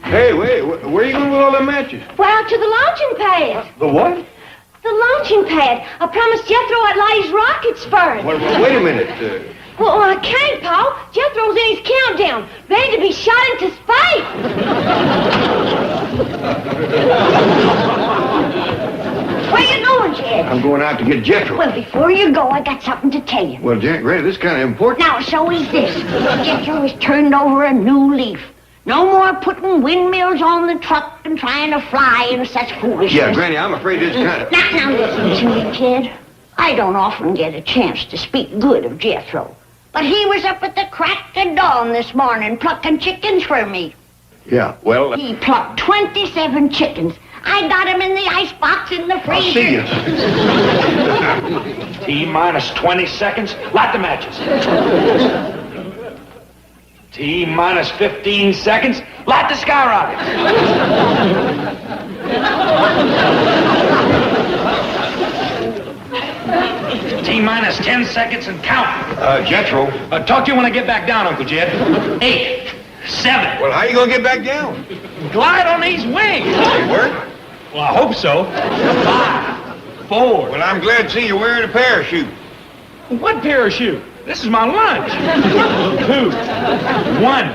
Hey, wait, where are you going with all them matches? Well, out to the launching pad. The what? The launching pad. I promised Jethro I'd light his rockets first. Well, wait a minute. Well, I can't, Paul. Jethro's in his countdown, ready to be shot into space. Where you going, Jed? I'm going out to get Jethro. Well, before you go, I got something to tell you. Well, Jack, Ray, this is kind of important. Now, so is this. Jethro has turned over a new leaf. No more putting windmills on the truck and trying to fly and such foolishness. Yeah, Granny, I'm afraid it's kind of... Now, listen to me, kid. I don't often get a chance to speak good of Jethro. But he was up at the crack of dawn this morning plucking chickens for me. Yeah, well... He plucked 27 chickens. I got him in the icebox in the freezer. I'll see you. T-minus 20 seconds. Light the matches. T-minus 15 seconds. Light the skyrockets. T-minus 10 seconds and count. Jethro. Talk to you when I get back down, Uncle Jed. 8, 7. Well, how you going to get back down? Glide on these wings. They work? Well, I hope so. 5, 4. Well, I'm glad to see you wearing a parachute. What parachute? This is my lunch. 2, 1,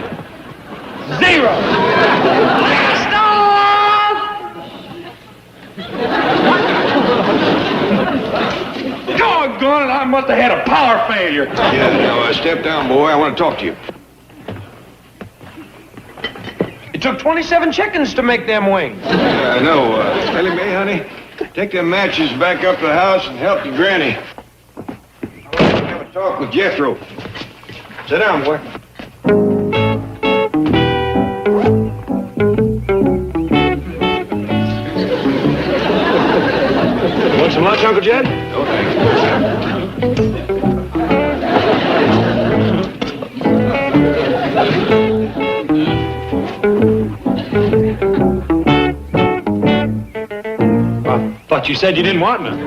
0. Blast off! Doggone it, I must have had a power failure. Yeah, now, step down, boy. I want to talk to you. It took 27 chickens to make them wings. I know. Ellie Mae, honey, take them matches back up to the house and help your granny. I want to have a talk with Jethro. Sit down, boy. Want some lunch, Uncle Jed? No, thanks. Thought you said you didn't want none.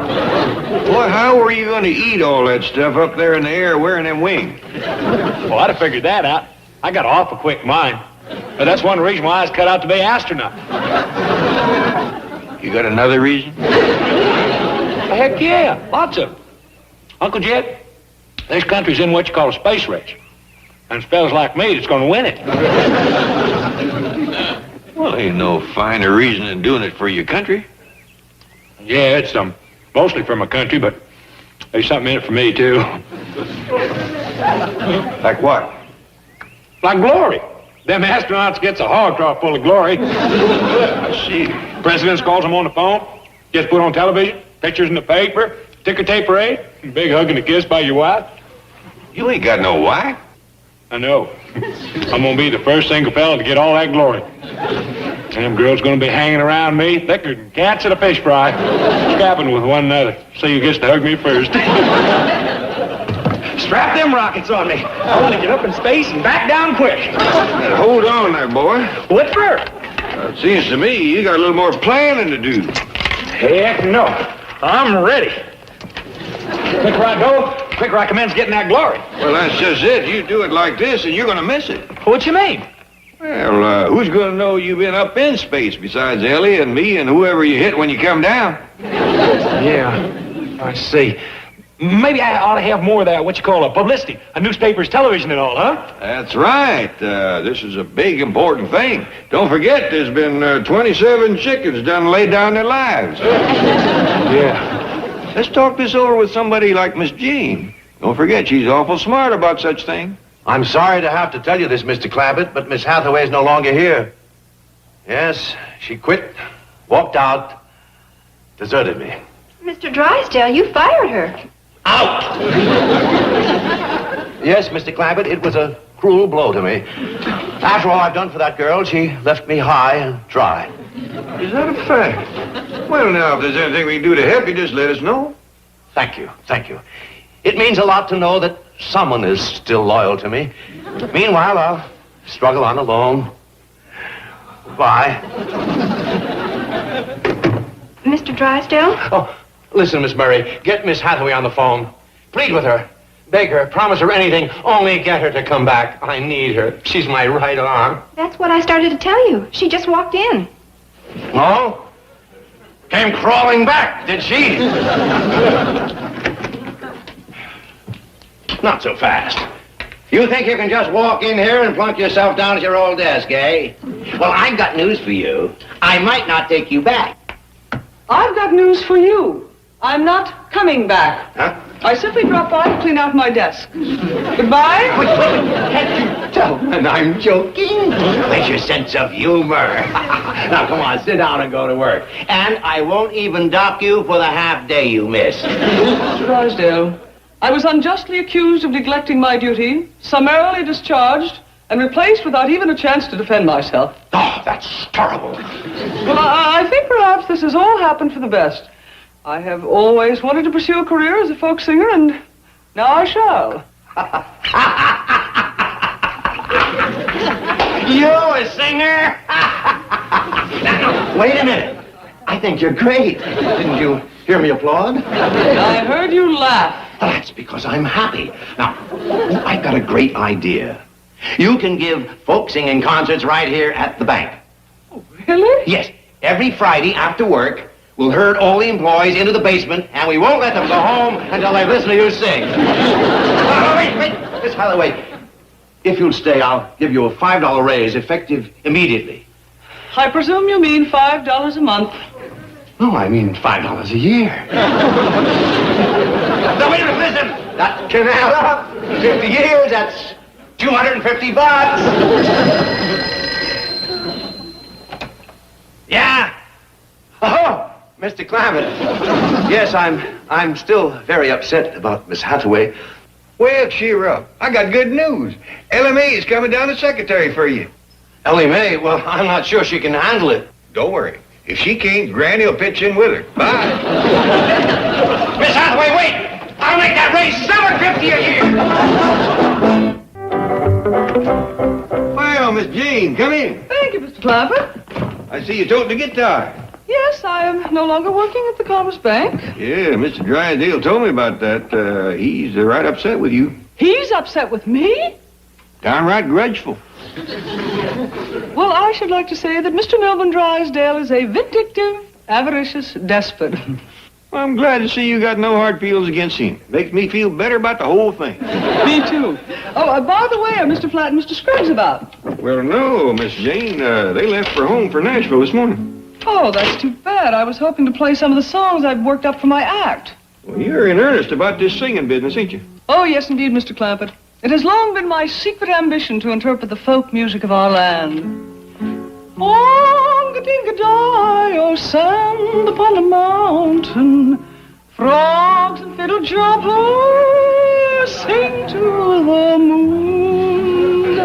Boy, how were you going to eat all that stuff up there in the air wearing them wings? Well, I'd have figured that out. I got awful quick mind. But that's one reason why I was cut out to be astronaut. You got another reason? Heck yeah, lots of them. Uncle Jed, this country's in what you call a space race. And spells like me that's going to win it. Well, ain't no finer reason than doing it for your country. Yeah, it's mostly for my country, but there's something in it for me, too. Like what? Like glory. Them astronauts gets a hog trough full of glory. I see. Presidents calls them on the phone, gets put on television, pictures in the paper, ticker tape parade, big hug and a kiss by your wife. You ain't got no wife. I know. I'm gonna be the first single fella to get all that glory. And them girls gonna be hanging around me thicker than cats at a fish fry, scrapping with one another. See who gets to hug me first. Strap them rockets on me. I want to get up in space and back down quick. Now, hold on there, boy. What for? It seems to me you got a little more planning to do. Heck no. I'm ready. Quicker I go, quicker I commence getting that glory. Well, that's just it. You do it like this and you're going to miss it. What you mean? Well, who's going to know you've been up in space besides Ellie and me and whoever you hit when you come down? Yeah, I see. Maybe I ought to have more of that, what you call a publicity, a newspapers, television and all, huh? That's right. This is a big, important thing. Don't forget, there's been 27 chickens done laid down their lives. Yeah. Let's talk this over with somebody like Miss Jean. Don't forget, she's awful smart about such things. I'm sorry to have to tell you this, Mr. Clampett, but Miss Hathaway is no longer here. Yes, she quit, walked out, deserted me. Mr. Drysdale, you fired her. Out! Yes, Mr. Clampett, it was a cruel blow to me. After all I've done for that girl, she left me high and dry. Is that a fact? Well, now, if there's anything we can do to help you, just let us know. Thank you, thank you. It means a lot to know that someone is still loyal to me. Meanwhile, I'll struggle on alone. Bye. Mr. Drysdale? Oh, listen, Miss Murray, get Miss Hathaway on the phone. Plead with her. Beg her, promise her anything, only get her to come back. I need her. She's my right arm. That's what I started to tell you. She just walked in. Oh? Came crawling back, did she? Not so fast. You think you can just walk in here and plunk yourself down at your old desk, eh? Well, I've got news for you. I might not take you back. I've got news for you. I'm not coming back. Huh? I simply dropped by to clean out my desk. Goodbye. Wait, can't you tell when I'm joking? Where's your sense of humor? Now, come on, sit down and go to work. And I won't even dock you for the half day you missed. Mr. Drysdale, I was unjustly accused of neglecting my duty, summarily discharged, and replaced without even a chance to defend myself. Oh, that's terrible. Well, I think perhaps this has all happened for the best. I have always wanted to pursue a career as a folk singer, and now I shall. You a singer? Now, wait a minute. I think you're great. Didn't you hear me applaud? I heard you laugh. That's because I'm happy. Now, I've got a great idea. You can give folk singing concerts right here at the bank. Oh, really? Yes, every Friday after work, we'll herd all the employees into the basement, and we won't let them go home until they listen to you sing. Wait, Miss Holloway. If you'll stay, I'll give you a $5 raise effective immediately. I presume you mean $5 a month. No, I mean $5 a year. No, wait a minute, listen. That can add up. 50 years, that's $250. Yeah. Oh, Mr. Clampett. Yes, I'm still very upset about Miss Hathaway. Well, cheer up. I got good news. LMA is coming down as secretary for you. Ellie Mae, well, I'm not sure she can handle it. Don't worry. If she can't, Granny will pitch in with her. Bye. Miss Hathaway, wait! I'll make that raise $750 a year. Well, Miss Jane, come in. Thank you, Mr. Clampett. I see you toting the guitar. Yes, I am no longer working at the Commerce Bank. Yeah, Mr. Drysdale told me about that. He's right upset with you. He's upset with me? Downright grudgeful. Well, I should like to say that Mr. Melvin Drysdale is a vindictive, avaricious despot. Well, I'm glad to see you got no hard feelings against him. Makes me feel better about the whole thing. Me too. Oh, by the way, are Mr. Flatt and Mr. Scruggs about? Well, no, Miss Jane. They left for home for Nashville this morning. Oh, that's too bad. I was hoping to play some of the songs I'd worked up for my act. Well, you're in earnest about this singing business, ain't you? Oh, yes, indeed, Mr. Clampett. It has long been my secret ambition to interpret the folk music of our land. Onga-dinga-die, oh, sand upon the mountain, frogs and fiddle jumpers sing to the moon.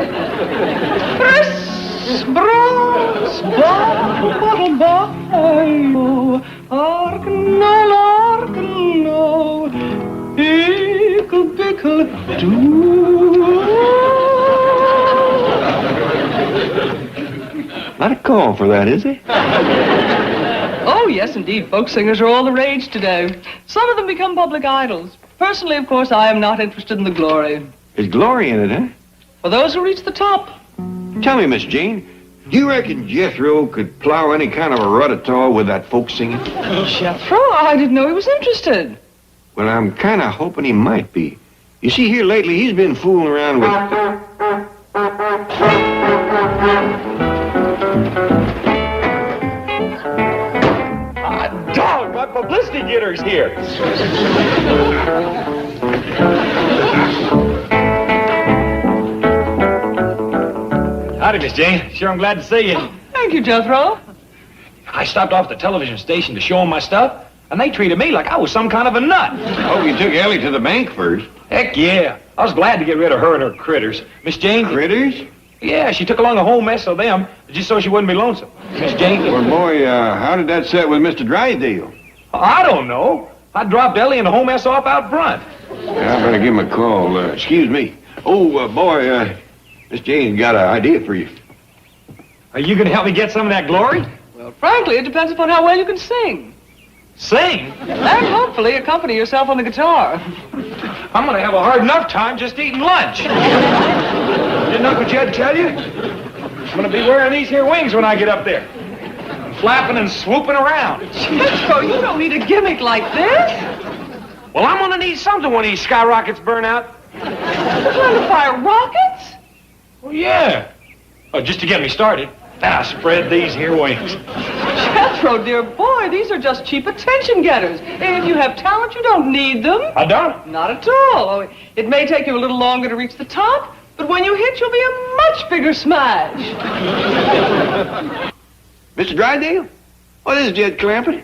Briss, brass, bottle, bio, arcano, ickle, bickle, doo. Not a call for that, is he? Oh, yes, indeed. Folk singers are all the rage today. Some of them become public idols. Personally, of course, I am not interested in the glory. There's glory in it, huh? For those who reach the top. Tell me, Miss Jane, do you reckon Jethro could plow any kind of a rut at all with that folk singing? Jethro? I didn't know he was interested. Well, I'm kind of hoping he might be. You see, here lately, he's been fooling around with... Dog, my publicity getter's here. Howdy, Miss Jane. Sure, I'm glad to see you. Thank you, Jethro. I stopped off at the television station to show them my stuff, and they treated me like I was some kind of a nut. Oh, you took Ellie to the bank first. Heck yeah. I was glad to get rid of her and her critters. Miss Jane... Critters? Yeah, she took along a whole mess of them just so she wouldn't be lonesome. Miss Jane... Well, boy, how did that set with Mr. Drysdale? I don't know. I dropped Ellie and the whole mess off out front. I better give him a call. Excuse me. Oh, boy, Miss Jane's got an idea for you. Are you going to help me get some of that glory? Well, frankly, it depends upon how well you can sing. Sing? And hopefully accompany yourself on the guitar. I'm going to have a hard enough time just eating lunch. Didn't Uncle Jed tell you? I'm going to be wearing these here wings when I get up there. Flapping and swooping around. Jethro, you don't need a gimmick like this. Well, I'm going to need something when these skyrockets burn out. You're going to fire rockets? Well, yeah. Oh, just to get me started. Now, spread these here wings. Jethro, dear boy, these are just cheap attention getters. If you have talent, you don't need them. I don't? Not at all. Oh, it may take you a little longer to reach the top, but when you hit, you'll be a much bigger smash. Mr. Drydale? Oh, this is Jed Clampett.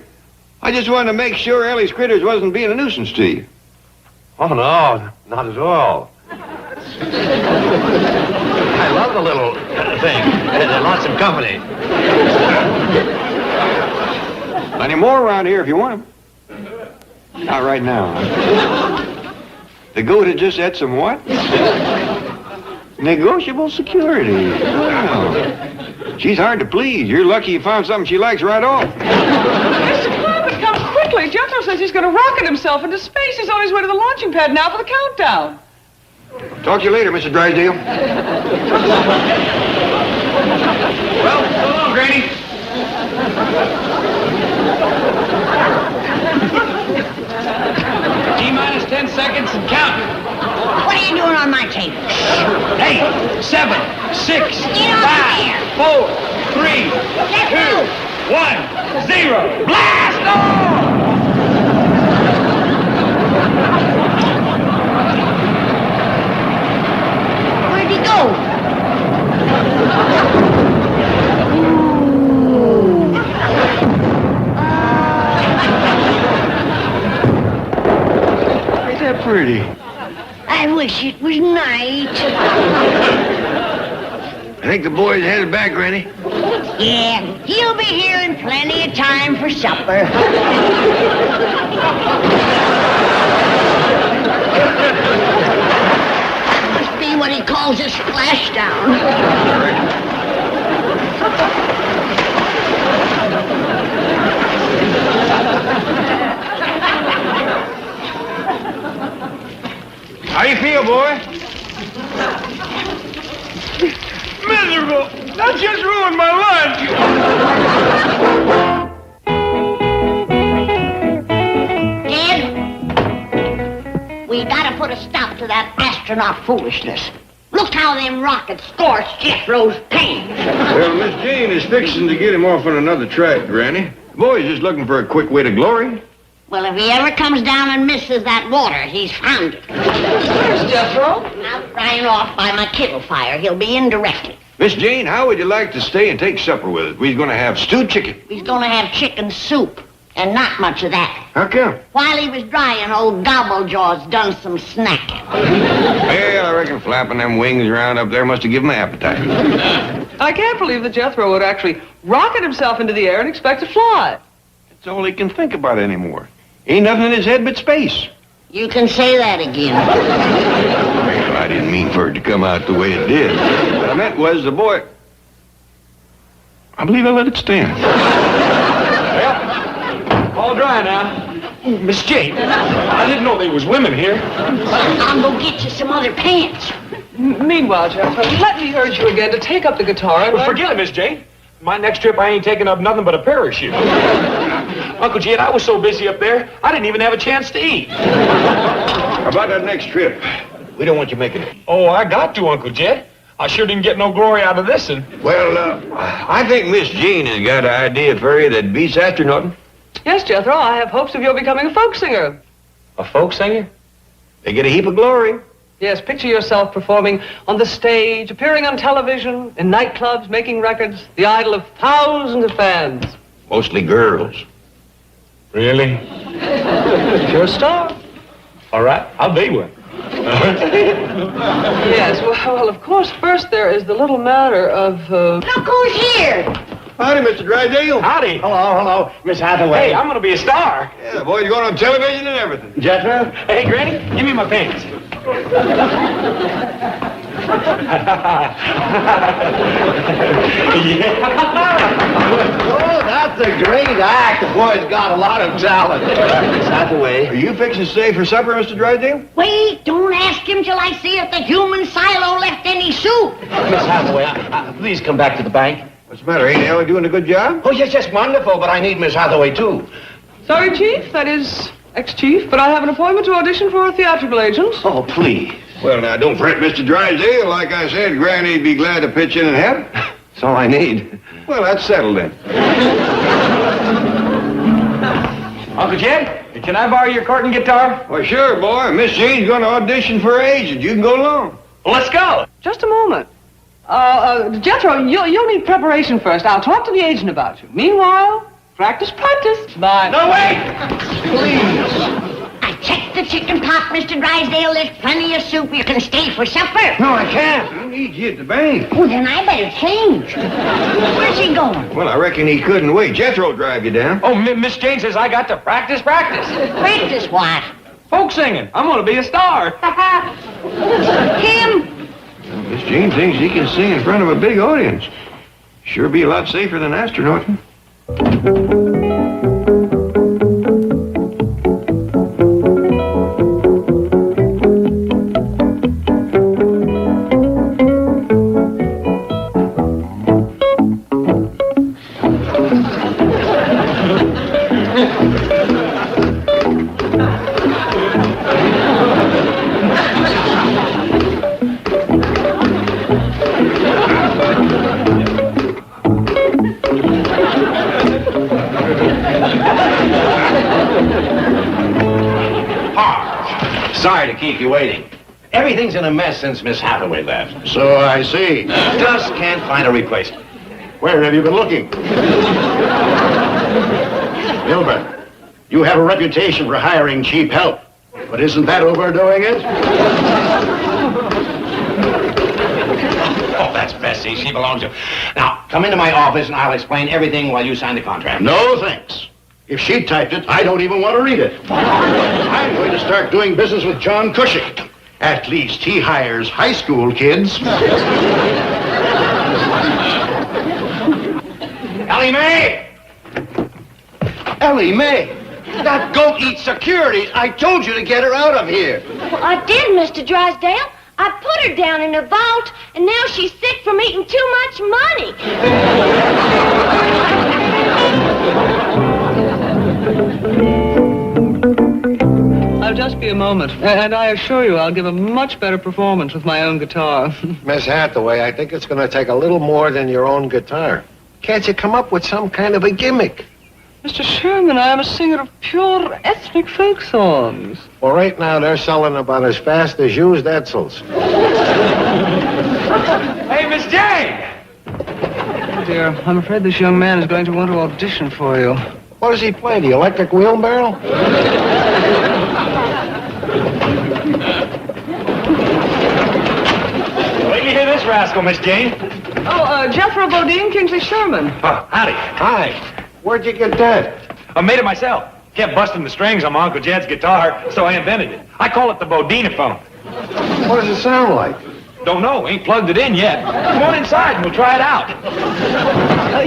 I just wanted to make sure Ellie's critters wasn't being a nuisance to you. Oh, no, not at all. I love the little thing. Lots of company. Plenty more around here if you want them. Not right now. The goat had just had some what? Negotiable security. Wow. She's hard to please. You're lucky you found something she likes right off. Mr. Clampett, come quickly. Jethro says he's going to rocket himself into space. He's on his way to the launching pad now for the countdown. Talk to you later, Mr. Drysdale. Well, so long, Granny. T-minus 10 seconds and count. What are you doing on my table? 8, 7, 6, 5, 4, 3, 2, 1, 0. Blast off! Where'd he go? Ain't that pretty? I wish it was night. I think the boy's headed back, Granny. Yeah, he'll be here in plenty of time for supper. Must be what he calls a splashdown. How you feel, boy? Miserable! That just ruined my Dad, we gotta put a stop to that astronaut foolishness. Look how them rockets scorch Jethro's paint. Well, Miss Jane is fixing to get him off on another track, Granny. The boy's just looking for a quick way to glory. Well, if he ever comes down and misses that water, he's found it. Where's Jethro? Out drying off by my kittle fire. He'll be in directly. Miss Jane, how would you like to stay and take supper with us? We're going to have stewed chicken. He's gonna have chicken soup, and not much of that. How come? While he was drying, old Gobblejaw's done some snacking. Well, I reckon flapping them wings around up there must have given him an appetite. I can't believe that Jethro would actually rocket himself into the air and expect to fly. That's all he can think about anymore. Ain't nothing in his head but space. You can say that again. Well, I didn't mean for it to come out the way it did. What I meant was the boy... I believe I let it stand. All dry now. Oh, Miss Jane, I didn't know there was women here. I'll go get you some other pants. Meanwhile, Jethro, let me urge you again to take up the guitar and Well, forget it, Miss Jane. My next trip, I ain't taking up nothing but a parachute. Uncle Jed, I was so busy up there, I didn't even have a chance to eat. How about that next trip? We don't want you making it. Oh, I got to, Uncle Jed. I sure didn't get no glory out of this one. Well, I think Miss Jean has got an idea for you that beats astronauting. Yes, Jethro, I have hopes of your becoming a folk singer. A folk singer? They get a heap of glory. Yes, picture yourself performing on the stage, appearing on television, in nightclubs, making records, the idol of thousands of fans. Mostly girls. Really? You're a star. All right, I'll be one. Yes, well, of course, first there is the little matter of, Look who's here. Howdy, Mr. Drydale. Howdy. Hello, Miss Hathaway. Hey, I'm going to be a star. Yeah, the boy's going on television and everything. Jethro? Hey, Granny, give me my pants. Oh, that's a great act. The boy's got a lot of talent. Miss Hathaway. Are you fixing to stay for supper, Mr. Drysdale? Wait, don't ask him till I see if the human silo left any soup. Miss Hathaway, please come back to the bank. What's the matter? Ain't Ellie doing a good job? Oh, yes, wonderful, but I need Miss Hathaway, too. Sorry, Chief. That is, ex-Chief. But I have an appointment to audition for a theatrical agent. Oh, please. Well, now, don't fret, Mr. Drysdale. Like I said, Granny'd be glad to pitch in and help. That's all I need. Well, that's settled then. Uncle Jed, can I borrow your Corton guitar? Well, sure, boy. Miss Jean's going to audition for her agent. You can go along. Well, let's go. Just a moment. Jethro, you'll need preparation first. I'll talk to the agent about you. Meanwhile, practice. Bye. No, wait! Please. I checked the chicken pot, Mr. Drysdale. There's plenty of soup. You can stay for supper. No, I can't. I need you at the bank. Well, then I better change. Where's he going? Well, I reckon he couldn't wait. Jethro'll drive you down. Oh, Miss Jane says I got to practice. Practice what? Folk singing. I'm going to be a star. Him? Miss Jean thinks he can sing in front of a big audience. Sure be a lot safer than astronauting. Sorry to keep you waiting. Everything's in a mess since Miss Hathaway left. So I see. Just can't find a replacement. Where have you been looking? Wilbur, you have a reputation for hiring cheap help. But isn't that overdoing it? Oh, that's Bessie. She belongs to... Now, come into my office and I'll explain everything while you sign the contract. No, thanks. If she typed it, I don't even want to read it. I'm going to start doing business with John Cushing. At least he hires high school kids. Ellie Mae! Ellie Mae, that goat eats securities. I told you to get her out of here. Well, I did, Mr. Drysdale. I put her down in a vault, and now she's sick from eating too much money. I'll just be a moment. And I assure you I'll give a much better performance with my own guitar. Miss Hathaway, I think it's going to take a little more than your own guitar. Can't you come up with some kind of a gimmick? Mr. Sherman, I am a singer of pure ethnic folk songs. Well, right now they're selling about as fast as used Edsels. Hey, Miss Jane! Oh, dear, I'm afraid this young man is going to want to audition for you. What does he play, the electric wheelbarrow? Wait till you hear this rascal, Miss Jane. Oh, Jethro Bodine, Kingsley Sherman. Oh, howdy. Hi. Where'd you get that? I made it myself. Kept busting the strings on my Uncle Jed's guitar, so I invented it. I call it the Bodine-phone. What does it sound like? Don't know. Ain't plugged it in yet. Come on inside and we'll try it out.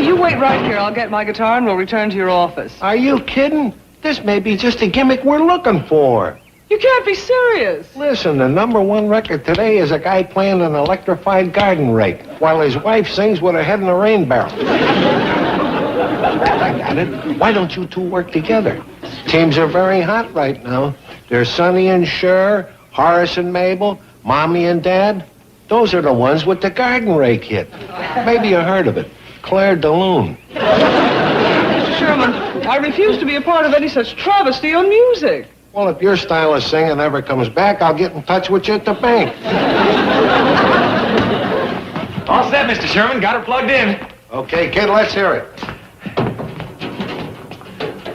You wait right here. I'll get my guitar and we'll return to your office. Are you kidding? This may be just a gimmick we're looking for. You can't be serious. Listen, the #1 record today is a guy playing an electrified garden rake while his wife sings with her head in a rain barrel. I got it. Why don't you two work together? Teams are very hot right now. There's Sonny and Cher, Horace and Mabel, Mommy and Dad. Those are the ones with the garden rake hit. Maybe you heard of it. Claire de Lune. Mr. Sherman, I refuse to be a part of any such travesty on music. Well, if your style of singing ever comes back, I'll get in touch with you at the bank. All set, Mr. Sherman. Got her plugged in. Okay, kid, let's hear it.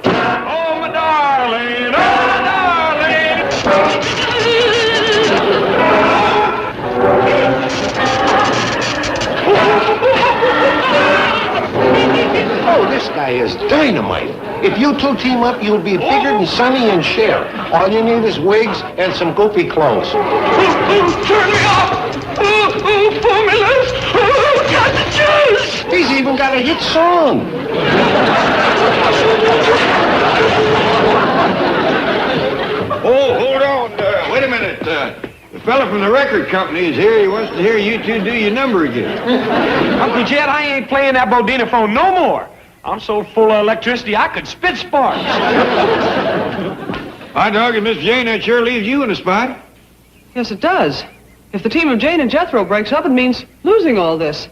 Oh, my darling. Oh, my darling. Oh, this guy is dynamite. If you two team up, you'll be bigger than Sonny and Cher. All you need is wigs and some goofy clothes. Turn me off. Formulas. Got the juice. He's even got a hit song. Oh, hold on. Wait a minute. The fella from the record company is here. He wants to hear you two do your number again. Uncle Jed, I ain't playing that Bodina phone no more. I'm so full of electricity I could spit sparks. Hi, Dog, and Miss Jane, that sure leaves you in a spot. Yes, it does. If the team of Jane and Jethro breaks up, it means losing all this.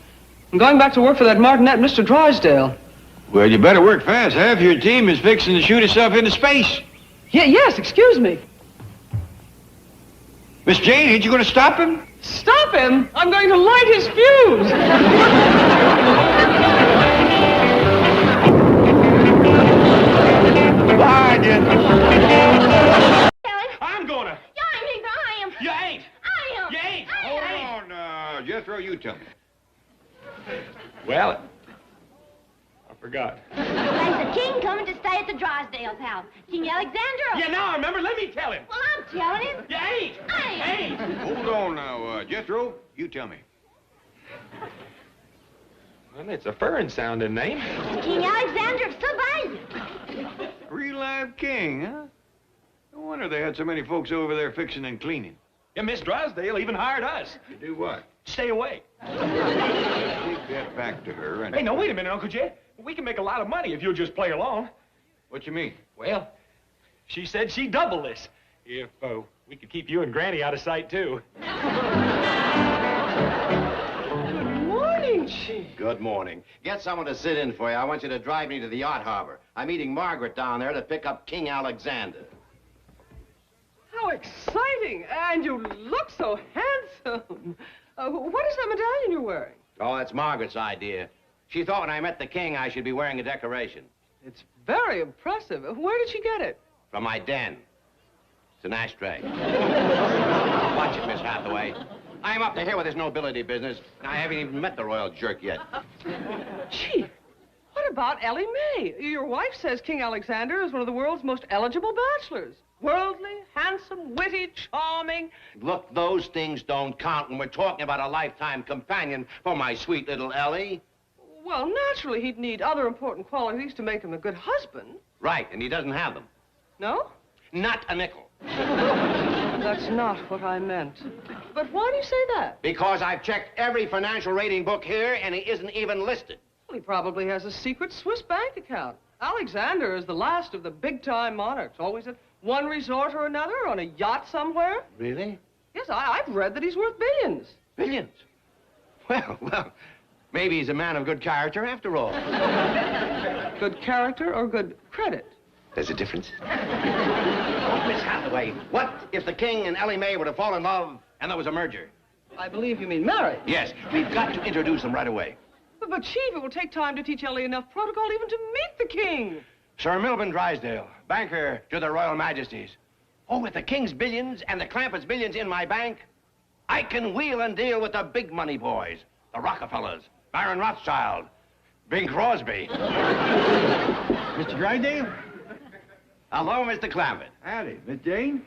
I'm going back to work for that martinet, Mr. Drysdale. Well, you better work fast. Half your team is fixing to shoot itself into space. Yes, excuse me. Miss Jane, ain't you going to stop him? Stop him! I'm going to light his fuse! Bye, Jen. I'm gonna. You ain't either. I am. You ain't. I am. You ain't. Hold on, Jethro, you tell me. Well, I forgot. There's the king coming to stay at the Drysdale's house. King Alexander. Yeah, now I remember. Let me tell him. Well, I'm telling him. You ain't. I ain't. Hold on now, Jethro, you tell me. Well, it's a foreign-sounding name. King Alexander of Sylvania. Real live king, huh? No wonder they had so many folks over there fixing and cleaning. Yeah, Miss Drysdale even hired us. To do what? Stay away. Take that back to her and... Hey, no, wait a minute, Uncle Jed. We can make a lot of money if you'll just play along. What you mean? Well, she said she'd double this if we could keep you and Granny out of sight, too. Good morning, Chief. Good morning. Get someone to sit in for you. I want you to drive me to the yacht harbor. I'm meeting Margaret down there to pick up King Alexander. How exciting! And you look so handsome. What is that medallion you're wearing? Oh, that's Margaret's idea. She thought when I met the king I should be wearing a decoration. It's very impressive. Where did she get it? From my den. It's an ashtray. Watch it, Miss Hathaway. I'm up to here with this nobility business, and I haven't even met the royal jerk yet. Chief, what about Ellie Mae? Your wife says King Alexander is one of the world's most eligible bachelors. Worldly, handsome, witty, charming. Look, those things don't count when we're talking about a lifetime companion for my sweet little Ellie. Well, naturally, he'd need other important qualities to make him a good husband. Right, and he doesn't have them. No? Not a nickel. That's not what I meant. But why do you say that? Because I've checked every financial rating book here, and he isn't even listed. Well, he probably has a secret Swiss bank account. Alexander is the last of the big-time monarchs, always at one resort or another, on a yacht somewhere. Really? Yes, I've read that he's worth billions. Billions? Well, maybe he's a man of good character after all. Good character or good credit? There's a difference. Oh, Miss Hathaway, what if the king and Ellie Mae were to fall in love and there was a merger? I believe you mean marriage. Yes, we've got to introduce them right away. But Chief, it will take time to teach Ellie enough protocol even to meet the king. Sir Milburn Drysdale, banker to the Royal Majesties. Oh, with the king's billions and the Clampetts' billions in my bank, I can wheel and deal with the big money boys. The Rockefellers, Baron Rothschild, Bing Crosby. Mr. Drysdale? Hello, Mr. Clampett. Howdy, Miss Jane.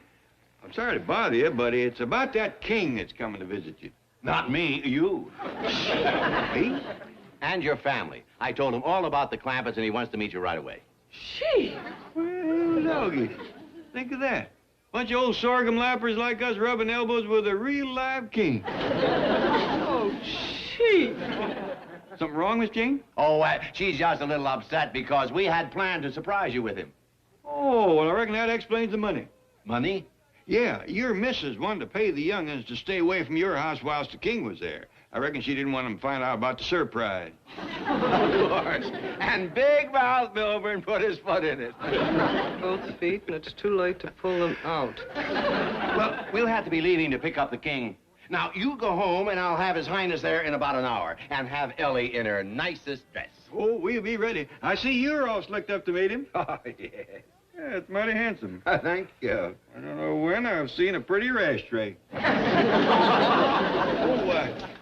I'm sorry to bother you, but it's about that king that's coming to visit you. Not me, you. Me? And your family. I told him all about the Clampetts, and he wants to meet you right away. Chief! Well, doggy, think of that. Bunch of old sorghum lappers like us rubbing elbows with a real live king. Oh, Chief! Something wrong, Miss Jane? Oh, she's just a little upset because we had planned to surprise you with him. Oh, well, I reckon that explains the money. Money? Yeah, your missus wanted to pay the young'uns to stay away from your house whilst the king was there. I reckon she didn't want them to find out about the surprise. Of course. And Big Mouth Milburn put his foot in it. Both feet, and it's too late to pull them out. Well, we'll have to be leaving to pick up the king. Now, you go home, and I'll have His Highness there in about an hour, and have Ellie in her nicest dress. Oh, we'll be ready. I see you're all slicked up to meet him. Oh, yeah. Yeah, it's mighty handsome. Thank you. I don't know when I've seen a prettier ashtray.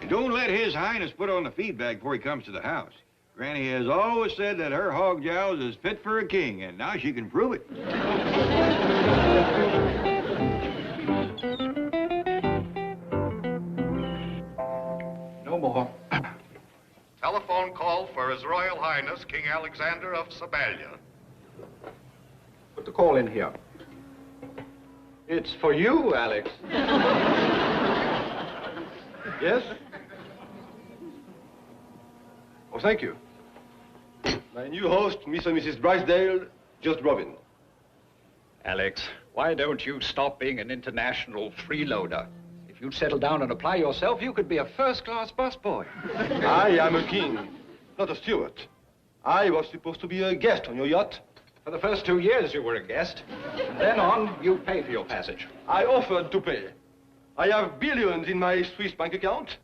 Don't let His Highness put on the feedback before he comes to the house. Granny has always said that her hog jowls is fit for a king, and now she can prove it. No more. Telephone call for His Royal Highness King Alexander of Sylvania. Put the call in here. It's for you, Alex. Yes? Oh, thank you. My new host, Miss and Mrs. Drysdale, just Robin. Alex, why don't you stop being an international freeloader? If you'd settle down and apply yourself, you could be a first-class busboy. I am a king, not a steward. I was supposed to be a guest on your yacht. For the first 2 years, you were a guest. From then on, you pay for your passage. I offered to pay. I have billions in my Swiss bank account.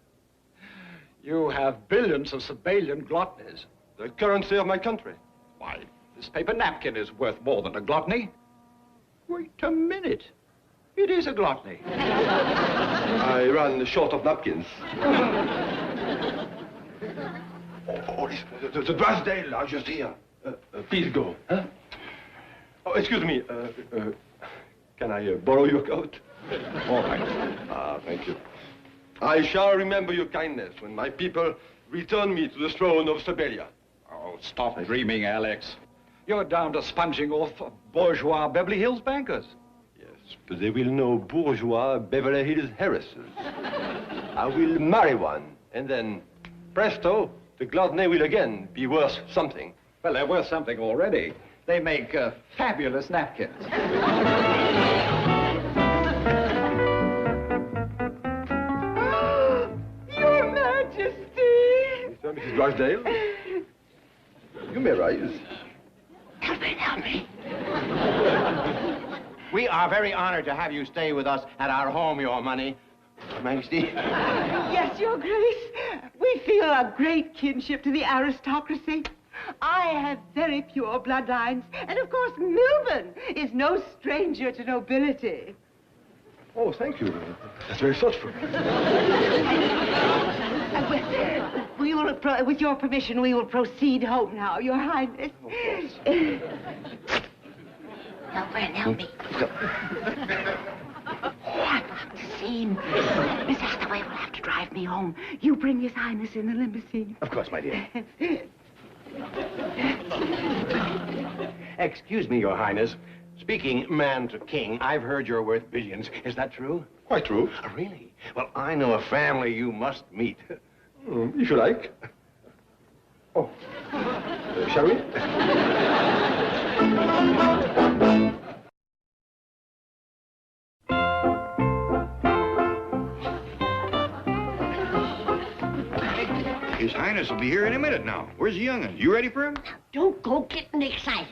You have billions of Sabellian gluttonies. The currency of my country. Why, this paper napkin is worth more than a gluttony. Wait a minute. It is a gluttony. I ran short of napkins. The Drysdale are just here. Please go. Huh? Oh, excuse me. Can I borrow your coat? All right. Ah, thank you. I shall remember your kindness when my people return me to the throne of Siberia. Oh, stop dreaming, Alex. You're down to sponging off bourgeois Beverly Hills bankers. Yes, but they will know bourgeois Beverly Hills heiresses. I will marry one, and then, presto, the gluttony will again be worth something. Well, they're worth something already. They make fabulous napkins. Your Majesty! Mr. and Mrs. Drysdale, you may rise. Help me. We are very honored to have you stay with us at our home, Your Money. Your Majesty. Yes, Your Grace. We feel a great kinship to the aristocracy. I have very pure bloodlines, and of course Milburn is no stranger to nobility. Oh, thank you. That's very thoughtful. With your permission, we will proceed home now, Your Highness. Now, friend, help me. What a scene. Miss Hathaway will have to drive me home. You bring His Highness in the limousine. Of course, my dear. Excuse me, Your Highness. Speaking man to king, I've heard you're worth billions. Is that true? Quite true. Oh, really? Well, I know a family you must meet. If you like. Oh. Shall we? His Highness will be here any minute now. Where's the young'un? You ready for him? Don't go getting excited.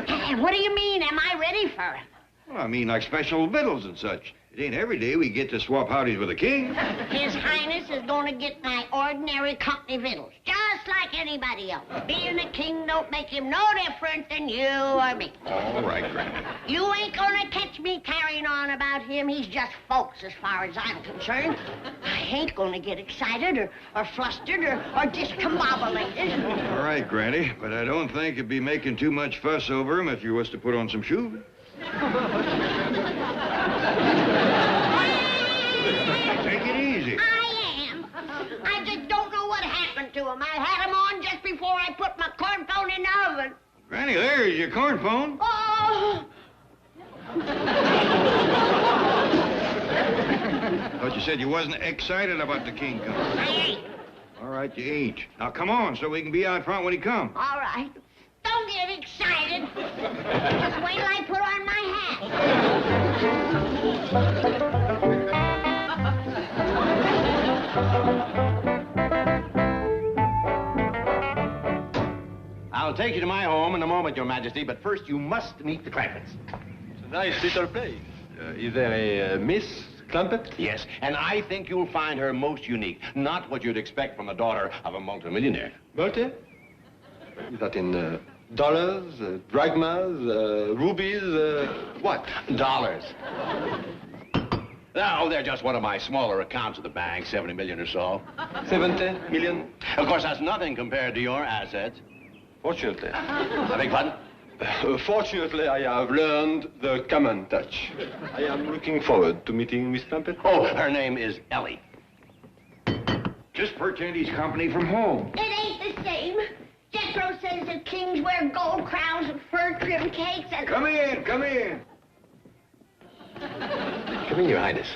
And what do you mean, am I ready for him? Well, I mean like special victuals and such. It ain't every day we get to swap howdies with a king. His Highness is going to get my ordinary company victuals, just like anybody else. Being a king don't make him no different than you or me. All right, Granny. You ain't going to catch me carrying on about him. He's just folks as far as I'm concerned. I ain't going to get excited or flustered or discombobulated. All right, Granny, but I don't think you'd be making too much fuss over him if you was to put on some shoes. Take it easy. I am. I just don't know what happened to him. I had him on just before I put my corn phone in the oven. Granny, there's your corn phone. Oh! Thought you said you wasn't excited about the king coming. I ain't. All right, you ain't. Now, come on, so we can be out front when he comes. All right. Don't get excited. Just wait till I put on my hat. I'll take you to my home in a moment, Your Majesty, but first you must meet the Clampetts. It's a nice little place. Is there a Miss Clampett? Yes, and I think you'll find her most unique. Not what you'd expect from the daughter of a multimillionaire. Multi? Is that in dollars, drachmas, rubies, what? Dollars. No, they're just one of my smaller accounts at the bank, 70 million or so. 70 million? Of course, that's nothing compared to your assets. Fortunately. I beg pardon? Fortunately, I have learned the common touch. I am looking forward to meeting Miss Clampett. Oh, her name is Ellie. Just perch Andy's company from home. It ain't the same. Jethro says that kings wear gold crowns and fur trim sugar and cakes and... Come in, come in. Come in, Your Highness.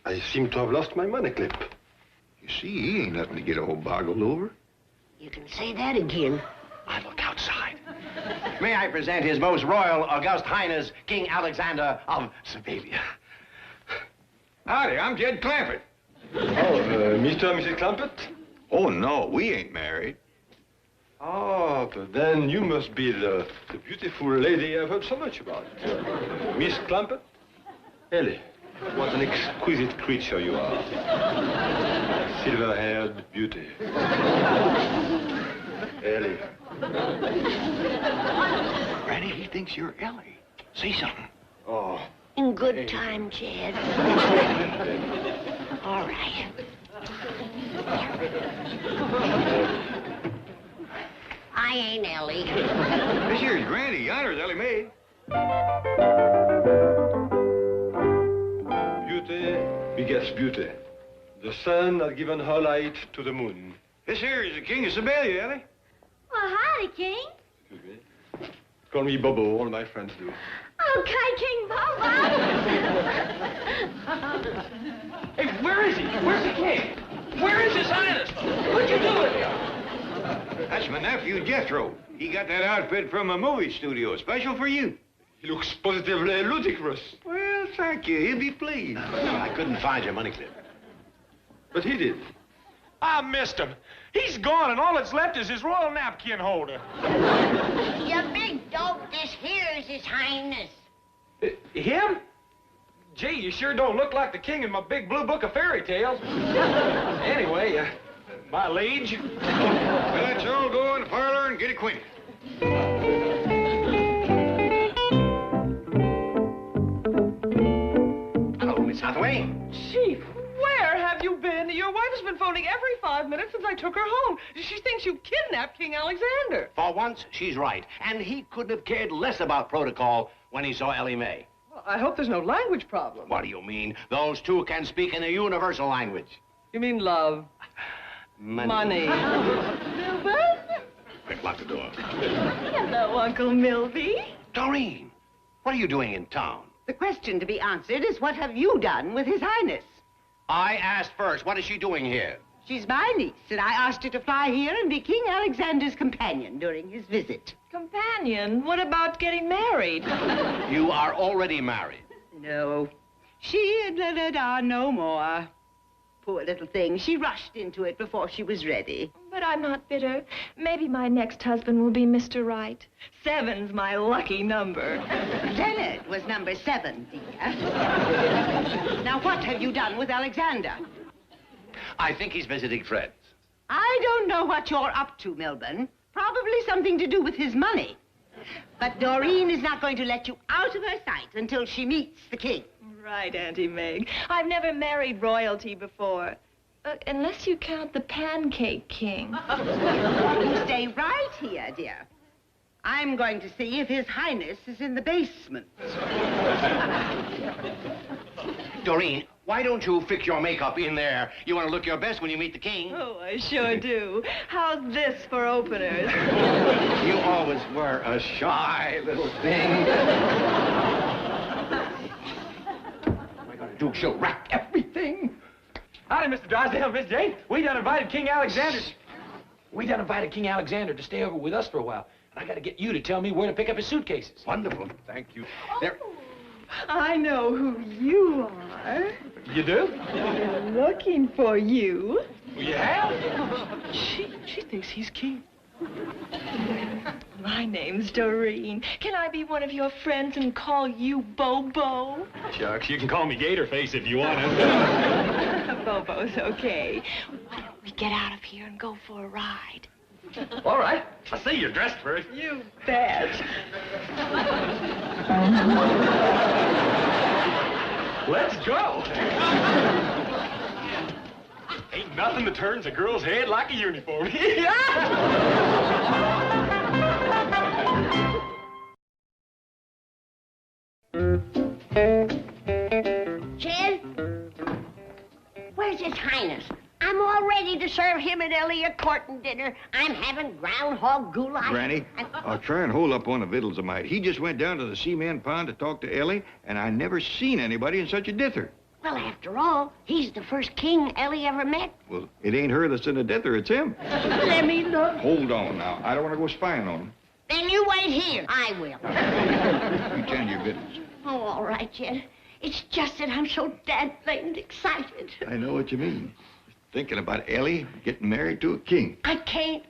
I seem to have lost my money clip. You see, he ain't nothing to get all boggled over. You can say that again. I look outside. May I present His Most Royal August Highness, King Alexander of Sabavia. Howdy, I'm Jed Clampett. Oh, Mr. and Mrs. Clampett? Oh, no, we ain't married. Oh, but then you must be the beautiful lady I've heard so much about. Miss Clampett? Ellie, what an exquisite creature you are. Silver-haired beauty. Ellie. Granny, he thinks you're Ellie. Say something. Oh. In good time, Jed. All right. I ain't Ellie. This here's Granny. Yonder's Ellie Mae. Beauty begets beauty. The sun has given her light to the moon. This here is the King of Sabavia, Ellie. Well, howdy, King. Excuse me. Call me Bobo, all my friends do. Okay, King Bobo. Hey, where is he? Where's the king? Where is His Highness? What'd you do with him? That's my nephew, Jethro. He got that outfit from a movie studio, special for you. He looks positively ludicrous. Well, thank you. He'll be pleased. I couldn't find your money clip. But he did. I missed him. He's gone, and all that's left is his royal napkin holder. You big dope, this here is His Highness. Him? Gee, you sure don't look like the king in my big blue book of fairy tales. Anyway, my liege. Well, let's all go in the parlor and get acquainted. Hello, Miss Hathaway. Chief, where have you been? Your wife has been phoning every 5 minutes since I took her home. She thinks you kidnapped King Alexander. For once, she's right. And he couldn't have cared less about protocol when he saw Ellie Mae. Well, I hope there's no language problem. What do you mean? Those two can speak in a universal language. You mean love? Money. Milburn? Quick, lock the door. Hello, Uncle Milby. Doreen, what are you doing in town? The question to be answered is, what have you done with His Highness? I asked first. What is she doing here? She's my niece, and I asked her to fly here and be King Alexander's companion during his visit. Companion? What about getting married? You are already married. No. She and Leonard are no more. Poor little thing. She rushed into it before she was ready. But I'm not bitter. Maybe my next husband will be Mr. Right. 7's my lucky number. Leonard was number 7, dear. Now, what have you done with Alexander? I think he's visiting friends. I don't know what you're up to, Milburn. Probably something to do with his money. But Doreen is not going to let you out of her sight until she meets the king. Right, Auntie Meg. I've never married royalty before. Unless you count the Pancake King. You stay right here, dear. I'm going to see if His Highness is in the basement. Doreen, why don't you fix your makeup in there? You want to look your best when you meet the king. Oh, I sure do. How's this for openers? You always were a shy little thing. What am I going to do? She'll wreck everything. Howdy, Mr. Drysdale, Miss Jane. We done invited King Alexander to stay over with us for a while. And I got to get you to tell me where to pick up his suitcases. Wonderful. Thank you. There. I know who you are. You do? They're looking for you. Well, you have? She thinks he's king. My name's Doreen. Can I be one of your friends and call you Bobo? Shucks, you can call me Gatorface if you want to. Bobo's okay. Why don't we get out of here and go for a ride? All right. I see you're dressed first. You bet. Let's go. Ain't nothing that turns a girl's head like a uniform. Jed? Where's His Highness? I'm all ready to serve him and Ellie a courting dinner. I'm having groundhog goulash. Granny, I'll try and hold up on the victuals a mite. He just went down to the cement pond to talk to Ellie, and I never seen anybody in such a dither. Well, after all, he's the first king Ellie ever met. Well, it ain't her that's in a dither, it's him. Let me look. Hold on now. I don't want to go spying on him. Then you wait here. I will. You tend your business. Oh, all right, Jed. It's just that I'm so dad-blamed excited. I know what you mean. Thinking about Ellie getting married to a king. I can't.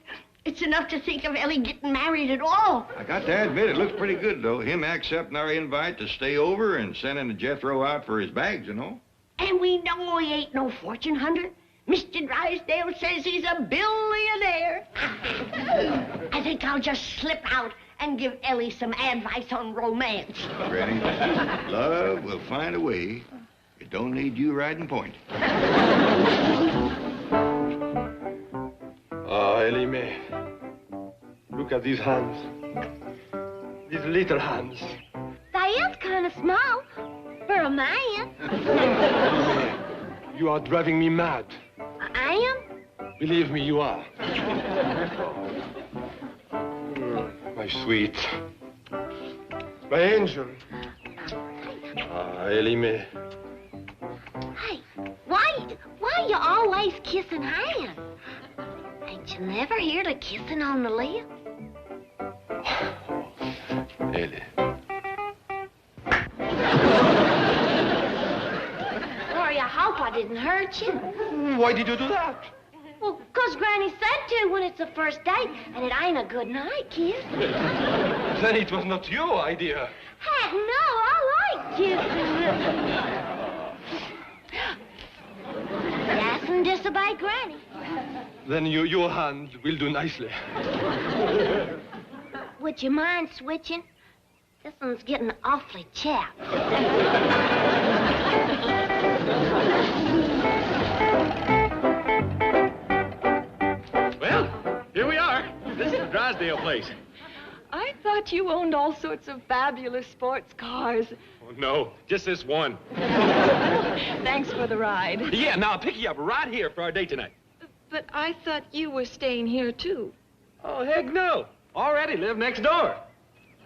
It's enough to think of Ellie getting married at all. I got to admit, it looks pretty good, though. Him accepting our invite to stay over and sending Jethro out for his bags, you know. And we know he ain't no fortune hunter. Mr. Drysdale says he's a billionaire. I think I'll just slip out and give Ellie some advice on romance. Granny, love will find a way. It don't need you riding point. Ah, Ellie Mae. Look at these hands. These little hands. They is kind of small for a man. You are driving me mad. I am? Believe me, you are. My sweet. My angel. Ah, Ellie Mae. Hey, why you always kissing hands? Ain't you never heard of kissing on the lips? Ellie. Sorry, I hope I didn't hurt you. Why did you do that? Well, 'cause Granny said to when it's the first date, and it ain't a good night kiss. Then it was not your idea. Heck no, I like kissing. Yes, and disobey Granny. Then your hand will do nicely. Would you mind switching? This one's getting awfully chapped. Well, here we are. This is the Drysdale place. I thought you owned all sorts of fabulous sports cars. Oh, no, just this one. Thanks for the ride. Yeah, now I'll pick you up right here for our date tonight. But I thought you were staying here, too. Oh, heck no. Already live next door.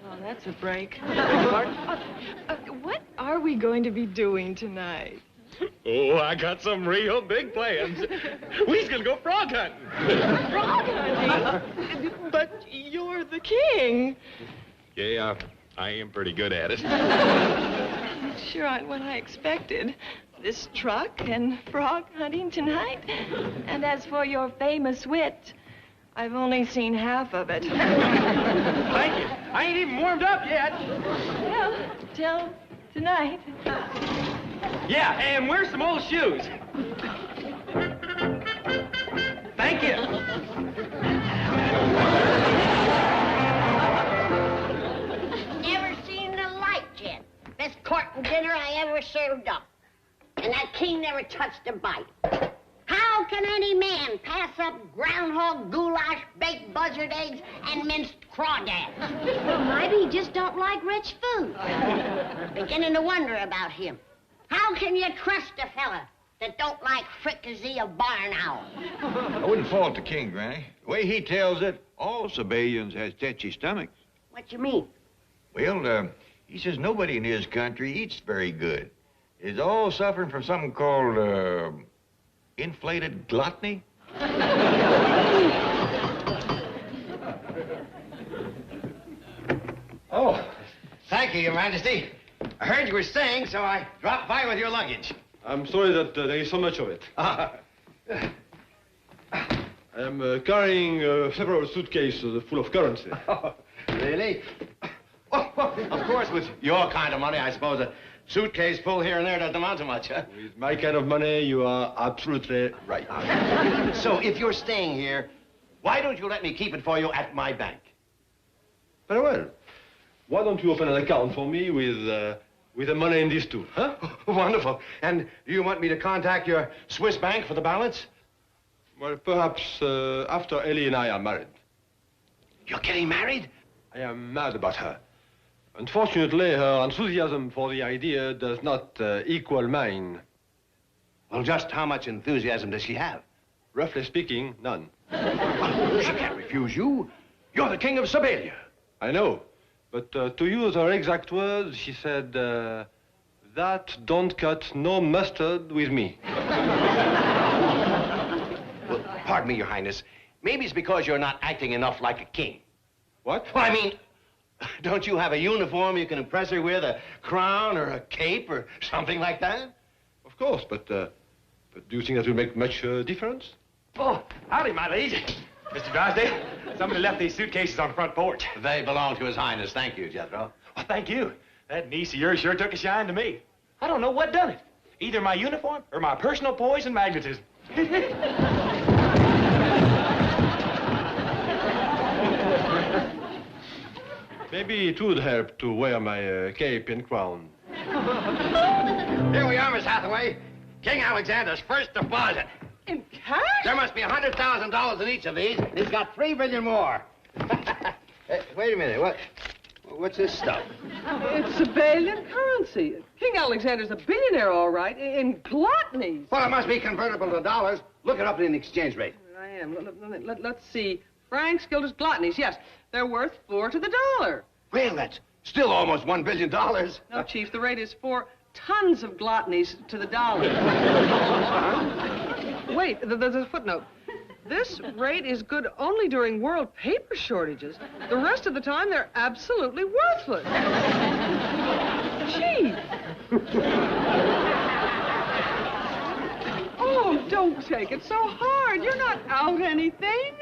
Oh, that's a break. What are we going to be doing tonight? Oh, I got some real big plans. We's gonna go frog hunting. Frog hunting? But you're the king. Yeah, I am pretty good at it. Sure aren't what I expected. This truck and frog hunting tonight. And as for your famous wit, I've only seen half of it. Thank you. I ain't even warmed up yet. Well, till tonight. Yeah, and wear some old shoes. Thank you. Never seen the like, Jed. Best courting dinner I ever served up. And that king never touched a bite. How can any man pass up groundhog goulash, baked buzzard eggs, and minced crawdads? Well, maybe you just don't like rich food. Beginning to wonder about him. How can you trust a fella that don't like fricassee of barn owl? I wouldn't fault the king, Granny. The way he tells it, all civilians has tetchy stomachs. What you mean? Well, he says nobody in his country eats very good. Is all suffering from something called, inflated gluttony? Oh, thank you, Your Majesty. I heard you were staying, so I dropped by with your luggage. I'm sorry that there is so much of it. I am carrying several suitcases full of currency. Really? Of course, with your kind of money, I suppose a suitcase full here and there doesn't amount to much, huh? With my kind of money, you are absolutely right. So if you're staying here, why don't you let me keep it for you at my bank? Very well. Why don't you open an account for me with the money in these two, huh? Wonderful. And do you want me to contact your Swiss bank for the balance? Well, perhaps after Ellie and I are married. You're getting married? I am mad about her. Unfortunately, her enthusiasm for the idea does not equal mine. Well, just how much enthusiasm does she have? Roughly speaking, none. She can't refuse you. You're the king of Siberia. I know. But to use her exact words, she said, that don't cut no mustard with me. Well, pardon me, Your Highness. Maybe it's because you're not acting enough like a king. What? Well, I mean, don't you have a uniform you can impress her with, a crown or a cape or something like that? Of course, but do you think that will make much difference? Oh, howdy, my lady. Mr. Drysdale, somebody left these suitcases on the front porch. They belong to His Highness. Thank you, Jethro. Well, thank you. That niece of yours sure took a shine to me. I don't know what done it. Either my uniform or my personal poise and magnetism. Maybe it would help to wear my cape and crown. Here we are, Miss Hathaway. King Alexander's first deposit. In cash? There must be $100,000 in each of these. He's got $3 billion more. Hey, wait a minute. What's this stuff? It's Siberian currency. King Alexander's a billionaire, all right, in gluttonies. Well, it must be convertible to dollars. Look it up in the exchange rate. I am. Let's see. Francs, guilders, gluttonies. Yes, they're worth 4 to the dollar. Well, that's still almost $1 billion. No, Chief, the rate is 4 tons of gluttonies to the dollar. Wait, there's a footnote. This rate is good only during world paper shortages. The rest of the time, they're absolutely worthless. Chief! Oh, don't take it so hard. You're not out anything.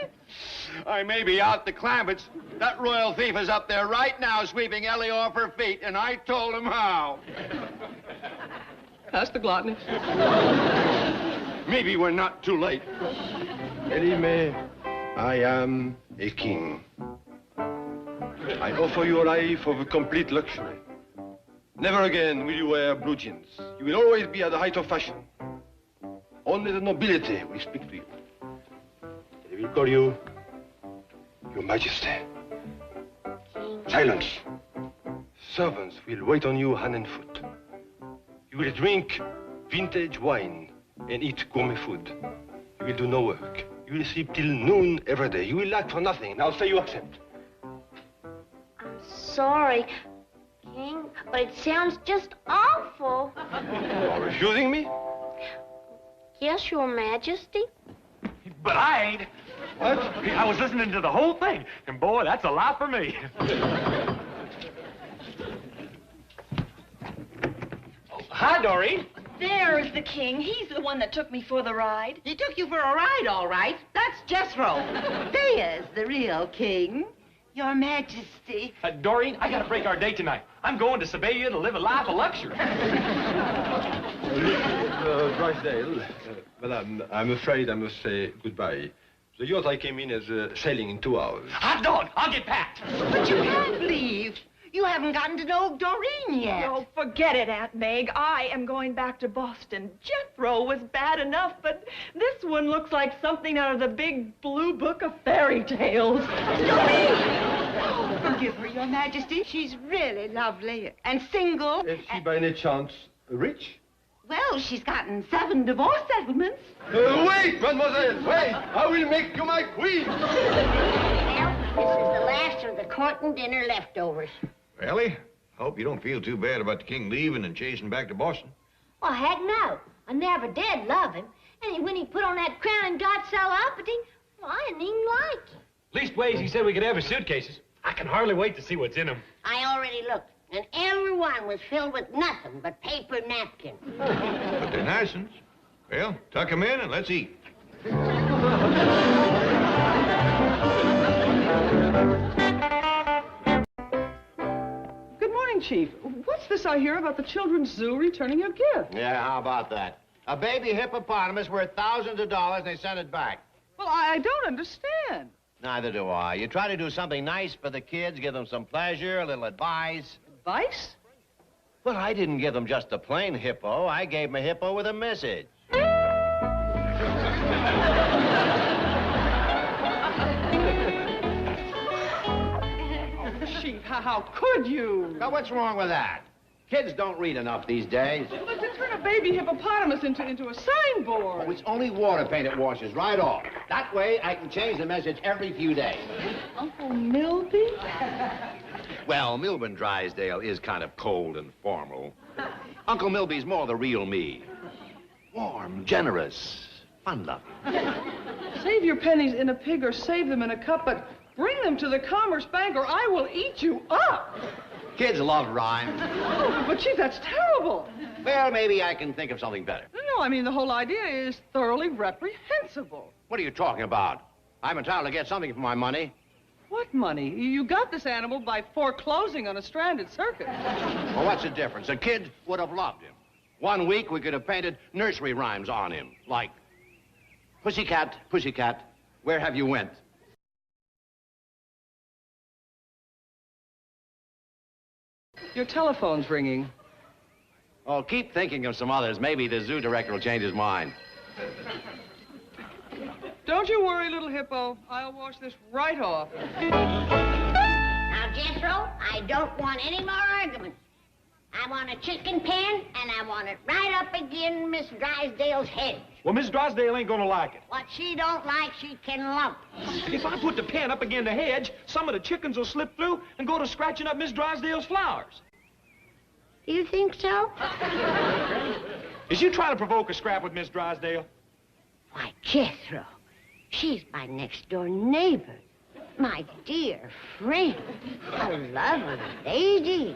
I may be out the Clampetts. That royal thief is up there right now sweeping Ellie off her feet, and I told him how. That's the gluttony. Maybe we're not too late. Ellie, I am a king. I offer you a life of complete luxury. Never again will you wear blue jeans. You will always be at the height of fashion. Only the nobility will speak to you. They will call you Your Majesty. Silence. Servants will wait on you hand and foot. You will drink vintage wine and eat gourmet food. You will do no work. You will sleep till noon every day. You will lack for nothing. Now say you accept. I'm sorry, King, but it sounds just awful. You are refusing me? Yes, Your Majesty. But I ain't. What? I was listening to the whole thing, and boy, that's a lot for me. Oh, hi, Doreen. There's the king. He's the one that took me for the ride. He took you for a ride, all right. That's Jethro. There's the real king. Your Majesty. Doreen, I gotta break our date tonight. I'm going to Siberia to live a life of luxury. Drysdale, madame, I'm afraid I must say goodbye. The yacht I came in is sailing in 2 hours. Hot dog, I'll get packed. But you can't leave. You haven't gotten to know Doreen yet. Oh, forget it, Aunt Meg. I am going back to Boston. Jethro was bad enough, but this one looks like something out of the big blue book of fairy tales. Doreen! Oh, forgive her, Your Majesty. She's really lovely and single. Is she by any chance rich? Well, she's gotten 7 divorce settlements. Wait, mademoiselle, wait! I will make you my queen! Well, this is the last of the court and dinner leftovers. Ellie, hope you don't feel too bad about the king leaving and chasing back to Boston. Well, heck no. I never did love him. And when he put on that crown and got so uppity, well, I didn't even like him. Leastways, he said we could have his suitcases. I can hardly wait to see what's in them. I already looked, and every one was filled with nothing but paper napkins. But they're nice ones. Well, tuck them in and let's eat. Good morning, Chief. What's this I hear about the children's zoo returning your gift? Yeah, how about that? A baby hippopotamus worth thousands of dollars, and they sent it back. Well, I don't understand. Neither do I. You try to do something nice for the kids, give them some pleasure, a little advice. Advice? Well, I didn't give them just a plain hippo. I gave them a hippo with a message. Chief, how could you? Now, what's wrong with that? Kids don't read enough these days. But it's turn a baby hippopotamus into a signboard. Oh, it's only water paint it washes right off. That way I can change the message every few days. Uncle Milby? Well, Milburn Drysdale is kind of cold and formal. Uncle Milby's more the real me. Warm, generous, fun-loving. Save your pennies in a pig or save them in a cup, but bring them to the Commerce Bank or I will eat you up. Kids love rhyme. Oh, but Chief, that's terrible. Well, maybe I can think of something better. No, I mean, the whole idea is thoroughly reprehensible. What are you talking about? I'm entitled to get something for my money. What money? You got this animal by foreclosing on a stranded circus. Well, what's the difference? A kid would have loved him. 1 week, we could have painted nursery rhymes on him, like, Pussycat, pussycat, where have you went? Your telephone's ringing. Oh, keep thinking of some others. Maybe the zoo director will change his mind. Don't you worry, little hippo. I'll wash this right off. Now, Jethro, I don't want any more arguments. I want a chicken pen, and I want it right up against Miss Drysdale's head. Well, Miss Drysdale ain't gonna like it. What she don't like, she can lump. If I put the pen up against the hedge, some of the chickens will slip through and go to scratching up Miss Drysdale's flowers. You think so? Is you trying to provoke a scrap with Miss Drysdale? Why, Jethro, she's my next-door neighbor. My dear friend. A lovely lady.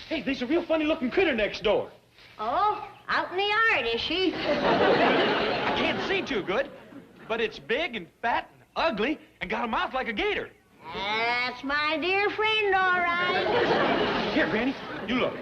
Hey, there's a real funny-looking critter next door. Oh, out in the yard, is she? I can't see too good, but it's big and fat and ugly and got a mouth like a gator. That's my dear friend, all right. Here, Granny, you look.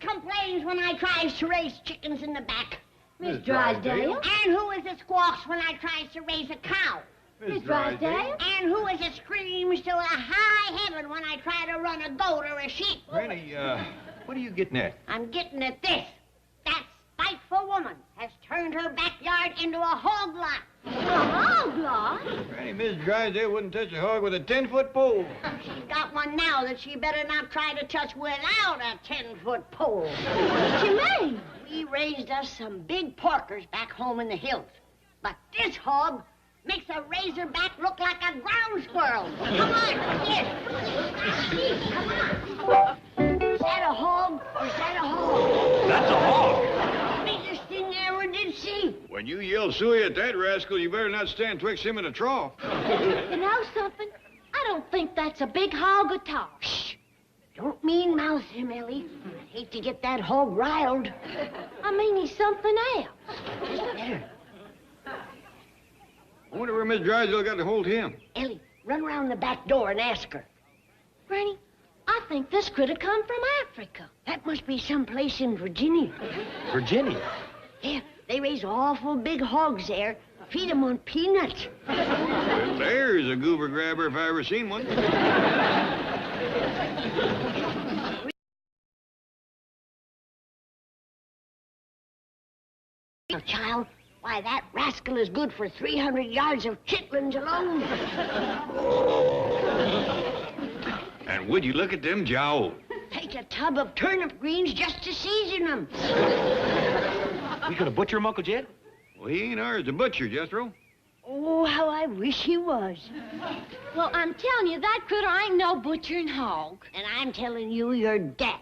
Complains when I tries to raise chickens in the back? Miss Drysdale. And who is it squawks when I tries to raise a cow? Miss Drysdale. And who is it screams to a high heaven when I try to run a goat or a sheep? Granny, what are you getting at? I'm getting at this. That spiteful woman has turned her backyard into a hog lot. A hog lot? Granny, Miss Drysdale wouldn't touch a hog with a 10-foot pole. She's got one now that she better not try to touch without a 10-foot pole. What you mean? We raised us some big porkers back home in the hills. But this hog makes a razorback look like a ground squirrel. Come on, here. Come on. Is that a hog or is that a hog? That's a hog. Biggest thing I ever did see. When you yell suey at that rascal, you better not stand twixt him and a trough. You know something? I don't think that's a big hog at all. Shh. Don't mean mouth him, Ellie. I'd hate to get that hog riled. I mean, he's something else. Just better. I wonder where Miss Drysdale got to hold him. Ellie, run around the back door and ask her. Granny, I think this critter come from Africa. That must be someplace in Virginia. Virginia? Yeah, they raise awful big hogs there. Feed them on peanuts. Well, there's a goober grabber if I ever seen one. Oh, child, why, that rascal is good for 300 yards of chitlins alone. And would you look at them jowls? Take a tub of turnip greens just to season them. We gonna butcher him, Uncle Jed? Well, he ain't ours to butcher, Jethro. Oh, how I wish he was. Well, I'm telling you, that critter ain't no butchering hog. And I'm telling you, you're deaf.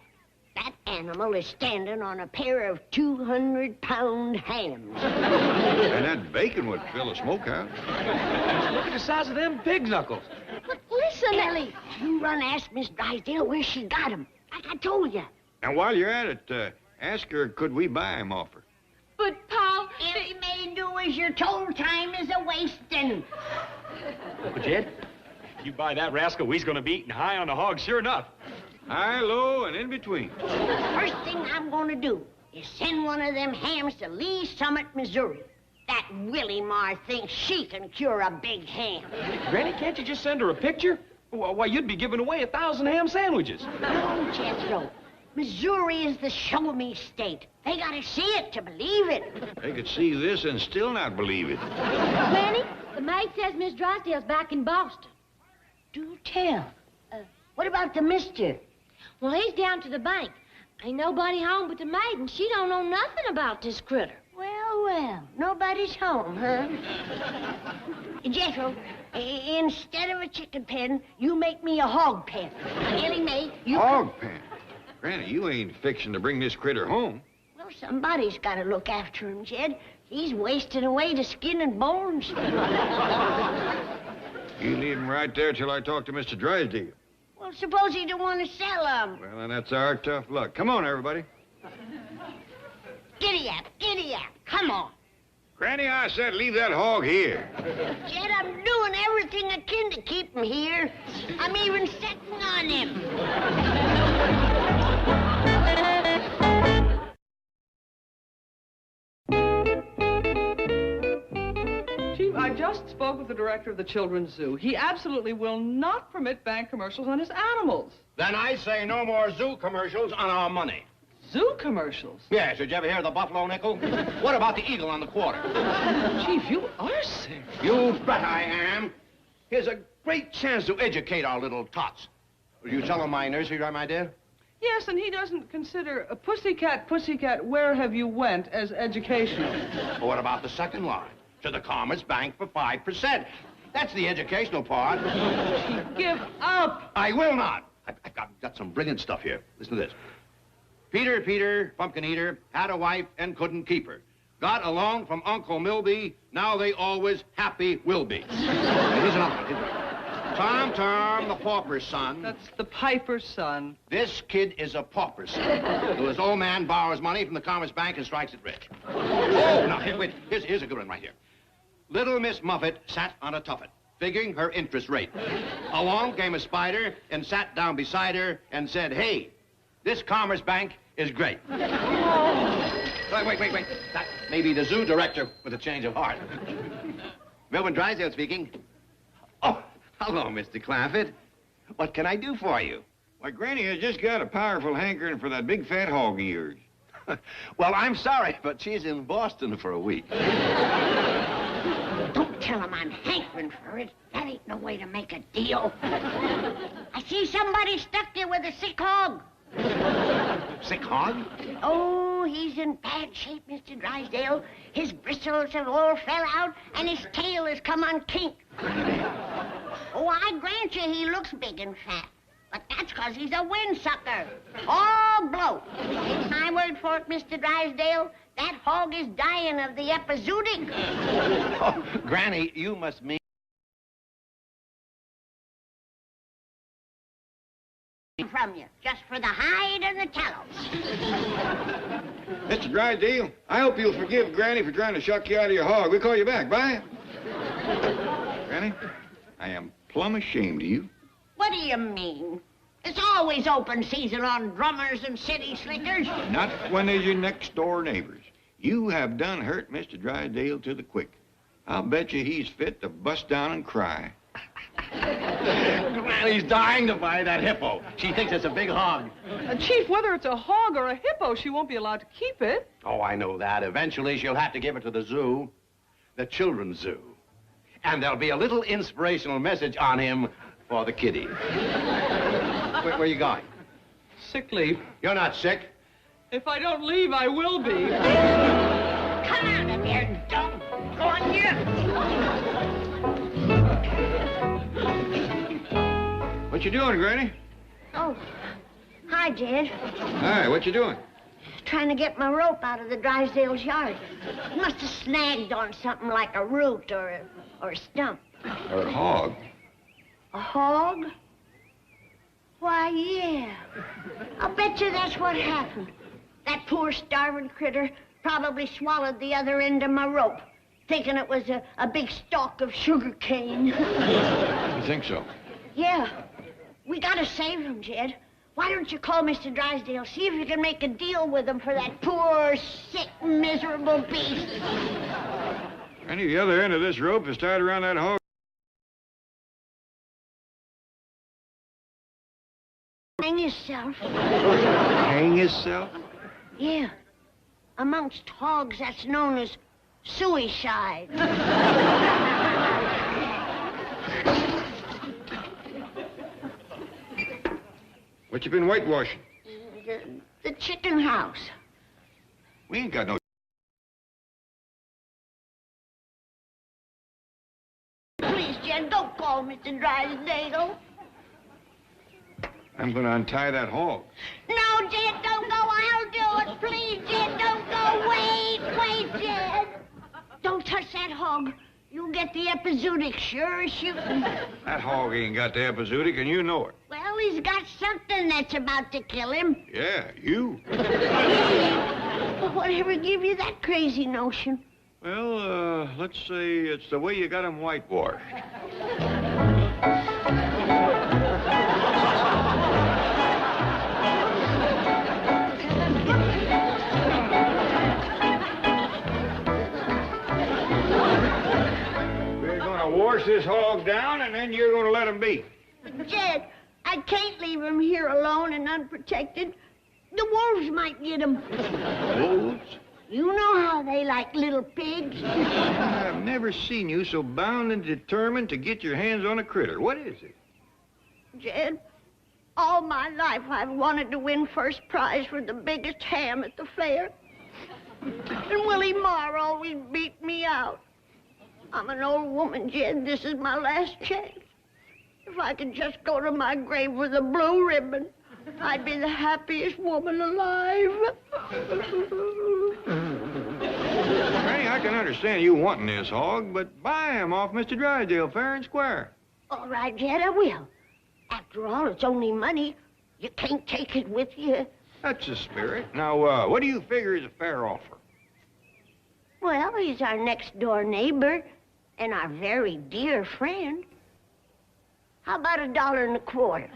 That animal is standing on a pair of 200-pound hams. And that bacon would fill a smokehouse. Look at the size of them pig knuckles. But listen, Ellie, you run ask Miss Drysdale where she got him, like I told you. And while you're at it, ask her, could we buy him off her? But, Paul... If he may do as you're told, time is a-wasting. Uncle Jed, if you buy that rascal, we's gonna be eating high on the hog, sure enough. High, low, and in between. First thing I'm going to do is send one of them hams to Lee Summit, Missouri. That Willie Marr thinks she can cure a big ham. Granny, can't you just send her a picture? Why, you'd be giving away 1,000 ham sandwiches. No, Jethro. Missouri is the show-me state. They gotta see it to believe it. They could see this and still not believe it. Granny, the maid says Miss Drysdale's back in Boston. Do tell. What about the mister? Well, he's down to the bank. Ain't nobody home but the maid, and she don't know nothing about this critter. Well, nobody's home, huh? Jethro, instead of a chicken pen, you make me a hog pen. Ellie Mae, you... Hog pen? Granny, you ain't fixing to bring this critter home. Well, somebody's got to look after him, Jed. He's wasting away to skin and bones. You leave him right there till I talk to Mr. Drysdale. Well, suppose he don't want to sell him. Well, then that's our tough luck. Come on, everybody. Giddy up, come on. Granny, I said leave that hog here. Jed, I'm doing everything I can to keep him here. I'm even sitting on him. Chief, I just spoke with the director of the Children's Zoo. He absolutely will not permit bank commercials on his animals. Then I say no more zoo commercials on our money. Zoo commercials? Yes, did you ever hear of the buffalo nickel? What about the eagle on the quarter? Chief, you are sick. You bet I am. Here's a great chance to educate our little tots. Will you tell them my nursery rhyme I did? Yes, and he doesn't consider a pussycat, pussycat, where have you went as educational. Well, what about the second line? To the Commerce Bank for 5%. That's the educational part. Give up. I will not. I've got some brilliant stuff here. Listen to this. Peter, pumpkin eater, had a wife and couldn't keep her. Got a loan from Uncle Milby, now they always happy will be. And here's another one. Tom, the pauper's son. That's the piper's son. This kid is a pauper's son. So his old man borrows money from the Commerce Bank and strikes it rich. Oh, now, wait, here's a good one right here. Little Miss Muffet sat on a tuffet, figuring her interest rate. Along came a spider and sat down beside her and said, hey, this Commerce Bank is great. Wait. That may be the zoo director with a change of heart. Melvin Drysdale speaking. Oh, hello, Mr. Clampett. What can I do for you? Why, Granny has just got a powerful hankering for that big fat hog of yours. Well, I'm sorry, but she's in Boston for a week. Don't tell him I'm hankering for it. That ain't no way to make a deal. I see somebody stuck there with a sick hog. Sick hog? Oh, he's in bad shape, Mr. Drysdale. His bristles have all fell out, and his tail has come on kink. Oh, I grant you he looks big and fat. But that's because he's a windsucker. All bloat. Take my word for it, Mr. Drysdale, that hog is dying of the epizootic. Oh, Granny, you must mean... from you, just for the hide and the tallow. Mr. Drysdale, I hope you'll forgive Granny for trying to shuck you out of your hog. We'll call you back. Bye. Granny, I am plumb ashamed of you. What do you mean? It's always open season on drummers and city slickers. Not when they're your next-door neighbors. You have done hurt Mr. Drysdale to the quick. I'll bet you he's fit to bust down and cry. Granny's dying to buy that hippo. She thinks it's a big hog. Chief, whether it's a hog or a hippo, she won't be allowed to keep it. Oh, I know that. Eventually, she'll have to give it to the zoo, the children's zoo. And there'll be a little inspirational message on him for the kiddies. Where are you going? Sick leave. You're not sick. If I don't leave, I will be. Come out of here, doggone you. What you doing, Granny? Oh, hi, Jed. Hi, what you doing? Trying to get my rope out of the Drysdale's yard. Must have snagged on something like a root or a stump. Or a hog. A hog? Why, yeah. I'll bet you that's what happened. That poor starving critter probably swallowed the other end of my rope, thinking it was a big stalk of sugar cane. You think so? Yeah. We gotta save him, Jed. Why don't you call Mr. Drysdale, see if you can make a deal with him for that poor, sick, miserable beast. Granny, the other end of this rope is tied around that hog. Hang yourself. Hang yourself? Yeah. Amongst hogs, that's known as suicide. What you been whitewashing? The chicken house. We ain't got no... Please, Jen, don't call Mr. Drysdale. I'm gonna untie that hog. No, Jed, don't go. I'll do it. Please, Jed, don't go. Wait, Jed. Don't touch that hog. You'll get the epizootic, sure as shooting. That hog ain't got the epizootic, and you know it. Well, he's got something that's about to kill him. Yeah, you. Whatever give you that crazy notion? Well, let's say it's the way you got him whitewashed. Wash this hog down, and then you're gonna let him be. Jed, I can't leave him here alone and unprotected. The wolves might get him. Wolves? You know how they like little pigs. I've never seen you so bound and determined to get your hands on a critter. What is it? Jed, all my life I've wanted to win first prize for the biggest ham at the fair. And Willie Marr always beat me out. I'm an old woman, Jed. This is my last chance. If I could just go to my grave with a blue ribbon, I'd be the happiest woman alive. Granny, I can understand you wanting this hog, but buy him off Mr. Drysdale fair and square. All right, Jed, I will. After all, it's only money. You can't take it with you. That's the spirit. Now, what do you figure is a fair offer? Well, he's our next-door neighbor and our very dear friend. How about $1.25?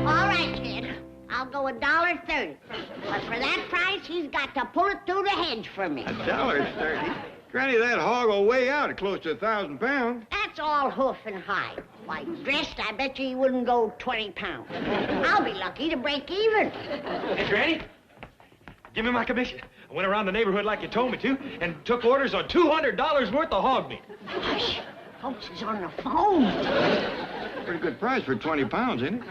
All right, kid. I'll go $1.30. But for that price, he's got to pull it through the hedge for me. $1.30? Granny, that hog will weigh out at close to 1,000 pounds. That's all hoof and hide. Why, dressed, I bet you he wouldn't go 20 pounds. I'll be lucky to break even. Hey, Granny, give me my commission. I went around the neighborhood like you told me to and took orders on $200 worth of hog meat. Hush. Folks is on the phone. Pretty good price for 20 pounds, ain't it?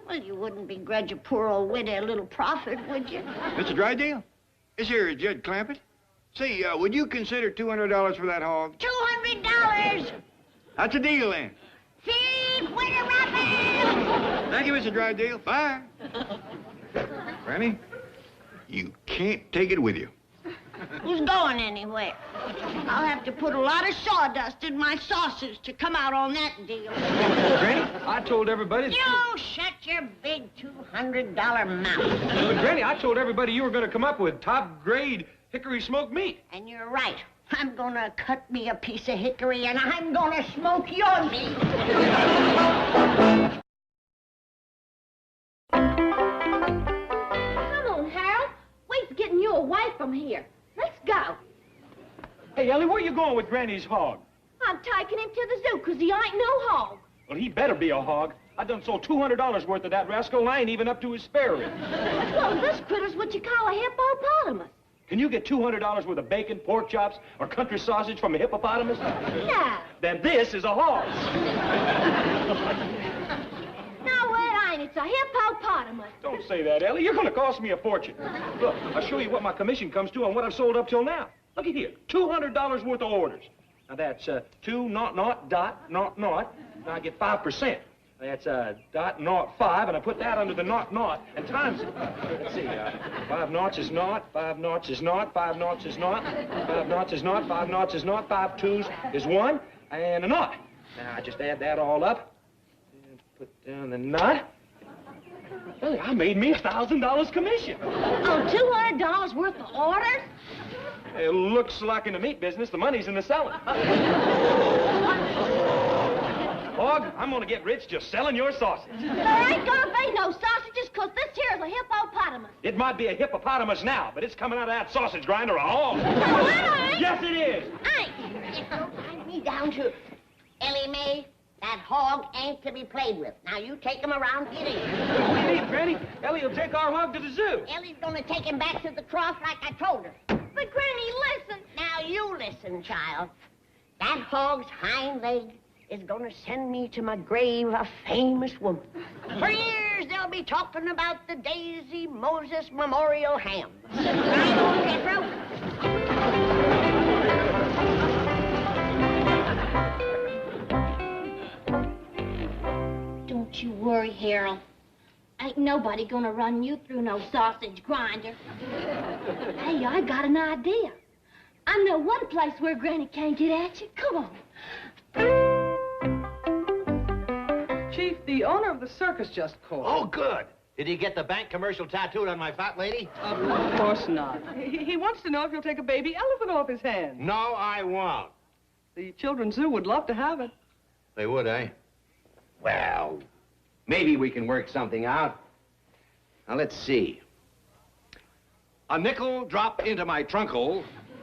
Well, you wouldn't begrudge a poor old widow a little profit, would you? Mr. Drysdale, this here is Jed Clampett. Say, would you consider $200 for that hog? $200! That's a deal, then. Feed Winter Rabbit! Thank you, Mr. Drysdale. Bye. Granny, you can't take it with you. Who's going anywhere? I'll have to put a lot of sawdust in my sauces to come out on that deal. Granny, I told everybody... You shut your big $200 mouth. But, Granny, I told everybody you were going to come up with top-grade hickory smoked meat. And you're right. I'm gonna cut me a piece of hickory and I'm gonna smoke your meat. Come on, Harold. Wait's getting you away from here. Let's go. Hey, Ellie, where you going with Granny's hog? I'm taking him to the zoo because he ain't no hog. Well, he better be a hog. I done sold $200 worth of that rascal, and I ain't even up to his spare rib. Well, this critter's what you call a hippopotamus. Can you get $200 worth of bacon, pork chops, or country sausage from a hippopotamus? No. Then this is a hog. No, it ain't. It's a hippopotamus. Don't say that, Ellie. You're going to cost me a fortune. Look, I'll show you what my commission comes to on what I've sold up till now. Look at here. $200 worth of orders. Now, that's 2 naught naught dot naught naught. Now, I get 5%. That's dot naught 5, and I put that under the naught naught and times it. Let's see, 5 noughts is naught, 5 noughts is naught, 5 noughts is naught, 5 noughts is naught, 5 noughts is naught, 5 twos is 1, and a naught. Now I just add that all up, and put down the knot. Well, I made me $1,000 commission. Oh, $200 worth of orders? It looks like in the meat business, the money's in the selling. I'm gonna get rich just selling your sausage. There ain't gonna be no sausages, 'cause this here's a hippopotamus. hippopotamus. It might be a hippopotamus now, but it's coming out of that sausage grinder a hog. Yes, it is. Tie me down to Ellie Mae. That hog ain't to be played with. Now, you take him around, get him. What do you mean, Granny? Ellie will take our hog to the zoo. Ellie's gonna take him back to the trough like I told her. But, Granny, listen. Now, you listen, child. That hog's hind leg is gonna send me to my grave a famous woman. For years, they'll be talking about the Daisy Moses Memorial Ham. Right on, Jethro? Don't you worry, Harold. Ain't nobody gonna run you through no sausage grinder. Hey, I got an idea. I know one place where Granny can't get at you. Come on. Chief, the owner of the circus just called. Oh, good. Did he get the bank commercial tattooed on my fat lady? Of course not. He wants to know if you'll take a baby elephant off his hands. No, I won't. The Children's Zoo would love to have it. They would, eh? Well, maybe we can work something out. Now, let's see. A nickel drop into my trunkle.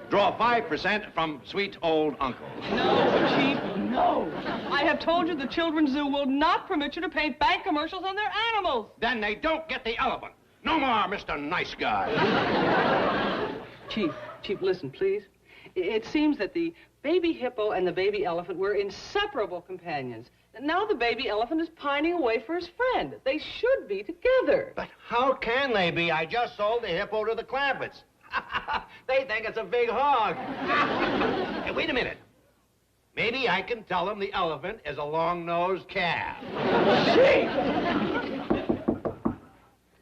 Draw 5% from sweet old uncle. No, Chief, no. I have told you the Children's Zoo will not permit you to paint bank commercials on their animals. Then they don't get the elephant. No more, Mr. Nice Guy. Chief, listen, please. It seems that the baby hippo and the baby elephant were inseparable companions. Now the baby elephant is pining away for his friend. They should be together. But how can they be? I just sold the hippo to the Clampetts. They think it's a big hog. Hey, wait a minute. Maybe I can tell them the elephant is a long-nosed calf.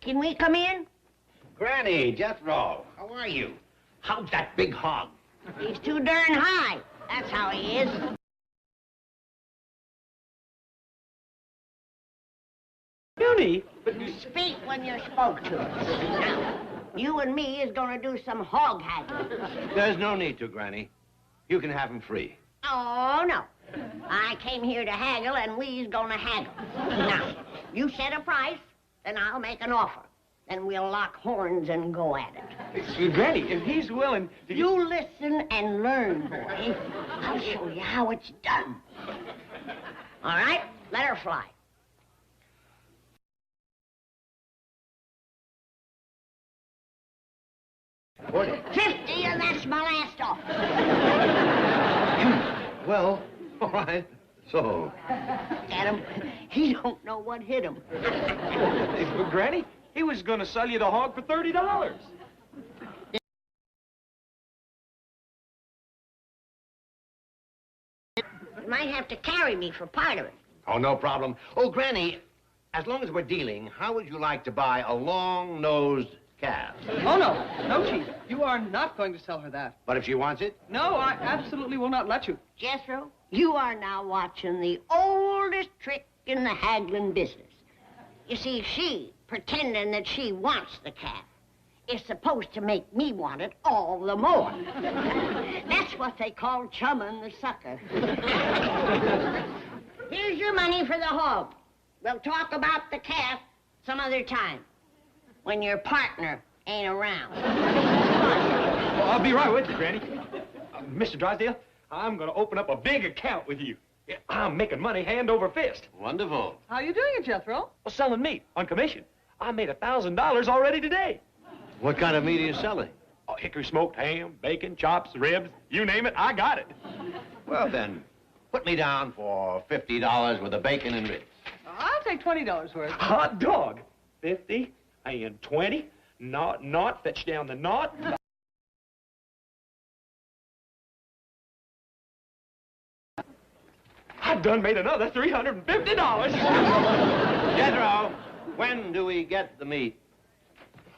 Can we come in? Granny, Jethro, how are you? How's that big hog? He's too darn high. That's how he is. Beauty, but you speak when you're spoke to. Now, you and me is gonna do some hog haggling. There's no need to, Granny. You can have him free. Oh, no. I came here to haggle, and we's gonna haggle. Now, you set a price, then I'll make an offer. Then we'll lock horns and go at it. Granny, if he's willing to... You listen and learn, boy. I'll show you how it's done. All right, let her fly. What? 50, and that's my last offer. Well, all right. So? Get him. He don't know what hit him. But, Granny, he was going to sell you the hog for $30. You might have to carry me for part of it. Oh, no problem. Oh, Granny, as long as we're dealing, how would you like to buy a long-nosed calf? Oh, no. No, Chief. You are not going to sell her that. But if she wants it? No, I absolutely will not let you. Jethro, you are now watching the oldest trick in the haggling business. You see, she, pretending that she wants the calf, is supposed to make me want it all the more. That's what they call chumming the sucker. Here's your money for the hog. We'll talk about the calf some other time, when your partner ain't around. Well, I'll be right with you, Granny. Mr. Drysdale, I'm going to open up a big account with you. I'm making money hand over fist. Wonderful. How you doing it, Jethro? Well, selling meat on commission. I made $1,000 already today. What kind of meat are you selling? Oh, hickory smoked ham, bacon, chops, ribs, you name it, I got it. Well, then, put me down for $50 with the bacon and ribs. I'll take $20 worth. Hot dog. 50 and 20. Not, fetch down the knot. I've done made another $350. Jethro, when do we get the meat?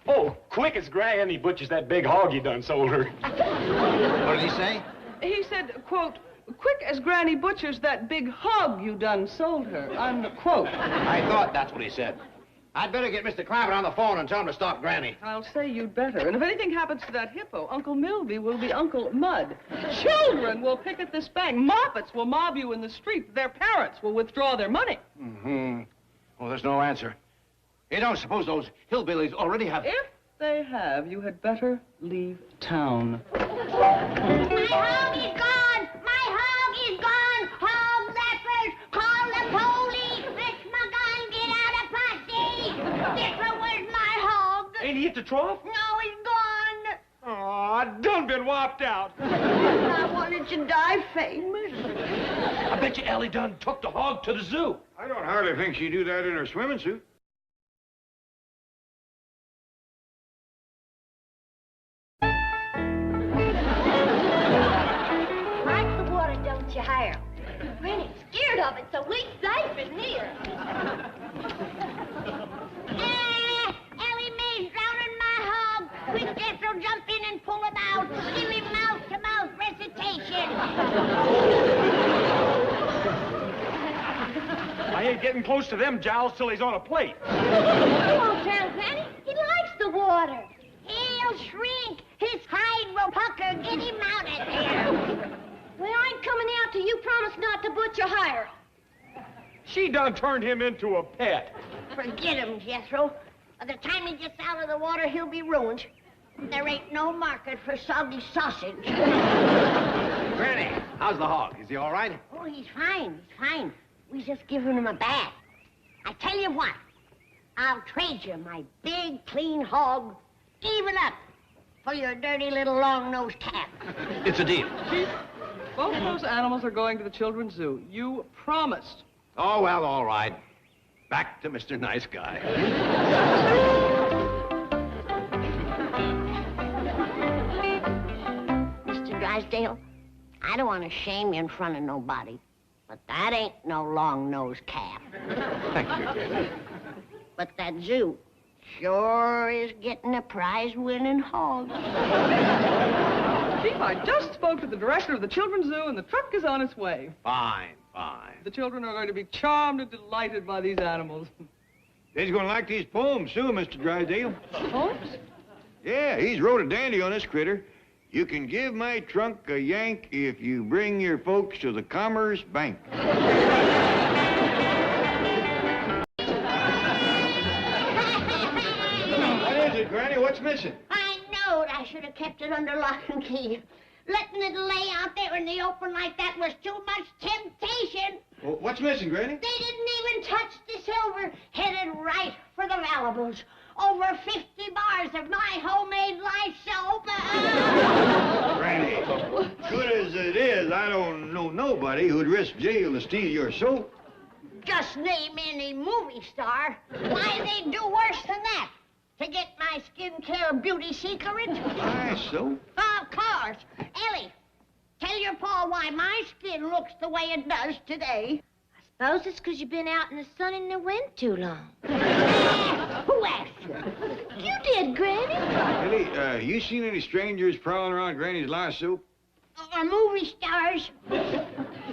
Oh, quick as Granny butchers that big hog you done sold her. What did he say? He said, quote, quick as Granny butchers that big hog you done sold her, unquote. I thought that's what he said. I'd better get Mr. Clampett on the phone and tell him to stop Granny. I'll say you'd better. And if anything happens to that hippo, Uncle Milby will be Uncle Mud. Children will picket this bank. Moppets will mob you in the street. Their parents will withdraw their money. Mm-hmm. Well, there's no answer. You don't suppose those hillbillies already have... If they have, you had better leave town. My hog is gone! My hog is gone! Hog zappers! Call the police! Fetch my gun! Get out of posse! Different, where's my hog? Ain't he at the trough? No, he's gone! Aw, done been whopped out. I wanted to die famous. I bet you Ellie done took the hog to the zoo. I don't hardly think she'd do that in her swimming suit. Like the water, don't you, Harold? Granny's scared of it, so we safe is near. Ellie Mae's drowning my hog. Quick, Jethro, jump in and pull him out. Give him mouth-to-mouth recitation. I ain't getting close to them jowls till he's on a plate. He won't drown, Granny. He likes the water. He'll shrink. His hide will pucker. Get him out of there. Well, I ain't coming out till you promise not to butcher Harold. She done turned him into a pet. Forget him, Jethro. By the time he gets out of the water, he'll be ruined. There ain't no market for soggy sausage. Granny, how's the hog? Is he all right? Oh, he's fine. He's fine. We just given him a bath. I tell you what, I'll trade you my big, clean hog, even up, for your dirty little long-nosed cat. It's a deal. Chief, both those animals are going to the children's zoo. You promised. Oh, well, all right. Back to Mr. Nice Guy. Mr. Drysdale, I don't want to shame you in front of nobody, but that ain't no long-nosed calf. Thank you. But that zoo sure is getting a prize-winning hog. Chief, I just spoke to the director of the children's zoo, and the truck is on its way. Fine, fine. The children are going to be charmed and delighted by these animals. They's gonna like these poems, too, Mr. Drysdale. Poems? Yeah, he's wrote a dandy on this critter. You can give my trunk a yank if you bring your folks to the Commerce Bank. What is it, Granny? What's missing? I knowed I should have kept it under lock and key. Letting it lay out there in the open like that was too much temptation. Well, what's missing, Granny? They didn't even touch the silver. Headed right for the valuables. Over 50 bars of my homemade lye soap. Granny, good as it is, I don't know nobody who'd risk jail to steal your soap. Just name any movie star. Why, they'd do worse than that. To get my skincare beauty secret. My soap? Of course. Ellie, tell your pa why my skin looks the way it does today. Suppose it's because you've been out in the sun and the wind too long. Who asked you? You did, Granny. Ellie, you seen any strangers prowling around Granny's lye soap? Or movie stars?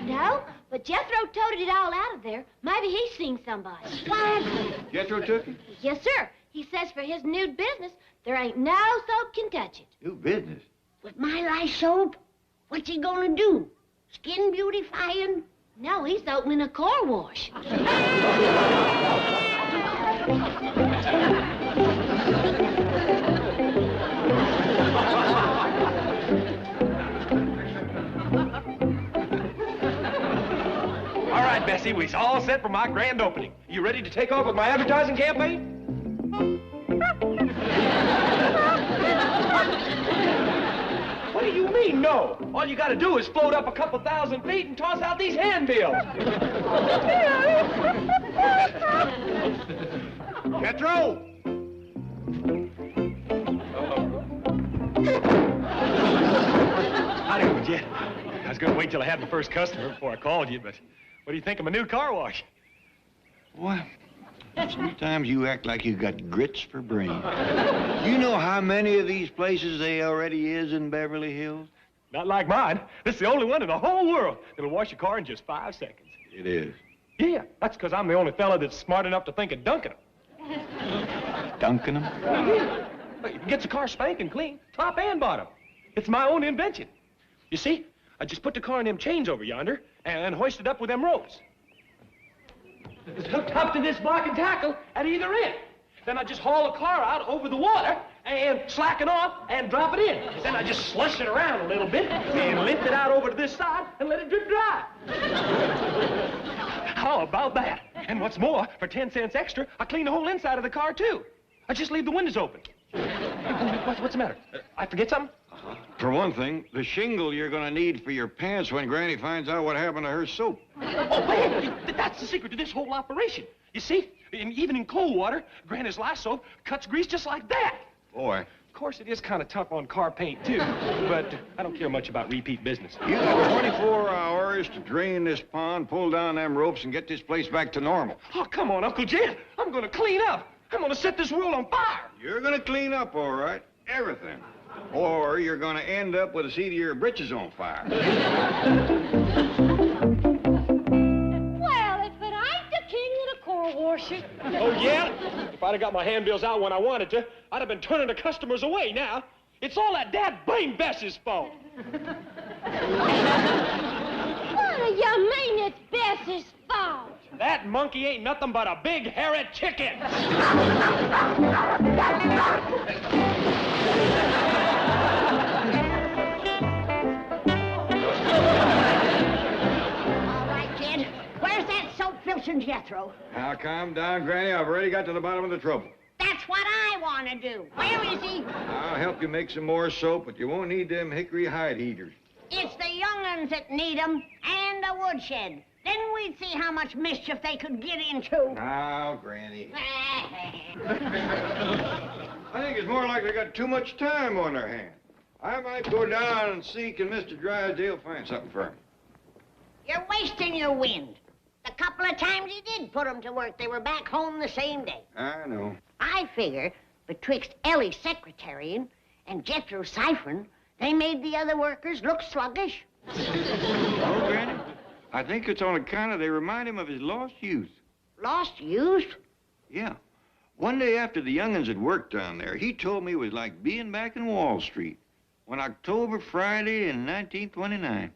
No, but Jethro toted it all out of there. Maybe he's seen somebody. What? Jethro took it? Yes, sir. He says for his nude business, there ain't no soap can touch it. New business? With my lye soap? What's he gonna do? Skin beautifying? No, he's opening a car wash. All right, Bessie, we's all set for my grand opening. You ready to take off with my advertising campaign? What do you mean, no? All you gotta do is float up a couple 1,000 feet and toss out these handbills. Jethro! Howdy, Jet. I was gonna wait till I had my first customer before I called you, but what do you think of my new car wash? What? Sometimes you act like you got grits for brain. You know how many of these places there already is in Beverly Hills? Not like mine. This is the only one in the whole world that'll wash your car in just 5 seconds. It is. Yeah, that's because I'm the only fella that's smart enough to think of dunking them. Dunking them? It gets the car spanking clean, top and bottom. It's my own invention. You see, I just put the car in them chains over yonder and hoist it up with them ropes. It's hooked up to this block and tackle at either end. Then I just haul the car out over the water and slacken off and drop it in. Then I just slush it around a little bit and lift it out over to this side and let it drip dry. How about that? And what's more, for 10 cents extra, I clean the whole inside of the car, too. I just leave the windows open. What's the matter? I forget something? For one thing, the shingle you're going to need for your pants when Granny finds out what happened to her soap. Oh, man, that's the secret to this whole operation. You see, even in cold water, Granny's lye soap cuts grease just like that. Boy. Of course, it is kind of tough on car paint, too. But I don't care much about repeat business. You got 24 hours to drain this pond, pull down them ropes, and get this place back to normal. Oh, come on, Uncle Jed. I'm going to clean up. I'm going to set this world on fire. You're going to clean up, all right. Everything. Or you're going to end up with a seat of your britches on fire. Well, if it ain't the king of the car washer. Oh, yeah? If I'd have got my handbills out when I wanted to, I'd have been turning the customers away now. It's all that dad-blame Bess's fault. What do you mean it's Bess's fault? That monkey ain't nothing but a big, hairy chicken. All right, kid. Where's that soap filching Jethro? Now, calm down, Granny. I've already got to the bottom of the trouble. That's what I want to do. Where is he? I'll help you make some more soap, but you won't need them hickory hide heaters. It's the young'uns that need 'em, and the woodshed. Then we'd see how much mischief they could get into. Now, Granny. I think it's more like they got too much time on their hands. I might go down and see can Mr. Drysdale find something for him. You're wasting your wind. The couple of times you did put 'em to work, they were back home the same day. I know. I figure betwixt Ellie's secretarying and Jethro's ciphering, they made the other workers look sluggish. Oh, Granny, I think it's on account of they remind him of his lost youth. Lost youth? Yeah. One day after the young'uns had worked down there, he told me it was like being back in Wall Street. One October Friday in 1929.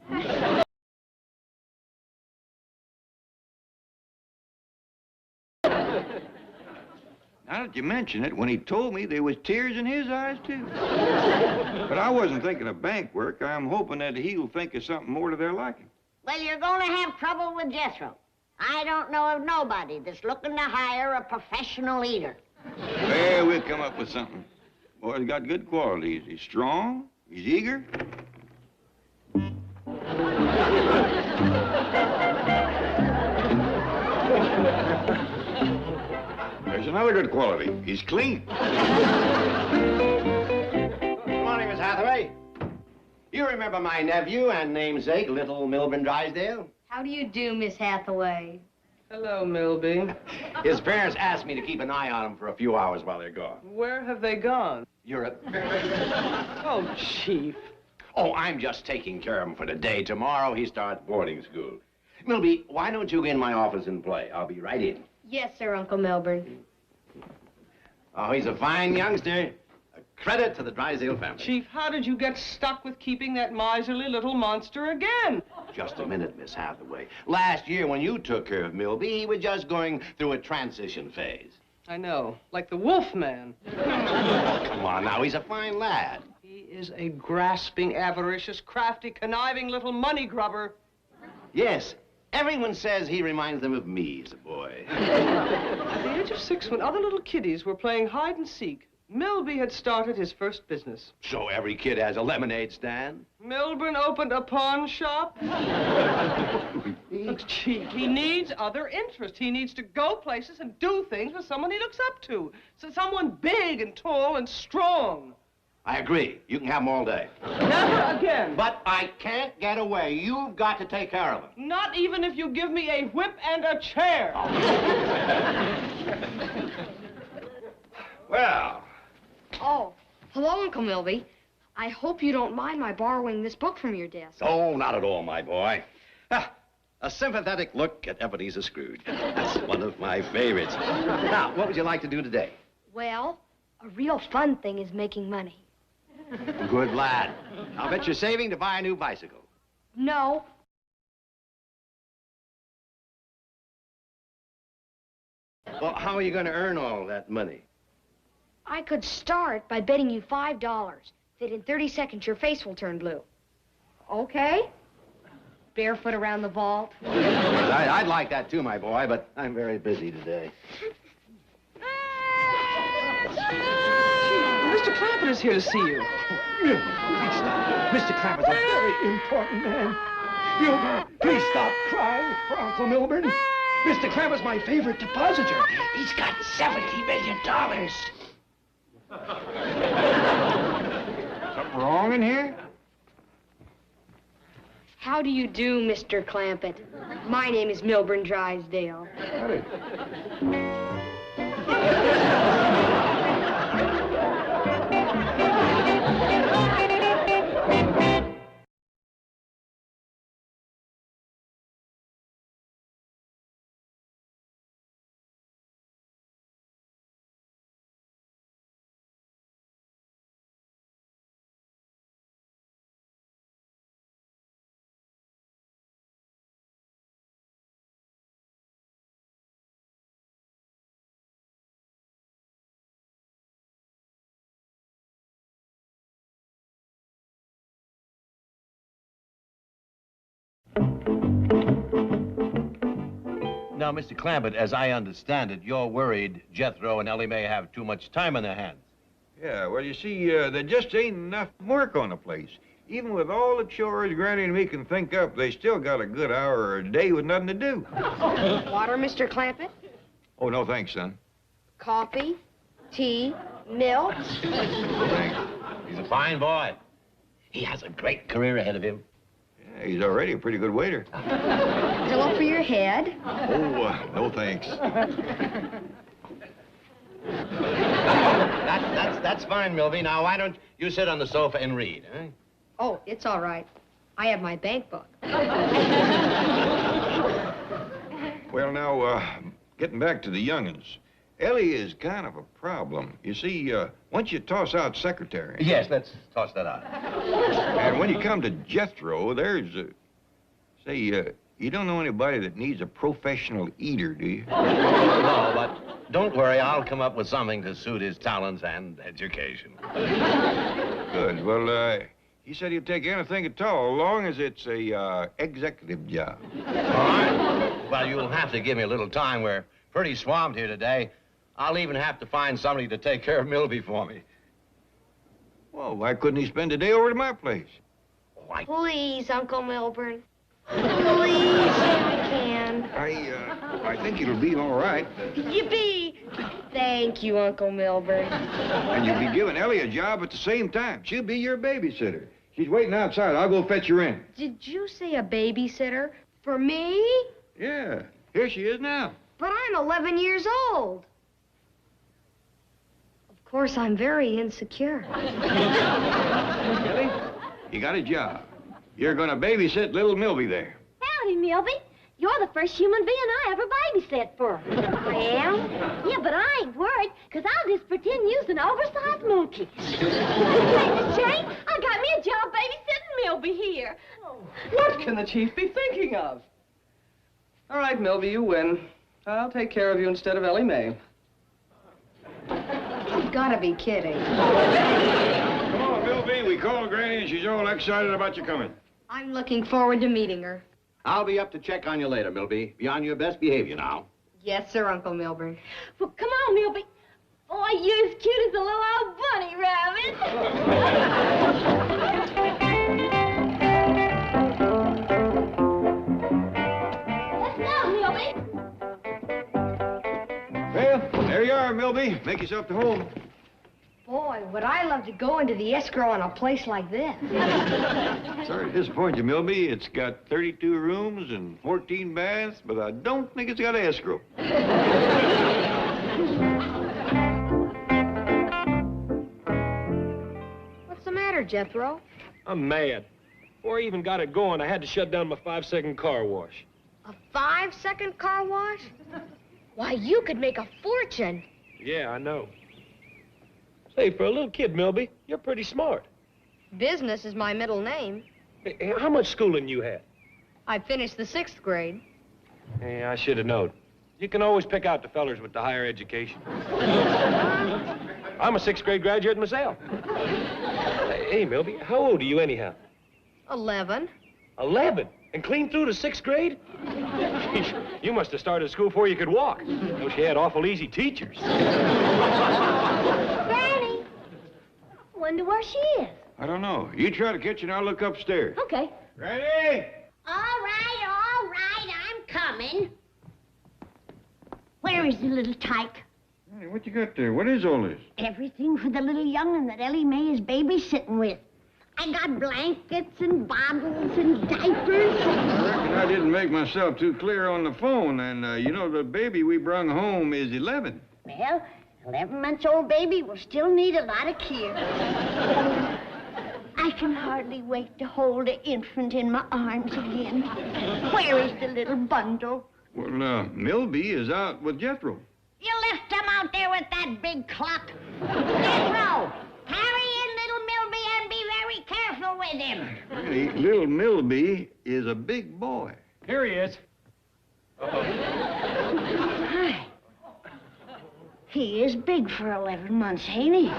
Now that you mention it, when he told me, there was tears in his eyes, too. But I wasn't thinking of bank work. I'm hoping that he'll think of something more to their liking. Well, you're going to have trouble with Jethro. I don't know of nobody that's looking to hire a professional eater. Well, we'll come up with something. Boy's got good qualities. He's strong, he's eager. There's another good quality. He's clean. Good morning, Miss Hathaway. You remember my nephew and namesake, little Milburn Drysdale? How do you do, Miss Hathaway? Hello, Milby. His parents asked me to keep an eye on him for a few hours while they're gone. Where have they gone? Europe. Oh, Chief. Oh, I'm just taking care of him for the day. Tomorrow he starts boarding school. Milby, why don't you go in my office and play? I'll be right in. Yes, sir, Uncle Milburn. Oh, he's a fine youngster. A credit to the Drysdale family. Chief, how did you get stuck with keeping that miserly little monster again? Just a minute, Miss Hathaway. Last year, when you took care of Milby, he was just going through a transition phase. I know, like the wolf man. Come on now, he's a fine lad. He is a grasping, avaricious, crafty, conniving little money grubber. Yes, everyone says he reminds them of me as a boy. At the age of 6, when other little kiddies were playing hide and seek, Milby had started his first business. So every kid has a lemonade stand? Milburn opened a pawn shop. Look, Chief, he needs other interests. He needs to go places and do things with someone he looks up to. So someone big and tall and strong. I agree. You can have him all day. Never again. But I can't get away. You've got to take care of him. Not even if you give me a whip and a chair. Well. Oh, hello, Uncle Milby. I hope you don't mind my borrowing this book from your desk. Oh, not at all, my boy. Ah, a sympathetic look at Ebenezer Scrooge. That's one of my favorites. Now, what would you like to do today? Well, a real fun thing is making money. Good lad. I'll bet you're saving to buy a new bicycle. No. Well, how are you going to earn all that money? I could start by betting you $5 that in 30 seconds your face will turn blue. Okay? Barefoot around the vault. I'd like that too, my boy, but I'm very busy today. Mr. Clampett is here to see you. Please stop. Mr. Clampett, a very important man. Milburn, please stop crying for Uncle Milburn. Mr. Clampett's my favorite depositor. He's got $70 million. Something wrong in here? How do you do, Mr. Clampett? My name is Milburn Drysdale. Howdy. Now, Mr. Clampett, as I understand it, you're worried Jethro and Ellie may have too much time on their hands. Yeah, well, you see, there just ain't enough work on the place. Even with all the chores Granny and me can think up, they still got a good hour a day with nothing to do. Water, Mr. Clampett? Oh, no thanks, son. Coffee? Tea? Milk? No thanks. He's a fine boy. He has a great career ahead of him. Yeah, he's already a pretty good waiter. Pillow for your head? Oh, no thanks. That's fine, Milby. Now, why don't you sit on the sofa and read, eh? Oh, it's all right. I have my bank book. Well, now, getting back to the young'uns. Ellie is kind of a problem. You see, once you toss out secretary... Yes, let's toss that out. And when you come to Jethro, there's say, you don't know anybody that needs a professional eater, do you? No, but don't worry. I'll come up with something to suit his talents and education. Good. Well, he said he'd take anything at all, as long as it's a executive job. All right. Well, you'll have to give me a little time. We're pretty swamped here today. I'll even have to find somebody to take care of Milby for me. Well, why couldn't he spend a day over at my place? Please, Uncle Milburn. Please, if I can. I think it'll be all right. Yippee! Thank you, Uncle Milburn. And you'll be giving Ellie a job at the same time. She'll be your babysitter. She's waiting outside. I'll go fetch her in. Did you say a babysitter? For me? Yeah, here she is now. But I'm 11 years old. Of course, I'm very insecure. Ellie, you got a job. You're going to babysit little Milby there. Howdy, Milby. You're the first human being I ever babysat for. I am? Yeah, but I ain't worried, because I'll just pretend you's an oversized monkey. Hey, Miss Jane, I got me a job babysitting Milby here. What can the chief be thinking of? All right, Milby, you win. I'll take care of you instead of Ellie Mae. You've got to be kidding. Come on, Milby. We called Granny, and she's all excited about you coming. I'm looking forward to meeting her. I'll be up to check on you later, Milby. Be on your best behavior now. Yes, sir, Uncle Milburn. Well, come on, Milby. Boy, you're as cute as a little old bunny rabbit. Let's go, Milby. Well, there you are, Milby. Make yourself to home. Boy, would I love to go into the escrow in a place like this. Sorry to disappoint you, Milby. It's got 32 rooms and 14 baths, but I don't think it's got an escrow. What's the matter, Jethro? I'm mad. Before I even got it going, I had to shut down my 5-second car wash. A 5-second car wash? Why, you could make a fortune. Yeah, I know. Say, for a little kid, Milby, you're pretty smart. Business is my middle name. Hey, how much schooling you had? I finished the 6th grade. Hey, I should have known. You can always pick out the fellers with the higher education. I'm a sixth-grade graduate myself. Hey, Milby, how old are you anyhow? 11. 11? And clean through to sixth grade? You must have started school before you could walk. Though she had awful easy teachers. Granny! Wonder where she is. I don't know. You try the kitchen, I'll look upstairs. Okay. Granny! All right, I'm coming. Where is the little tyke? Hey, what you got there? What is all this? Everything for the little young'un that Ellie Mae is babysitting with. I got blankets and bottles and diapers. I reckon I didn't make myself too clear on the phone, and, you know, the baby we brung home is 11. Well, 11-month-old baby will still need a lot of care. I can hardly wait to hold the infant in my arms again. Where is the little bundle? Well, Milby is out with Jethro. You left him out there with that big clock. Jethro, carry in little Milby and be very careful with him. Granny, little Milby is a big boy. Here he is. Hi. He is big for 11 months, ain't he?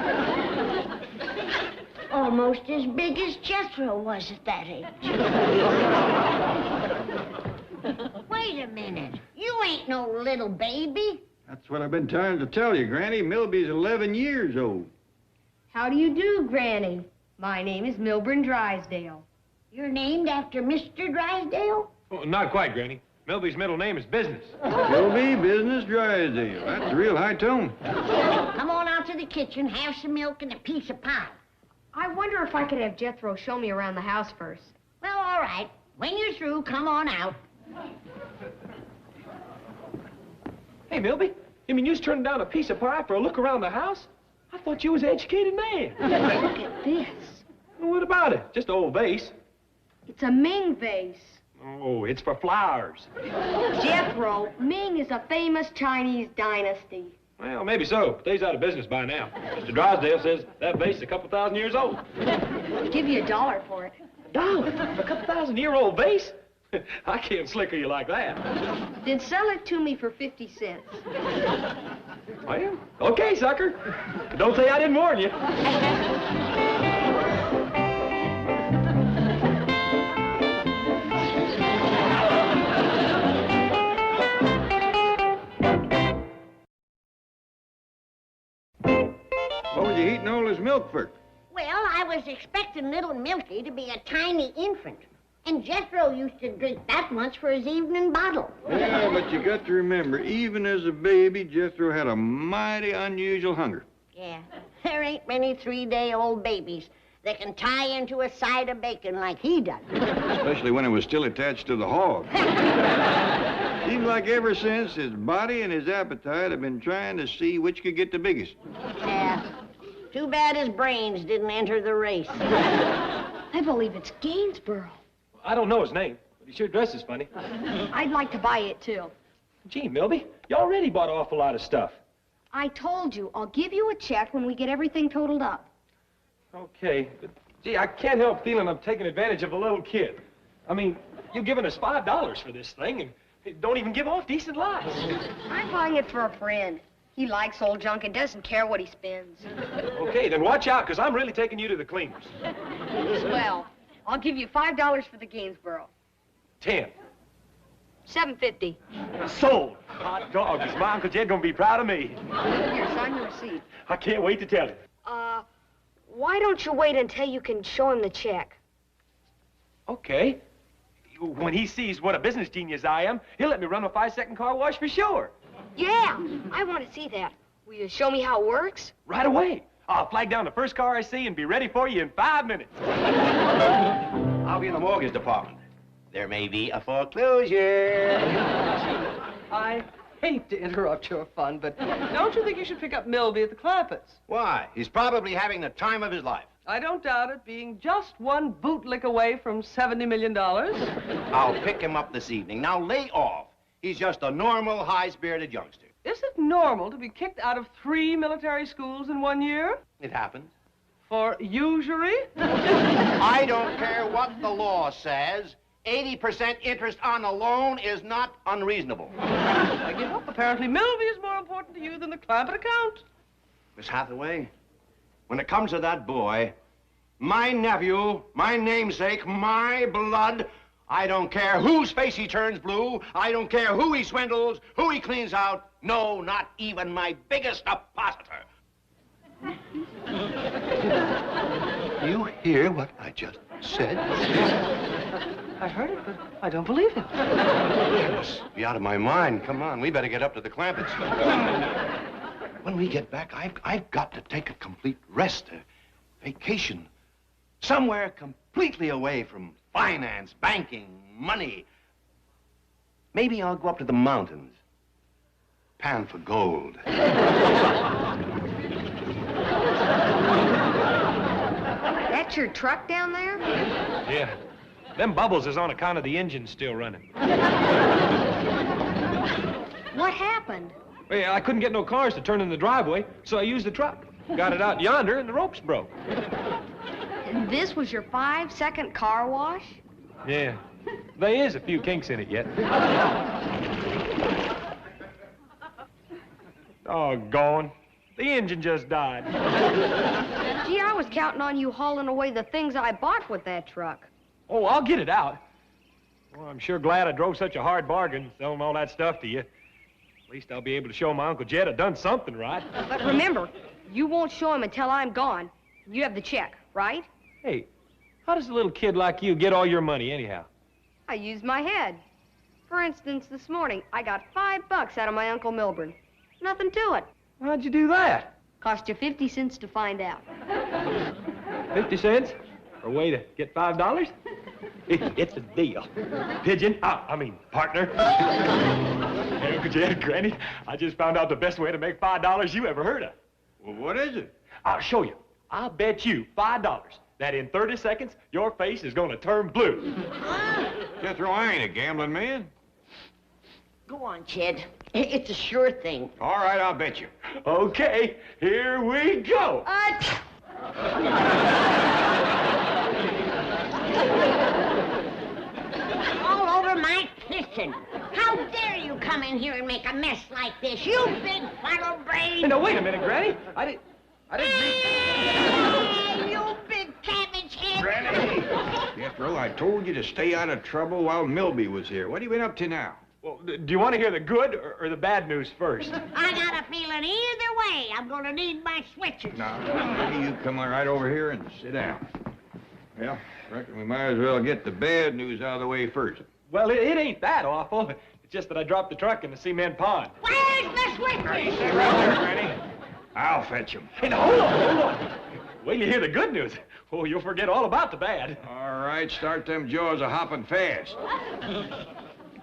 Almost as big as Jethro was at that age. Wait a minute. You ain't no little baby. That's what I've been trying to tell you, Granny. Milby's 11 years old. How do you do, Granny? My name is Milburn Drysdale. You're named after Mr. Drysdale? Oh, not quite, Granny. Milby's middle name is Business. Milby Business Drysdale. That's a real high tone. Come on out to the kitchen, have some milk and a piece of pie. I wonder if I could have Jethro show me around the house first. Well, all right. When you're through, come on out. Hey, Milby, you mean you was turning down a piece of pie for a look around the house? I thought you was an educated man. Look at this. Well, what about it? Just an old vase. It's a Ming vase. Oh, it's for flowers. Jethro, Ming is a famous Chinese dynasty. Well, maybe so, but they's out of business by now. Mr. Drysdale says that vase is a couple thousand years old. I'll give you $1 for it. $1? A couple thousand-year-old vase? I can't slicker you like that. Then sell it to me for 50 cents. Well, okay, sucker. But don't say I didn't warn you. What was you heating all this milk for? Well, I was expecting little Milky to be a tiny infant. And Jethro used to drink that much for his evening bottle. Yeah, but you got to remember, even as a baby, Jethro had a mighty unusual hunger. Yeah, there ain't many 3-day-old babies that can tie into a side of bacon like he does. Especially when it was still attached to the hog. Seems like ever since, his body and his appetite have been trying to see which could get the biggest. Yeah, too bad his brains didn't enter the race. I believe it's Gainsborough. I don't know his name, but he sure dresses funny. I'd like to buy it, too. Gee, Milby, you already bought an awful lot of stuff. I told you, I'll give you a check when we get everything totaled up. Okay, but, gee, I can't help feeling I'm taking advantage of a little kid. I mean, you're giving us $5 for this thing and don't even give off decent lots. I'm buying it for a friend. He likes old junk and doesn't care what he spends. Okay, then watch out, because I'm really taking you to the cleaners. Swell. I'll give you $5 for the Gainsborough. 10. $7.50. Sold. Hot dog. Is my Uncle Jed gonna be proud of me? Here, sign the receipt. I can't wait to tell him. Why don't you wait until you can show him the check? Okay. When he sees what a business genius I am, he'll let me run a 5-second car wash for sure. Yeah, I want to see that. Will you show me how it works? Right away. I'll flag down the first car I see and be ready for you in 5 minutes. I'll be in the mortgage department. There may be a foreclosure. I hate to interrupt your fun, but don't you think you should pick up Milby at the Clampetts? Why? He's probably having the time of his life. I don't doubt it, being just one bootlick away from $70 million. I'll pick him up this evening. Now lay off. He's just a normal, high-spirited youngster. Is it normal to be kicked out of 3 military schools in 1 year? It happens. For usury? I don't care what the law says. 80% interest on a loan is not unreasonable. I give up. Apparently, Milby is more important to you than the Clampett account. Miss Hathaway, when it comes to that boy, my nephew, my namesake, my blood, I don't care whose face he turns blue. I don't care who he swindles, who he cleans out. No, not even my biggest depositor. You hear what I just said? I heard it, but I don't believe it. I must be out of my mind. Come on, we better get up to the Clampetts. When we get back, I've got to take a complete rest, a vacation. Somewhere completely away from finance, banking, money. Maybe I'll go up to the mountains. Pan for gold. That's your truck down there? Yeah. Them bubbles is on account of the engine still running. What happened? Well, I couldn't get no cars to turn in the driveway, so I used the truck. Got it out yonder, and the ropes broke. And this was your 5-second car wash? Yeah. There is a few kinks in it yet. Doggone. The engine just died. Gee, I was counting on you hauling away the things I bought with that truck. Oh, I'll get it out. Well, I'm sure glad I drove such a hard bargain selling all that stuff to you. At least I'll be able to show my Uncle Jed I done something right. But remember, you won't show him until I'm gone. You have the check, right? Hey, how does a little kid like you get all your money anyhow? I use my head. For instance, this morning, I got $5 out of my Uncle Milburn. Nothing to it. How'd you do that? Cost you 50 cents to find out. 50 cents? For a way to get $5? It's a deal. Pigeon, I mean, partner. Hey, Uncle Jed, Granny, I just found out the best way to make $5 you ever heard of. Well, what is it? I'll show you. I'll bet you $5 that in 30 seconds, your face is gonna turn blue. Jethro, I ain't a gambling man. Go on, Ched. It's a sure thing. All right, I'll bet you. Okay, here we go. All over my kitchen. How dare you come in here and make a mess like this, you big funnel brain! Hey, now, wait a minute, Granny. I didn't Hey, you big cabbage head! Granny! Jethro, I told you to stay out of trouble while Milby was here. What have you been up to now? Well, do you want to hear the good or the bad news first? I got a feeling either way I'm gonna need my switches. Now, maybe you come on right over here and sit down. Well, reckon we might as well get the bad news out of the way first. Well, it ain't that awful. It's just that I dropped the truck in the cement pond. Where's the switches? Stay right there, Granny. I'll fetch him. Hey, now, hold on. Wait till you hear the good news. Oh, you'll forget all about the bad. All right, start them jaws a-hopping fast.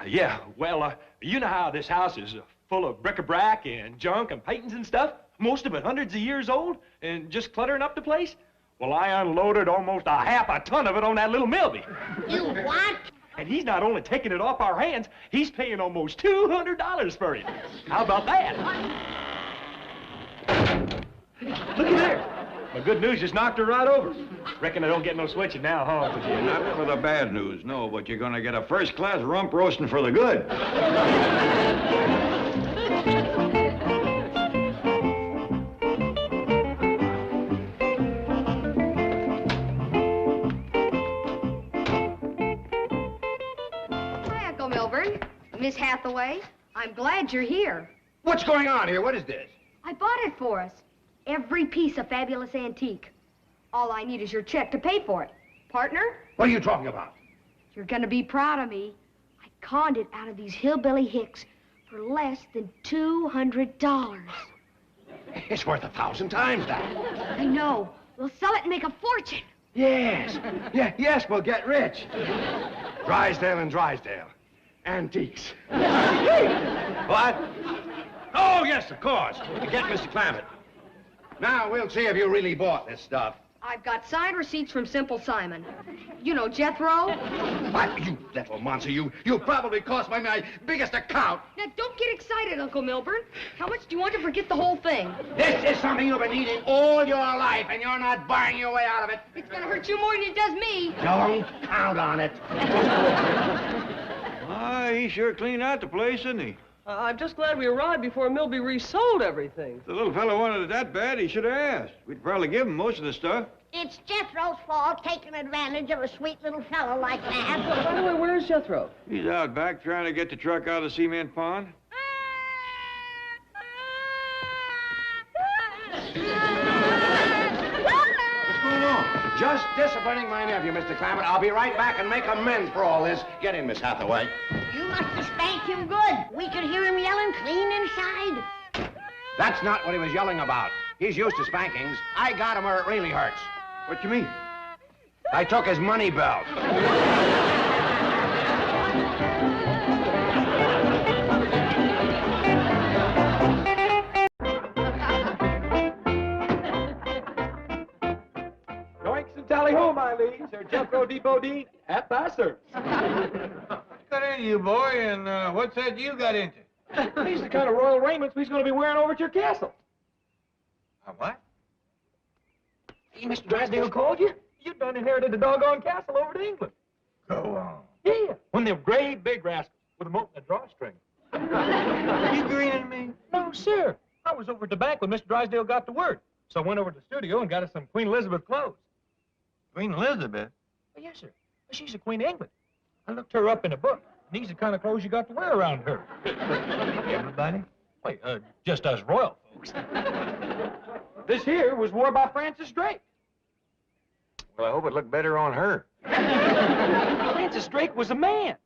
Yeah, well, you know how this house is full of bric-a-brac and junk and paintings and stuff? Most of it hundreds of years old and just cluttering up the place? Well, I unloaded almost half a ton of it on that little Milby. You what? And he's not only taking it off our hands, he's paying almost $200 for it. How about that? Look at there. My good news just knocked her right over. Reckon I don't get no switching now, huh, Uncle Jim? Not for the bad news, no, but you're gonna get a first-class rump roasting for the good. Hi, Uncle Milburn. Miss Hathaway. I'm glad you're here. What's going on here? What is this? I bought it for us. Every piece of fabulous antique. All I need is your check to pay for it. Partner? What are you talking about? You're gonna be proud of me. I conned it out of these hillbilly hicks for less than $200. It's worth 1,000 times that. I know. We'll sell it and make a fortune. Yes. Yes, we'll get rich. Drysdale and Drysdale. Antiques. What? Oh, yes, of course. To get Mr. Clampett. Now, we'll see if you really bought this stuff. I've got signed receipts from Simple Simon. You know Jethro? What, you little monster, you probably cost my biggest account. Now, don't get excited, Uncle Milburn. How much do you want to forget the whole thing? This is something you've been needing all your life, and you're not buying your way out of it. It's gonna hurt you more than it does me. Don't count on it. He sure cleaned out the place, didn't he? I'm just glad we arrived before Milby resold everything. If the little fellow wanted it that bad, he should have asked. We'd probably give him most of the stuff. It's Jethro's fault taking advantage of a sweet little fellow like that. By the way, where's Jethro? He's out back trying to get the truck out of the cement pond. What's going on? Just disciplining my nephew, Mr. Clampett. I'll be right back and make amends for all this. Get in, Miss Hathaway. You must have spanked him good. We could hear him yelling clean inside. That's not what he was yelling about. He's used to spankings. I got him where it really hurts. What you mean? I took his money belt. Yoinks and tally-ho, my liege. Sir Jethro D. Bodine, at thy service. Got into you, boy, and what's that you got into? These are the kind of royal raiments we're going to be wearing over at your castle. What? Hey, Mr. Drysdale called you? You done inherited the doggone castle over to England. Go on. Yeah, one of them great big rascals with a moat and a drawstring. You greening me? No, sir. I was over at the bank when Mr. Drysdale got the word. So I went over to the studio and got us some Queen Elizabeth clothes. Queen Elizabeth? Oh, yes, sir. She's the Queen of England. I looked her up in a book. And these are the kind of clothes you got to wear around her. Everybody? Wait, just us royal folks. This here was wore by Francis Drake. Well, I hope it looked better on her. Francis Drake was a man.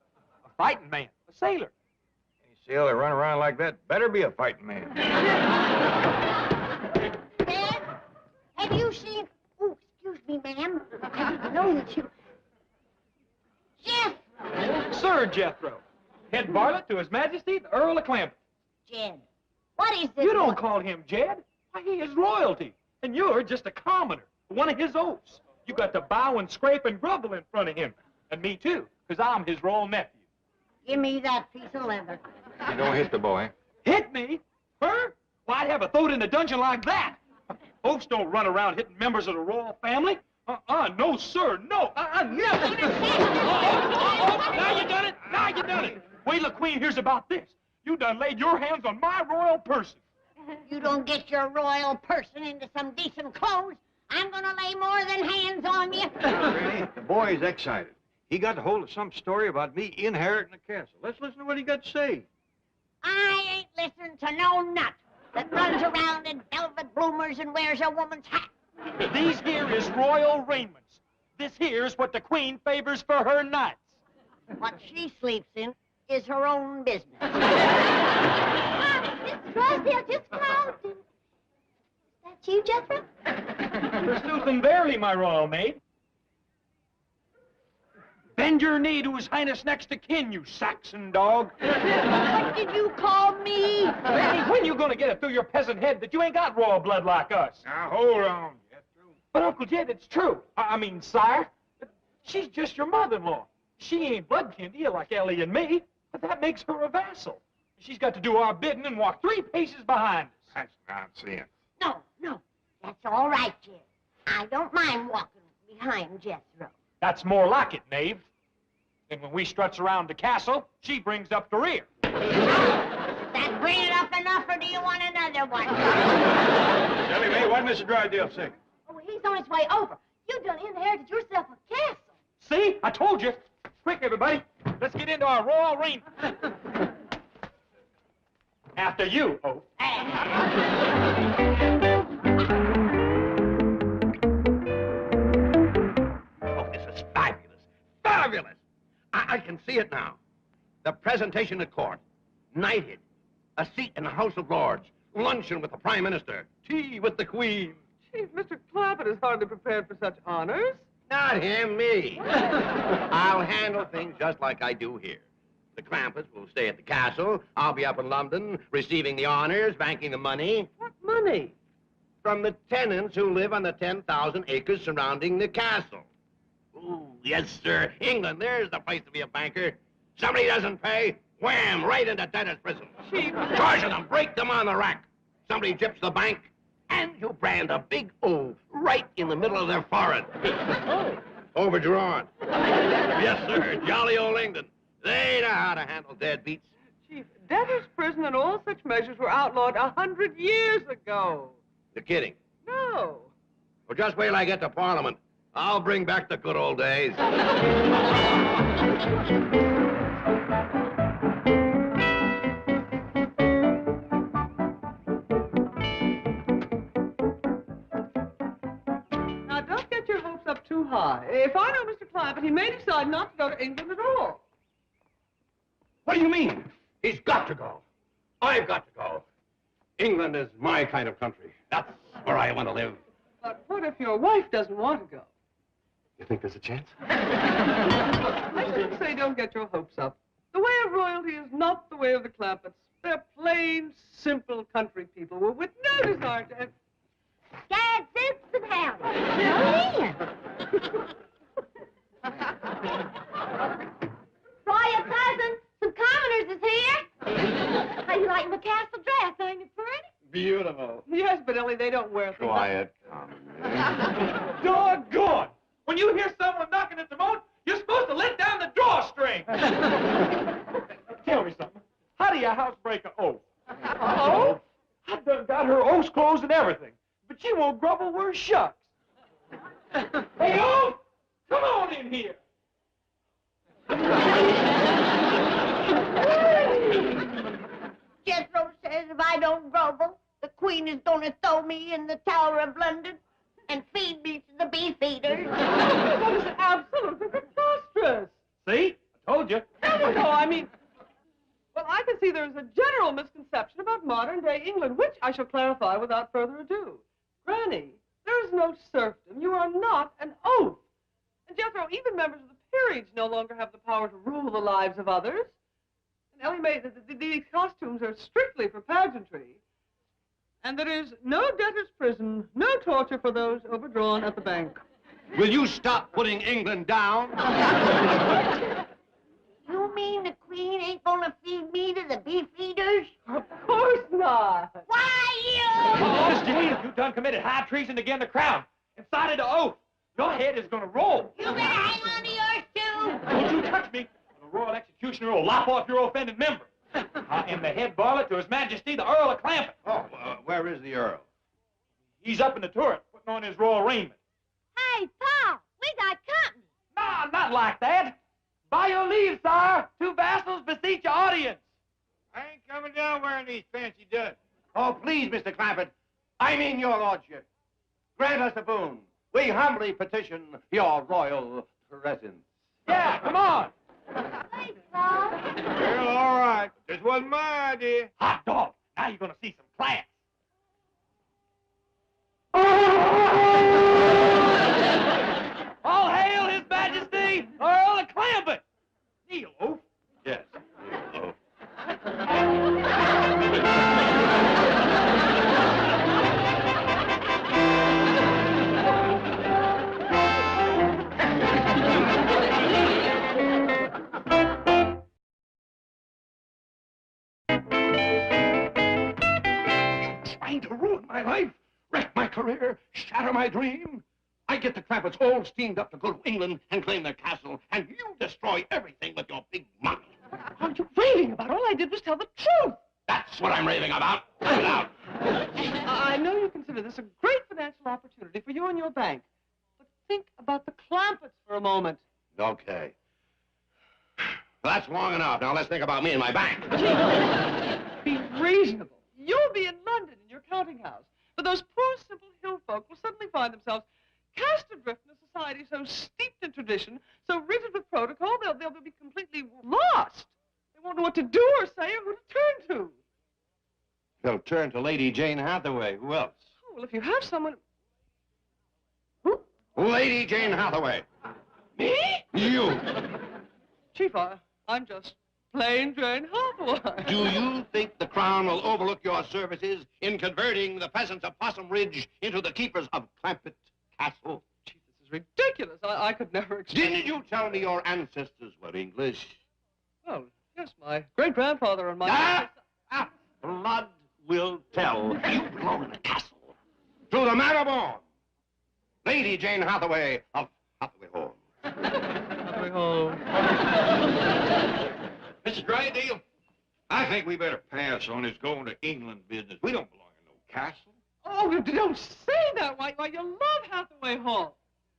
A fighting man. A sailor. Any sailor run around like that better be a fighting man. Dad, have you seen... Oh, excuse me, ma'am. I know that you... Jeff! Sir Jethro, head varlet to His Majesty, the Earl of Clampett. Jed, what is this? You don't call him Jed. Why, he is royalty. And you're just a commoner, one of his oaths. You got to bow and scrape and grovel in front of him. And me, too, because I'm his royal nephew. Give me that piece of leather. You don't hit the boy. Hit me? Her? Well, I'd have a throat in the dungeon like that. Oaths don't run around hitting members of the royal family. No, sir, no. Never. Now you done it. Now you done it. Wait till the Queen hears about this. You done laid your hands on my royal person. You don't get your royal person into some decent clothes, I'm gonna lay more than hands on you. Really? The boy's excited. He got hold of some story about me inheriting the castle. Let's listen to what he got to say. I ain't listening to no nut that runs around in velvet bloomers and wears a woman's hat. These here is royal raiments. This here's what the Queen favors for her knights. What she sleeps in is her own business. Miss Drysdale just closed him. Is that you, Jethro? Forsooth and verily, my royal maid. Bend your knee to His Highness next to kin, you Saxon dog. What did you call me? Hey, when you gonna get it through your peasant head that you ain't got royal blood like us? Now, hold on, Jethro. But, Uncle Jed, it's true. I mean, sire, she's just your mother-in-law. She ain't blood kin to you like Ellie and me, but that makes her a vassal. She's got to do our bidding and walk 3 paces behind us. That's nonsense. No, that's all right, Jed. I don't mind walking behind Jethro. That's more like it, knave. And when we struts around the castle, she brings up the rear. That bring it up enough, or do you want another one? Ellie Mae, what did Mr. Drysdale say? Oh, he's on his way over. You done inherited yourself a castle. See? I told you. Quick, everybody. Let's get into our royal raiment. After you, Hope. Oh, this is fabulous. Fabulous! I can see it now. The presentation at court. Knighted. A seat in the House of Lords. Luncheon with the Prime Minister. Tea with the Queen. Chief, Mr. Clampett is hardly prepared for such honors. Not him, me. I'll handle things just like I do here. The Clampetts will stay at the castle. I'll be up in London, receiving the honors, banking the money. What money? From the tenants who live on the 10,000 acres surrounding the castle. Ooh, yes, sir. England, there's the place to be a banker. Somebody doesn't pay, wham, right into debtor's prison. Chief. Charging them, break them on the rack. Somebody gyps the bank, and you brand a big O right in the middle of their forehead. Overdrawn. Yes, sir. Jolly old England. They know how to handle deadbeats. Chief, debtor's prison and all such measures were outlawed 100 years ago. You're kidding. No. Well, just wait till I get to Parliament. I'll bring back the good old days. Now, don't get your hopes up too high. If I know Mr. Clampett, he may decide not to go to England at all. What do you mean? He's got to go. I've got to go. England is my kind of country. That's where I want to live. But what if your wife doesn't want to go? You think there's a chance? I shouldn't say don't get your hopes up. The way of royalty is not the way of the Clampetts. They're plain, simple country people with no desire to... Dad, Simpson House. Royal cousin, some commoners is here. How you like my castle dress, ain't it pretty? Beautiful. Yes, but Ellie, they don't wear things. Quiet. Doggone! When you hear someone knocking at the moat, you're supposed to let down the drawstring. Tell me something. How do you housebreak an oath? Oh? I've done got her oath's clothes and everything, but she won't grumble worth shucks. Hey, Oath! Come on in here. Jethro says if I don't grumble, the Queen is going to throw me in the Tower of London and feed me to the beefeaters. That is absolutely preposterous. See? I told you. No, I mean... Well, I can see there's a general misconception about modern-day England, which I shall clarify without further ado. Granny, there is no serfdom. You are not an oath. And Jethro, even members of the peerage no longer have the power to rule the lives of others. And Ellie Mae, these costumes are strictly for pageantry. And there is no debtor's prison, no torture for those overdrawn at the bank. Will you stop putting England down? You mean the Queen ain't going to feed me to the beefeaters? Of course not. Why, you? Oh, Jane, you done committed high treason against the crown and cited an oath. Your head is going to roll. You better hang on to yours, too. Don't you touch me, or the royal executioner will lop off your offended member. I am the head varlet to His Majesty, the Earl of Clampett. Oh, where is the Earl? He's up in the turret, putting on his royal raiment. Hey, Paul, we got company. Nah, not like that. By your leave, sire, two vassals beseech your audience. I ain't coming down wearing these fancy duds. Oh, please, Mr. Clampett. I mean your lordship. Grant us a boon. We humbly petition your royal presence. Yeah, come on. Thanks, Paul. Well, all right. This wasn't my idea. Hot dog. Now you're going to see some class. All hail His Majesty, Earl of Clampett. Kneel, Oath. Yes. Oh. Trying to ruin my life, wreck my career, shatter my dream. I get the Clampetts all steamed up to go to England and claim their castle, and you destroy everything with your big money. Aren't you raving about? All I did was tell the truth. That's what I'm raving about. Get out. I know you consider this a great financial opportunity for you and your bank. But think about the Clampetts for a moment. Okay. Well, that's long enough. Now let's think about me and my bank. Be reasonable. You'll be in London in your counting house. But those poor, simple hill folk will suddenly find themselves cast adrift in a society so steeped in tradition, so rigid with protocol, they'll be completely lost. They won't know what to do or say or who to turn to. They'll turn to Lady Jane Hathaway. Who else? Oh, well, if you have someone... Lady Jane Hathaway. Me? You. Chief, I'm just plain Jane Hathaway. Do you think the Crown will overlook your services in converting the peasants of Possum Ridge into the keepers of Clampett Castle? Chief, this is ridiculous. I could never expect... Didn't you tell me your ancestors were English? Well, yes, my great-grandfather and my... Blood will tell. You belong in the castle. To the man of born, Lady Jane Hathaway of Hathaway Hall. Hathaway Hall. Mrs. Drydale, I think we better pass on this going to England business. We don't belong in no castle. Oh, you don't say that. Why, you love Hathaway Hall.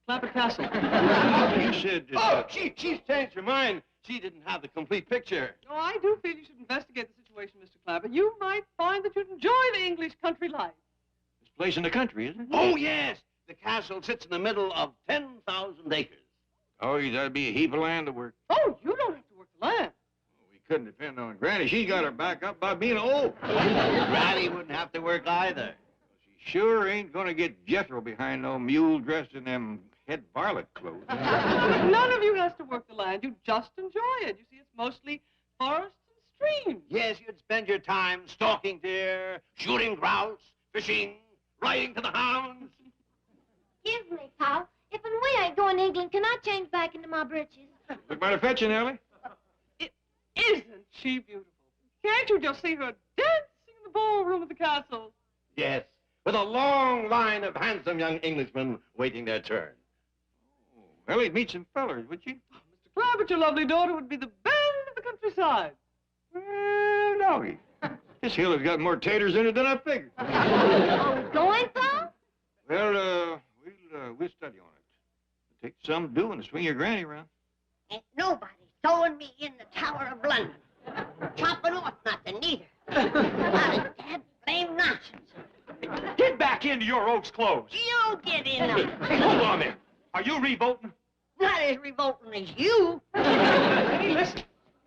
Clampett Castle. You said... Oh, she's changed her mind. She didn't have the complete picture. Oh, I do feel you should investigate the situation, Mr. Clampett. You might find that you'd enjoy the English country life. This place in the country, isn't it? Oh, yes. The castle sits in the middle of 10,000 acres. Oh, that'd be a heap of land to work. Oh, you don't have to work the land. We couldn't depend on Granny. She's got her back up by being old. Granny wouldn't have to work either. She sure ain't gonna get Jethro behind no mule dressed in them head varlet clothes. None of you has to work the land. You just enjoy it. You see, it's mostly forests and streams. Yes, you'd spend your time stalking deer, shooting grouse, fishing, riding to the hounds. Excuse me, Paul. If and we ain't going to England, can I change back into my breeches? Look mighty fetching, Ellie. Isn't she beautiful? Can't you just see her dancing in the ballroom of the castle? Yes, with a long line of handsome young Englishmen waiting their turn. Oh, Ellie'd meet some fellers, would you? Oh, Mr. Clampett, your lovely daughter would be the belle of the countryside. Well, doggy. This hill has got more taters in it than I figured. Are we going, Paul? Well, we'll study on it. It'll take some doing to swing your granny around. Ain't nobody throwing me in the Tower of London. Chopping off nothing, neither. That blame nonsense. Get back into your Oaks clothes. You get in them. Hey, hold on there. Are you revolting? Not as revolting as you. Hey, listen.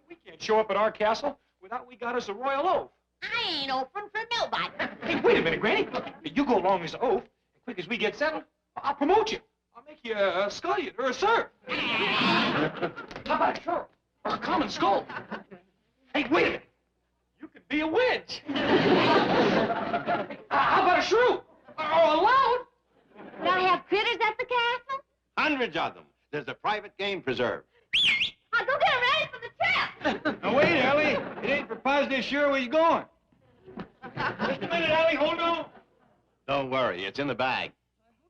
We can't show up at our castle without we got us a royal oath. I ain't open for nobody. Hey, wait a minute, Granny. You go along as an oath. As quick as we get settled, I'll promote you. I'll make you a scullion or a sir. How about a sheriff or a common skull? Hey, wait a minute. You could be a wedge. How about a shrew or a loud? Do I have critters at the castle? Hundreds of them. There's a private game preserve. I'll go get ready for the trip. Now, wait, Ellie. It ain't for positive sure where you going. Just a minute, Ellie. Hold on. Don't worry, it's in the bag.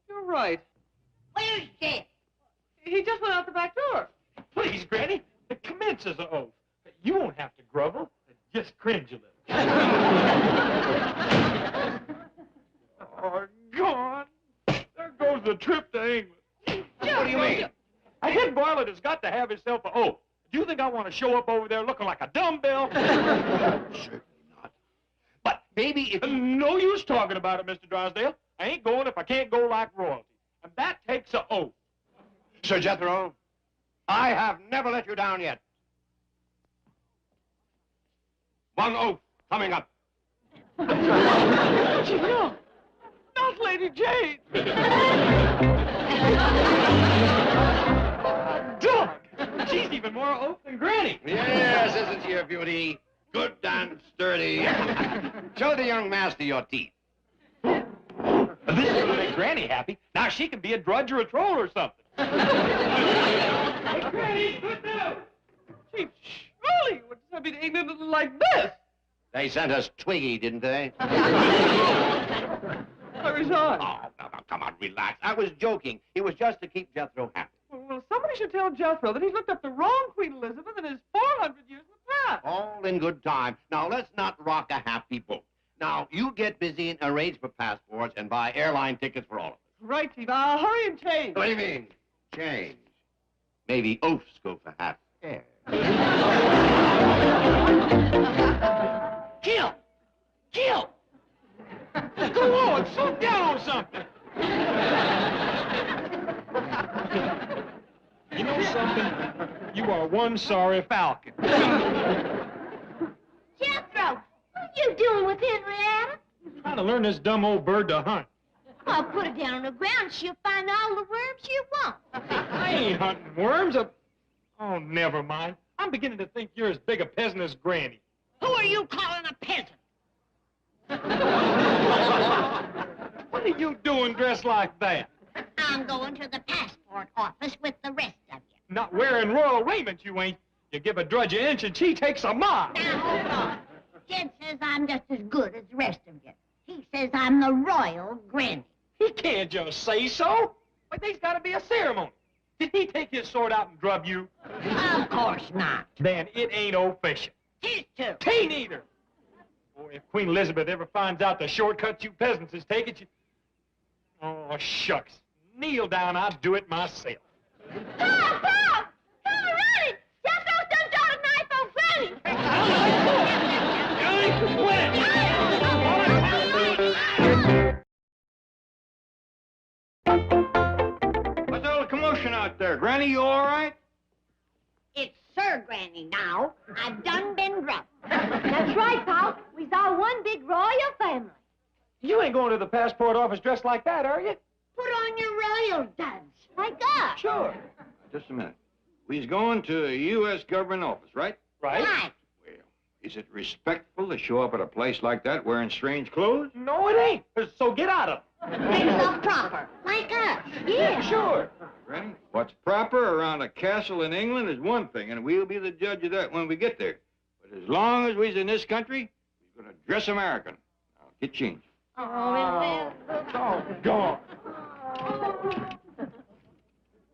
You're right. Where's Jed? He just went out the back door. Please, Granny. It commences an oath. You won't have to grovel. Just cringe a little. Oh, gone. There goes the trip to England. What do you mean? A head varlet has got to have himself an oath. Do you think I want to show up over there looking like a dumbbell? Certainly not. But maybe if you... No use talking about it, Mr. Drysdale. I ain't going if I can't go like royalty. And that takes an oath. Sir Jethro, I have never let you down yet. One oath coming up. No, not Lady Jane. Dog! She's even more oath than Granny. Yes, isn't she a beauty? Good and sturdy. Show the young master your teeth. This is gonna make Granny happy. Now she can be a drudge or a troll or something. Hey, Granny, good news. Gee, surely you wouldn't send me to England like this. They sent us Twiggy, didn't they? I resign. Oh, no, come on, relax. I was joking. It was just to keep Jethro happy. Well, somebody should tell Jethro that he's looked up the wrong Queen Elizabeth and is 400 years in the past. All in good time. Now, let's not rock a happy boat. Now, you get busy and arrange for passports and buy airline tickets for all of us. Right, Steve. I'll hurry and change. What do you mean, change? Maybe oafs go for half air. Gil! Gil! Go on, slow down or something. You know something? You are one sorry falcon. Jethro, what are you doing with Henrietta? Trying to learn this dumb old bird to hunt. I'll put her down on the ground. She'll find all the worms she wants. I ain't hunting worms. Oh, never mind. I'm beginning to think you're as big a peasant as Granny. Who are you calling a peasant? What are you doing dressed like that? I'm going to the passport office with the rest of you. Not wearing royal raiment, you ain't. You give a drudge an inch and she takes a mile. Now, hold on. Jed says I'm just as good as the rest of you. He says I'm the royal Granny. He can't just say so. But there's got to be a ceremony. Did he take his sword out and drub you? Of course not. Then it ain't official. his to. Teen eater! Boy, if Queen Elizabeth ever finds out the shortcuts you peasants is taking, you... Oh, shucks. Kneel down, I'll do it myself. Paul! Paul! Come already! Jethro's done got a knife on Granny! What's all the commotion out there? Granny, you all right? It's Sir Granny now. I've done been drunk. That's right, Paul. We's all one big royal family. You ain't going to the passport office dressed like that, are you? Put on your royal duds, like us. Sure. Just a minute. We's going to a U.S. government office, right? Right. Right. Well, is it respectful to show up at a place like that wearing strange clothes? No, it ain't. So get out of it. Things up proper, like us. Yeah, sure. Granny, what's proper around a castle in England is one thing, and we'll be the judge of that when we get there. But as long as we's in this country, we're going to dress American. Now, get changed. Oh, Gone.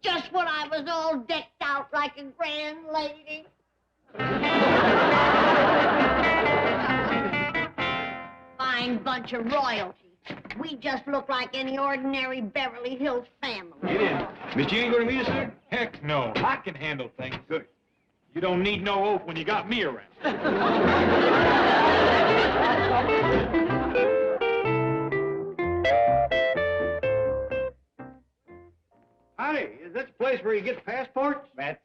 just when I was all decked out like a grand lady. Fine bunch of royalty. We just look like any ordinary Beverly Hills family. Get in. Miss Jean going to meet us there? Heck no. I can handle things. Good. You don't need no oath when you got me around. Howdy, is this the place where you get passports? That's,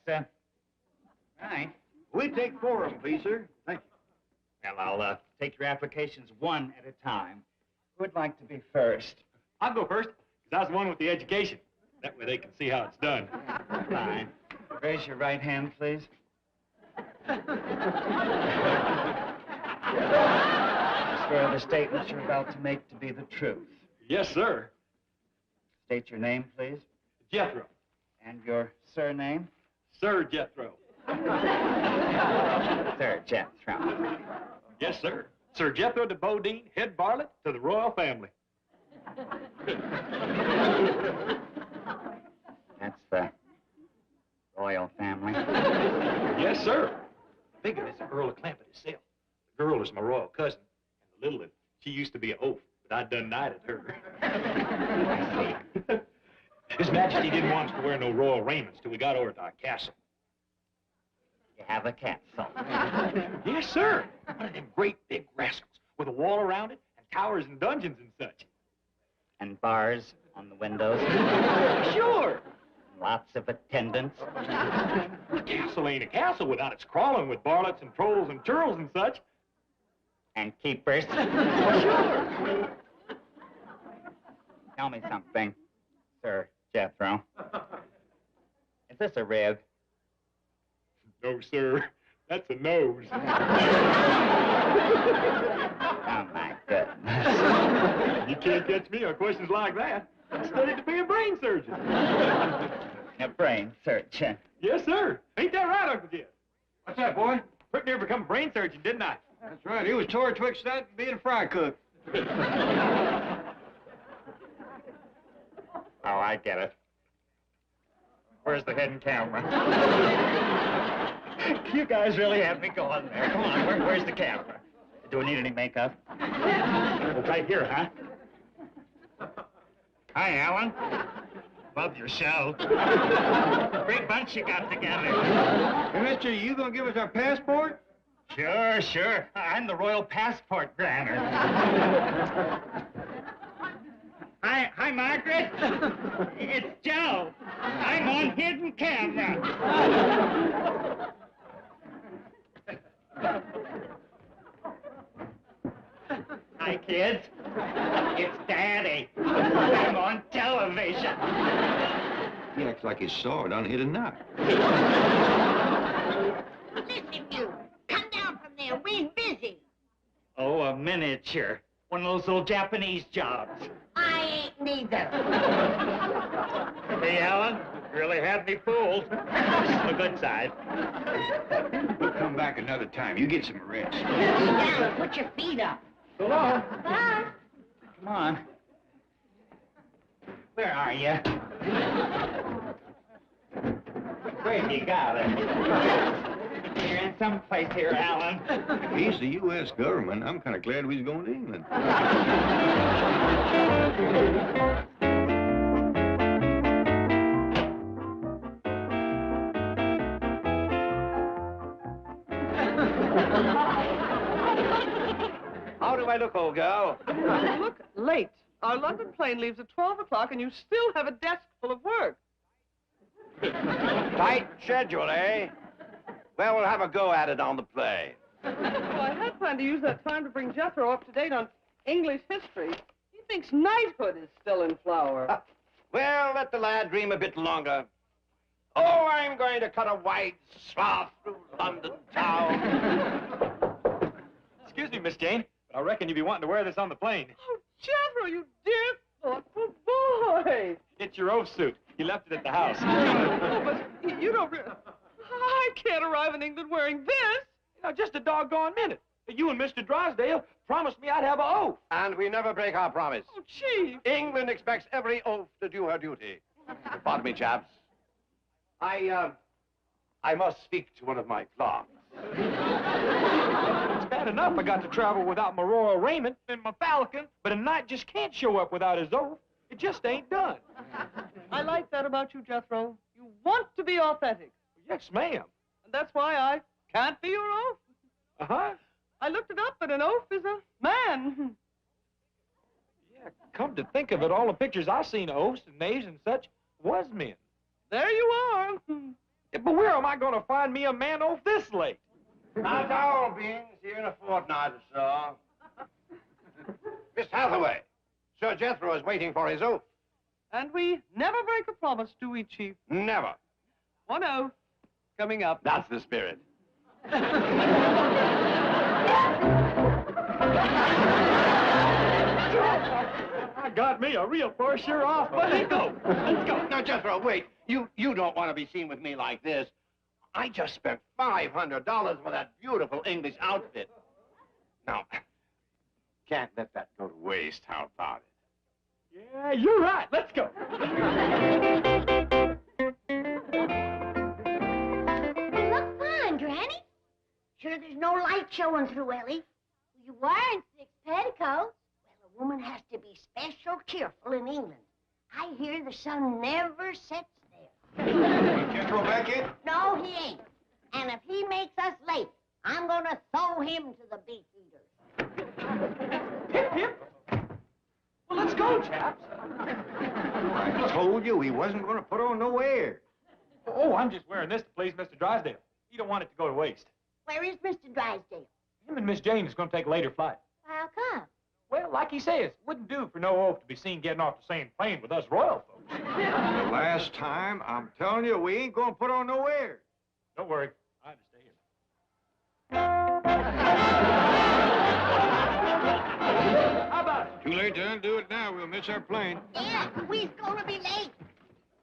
right. We take 4 of them, please, sir. Thank you. Well, I'll, take your applications one at a time. Who would like to be first? I'll go first, because I was the one with the education. That way they can see how it's done. Fine. Raise your right hand, please. Swear the statements you're about to make to be the truth. Yes, sir. State your name, please. Jethro. And your surname? Sir Jethro. Sir Jethro. Yes, sir. Sir Jethro de Bodine, head varlet to the royal family. That's the royal family. Yes, sir. The big one is the Earl of Clampett himself. The girl is my royal cousin. And the little one, she used to be an oaf, but I done knighted her. I see. His Majesty didn't want us to wear no royal raiments till we got over to our castle. You have a castle. Yes, sir. One of them great big rascals with a wall around it and towers and dungeons and such. And bars on the windows. Sure. Lots of attendants. A castle ain't a castle without its crawling with varlets and trolls and churls and such. And keepers. Sure. Tell me something, Sir Jethro. Is this a rib? No, sir. That's a nose. Oh, my goodness. You can't catch me on questions like that. I studied to be a brain surgeon. A brain surgeon. Yes, sir. Ain't that right, Uncle Jeff? What's that, boy? Pretty near become a brain surgeon, didn't I? That's right. He was tore twixt that and being a fry cook. Oh, I get it. Where's the hidden camera? You guys really have me going there. Come on, where's the camera? Do we need any makeup? Right here, huh? Hi, Alan. Love your show. Great bunch you got together. Hey, mister, you gonna give us our passport? Sure. I'm the royal passport granter. Hi, Margaret. It's Joe. I'm on hidden camera. Hi, kids. It's Daddy. I'm on television. He acts like he saw it on Hidden Knot. Listen, you. Come down from there. We're busy. Oh, a miniature. One of those little Japanese jobs. I ain't neither. Hey, Alan, you really had me fooled. The good side. We'll come back another time. You get some rest. Sit down and put your feet up. So long. Bye. Come on. Where are you? Where you got it? You're in some place here, Alan. He's the U.S. government. I'm kind of glad we was going to England. How do I look, old girl? You look late. Our London plane leaves at 12 o'clock, and you still have a desk full of work. Tight schedule, eh? Well, we'll have a go at it on the play. Well, I had planned to use that time to bring Jethro up to date on English history. He thinks knighthood is still in flower. Well, let the lad dream a bit longer. Oh, I'm going to cut a wide swath through London town. Excuse me, Miss Jane, but I reckon you'd be wanting to wear this on the plane. Oh, Jethro, you dear, thoughtful boy. It's your oath suit. You left it at the house. Oh, but you don't... I can't arrive in England wearing this. Now, just a doggone minute. You and Mr. Drysdale promised me I'd have an oath. And we never break our promise. Oh, Chief. England expects every oath to do her duty. Pardon me, chaps. I must speak to one of my clerks. It's bad enough I got to travel without my royal raiment and my falcon, but a knight just can't show up without his oath. It just ain't done. I like that about you, Jethro. You want to be authentic. Yes, ma'am. And that's why I can't be your oath. Uh-huh. I looked it up, and an oath is a man. Yeah, come to think of it, all the pictures I seen of oaths and knaves and such was men. There you are. Yeah, but where am I going to find me a man oath this late? Not all beings here in a fortnight or so. Miss Hathaway, Sir Jethro is waiting for his oath. And we never break a promise, do we, Chief? Never. One oath coming up. That's the spirit. I got me a real sure off, buddy. Go. Let's go. Now, Jethro, wait. You don't want to be seen with me like this. I just spent $500 for that beautiful English outfit. Now, can't let that go to waste. How about it? Yeah, you're right. Let's go. You look fine, Granny. Sure there's no light showing through, Ellie. You wearing 6 petticoats. Well, a woman has to be special cheerful in England. I hear the sun never sets there. Jethro back in? No, he ain't. And if he makes us late, I'm gonna throw him to the beef eaters. Hip, hip. Well, let's go, chaps. I told you he wasn't going to put on no airs. Oh, I'm just wearing this to please Mr. Drysdale. He don't want it to go to waste. Where is Mr. Drysdale? Him and Miss Jane is going to take a later flight. How come? Well, like he says, wouldn't do for no oath to be seen getting off the same plane with us royal folks. The last time, I'm telling you, we ain't going to put on no airs. Don't worry. I understand. How about it? Too late to undo it now. We'll miss our plane. Yeah, we's gonna be late.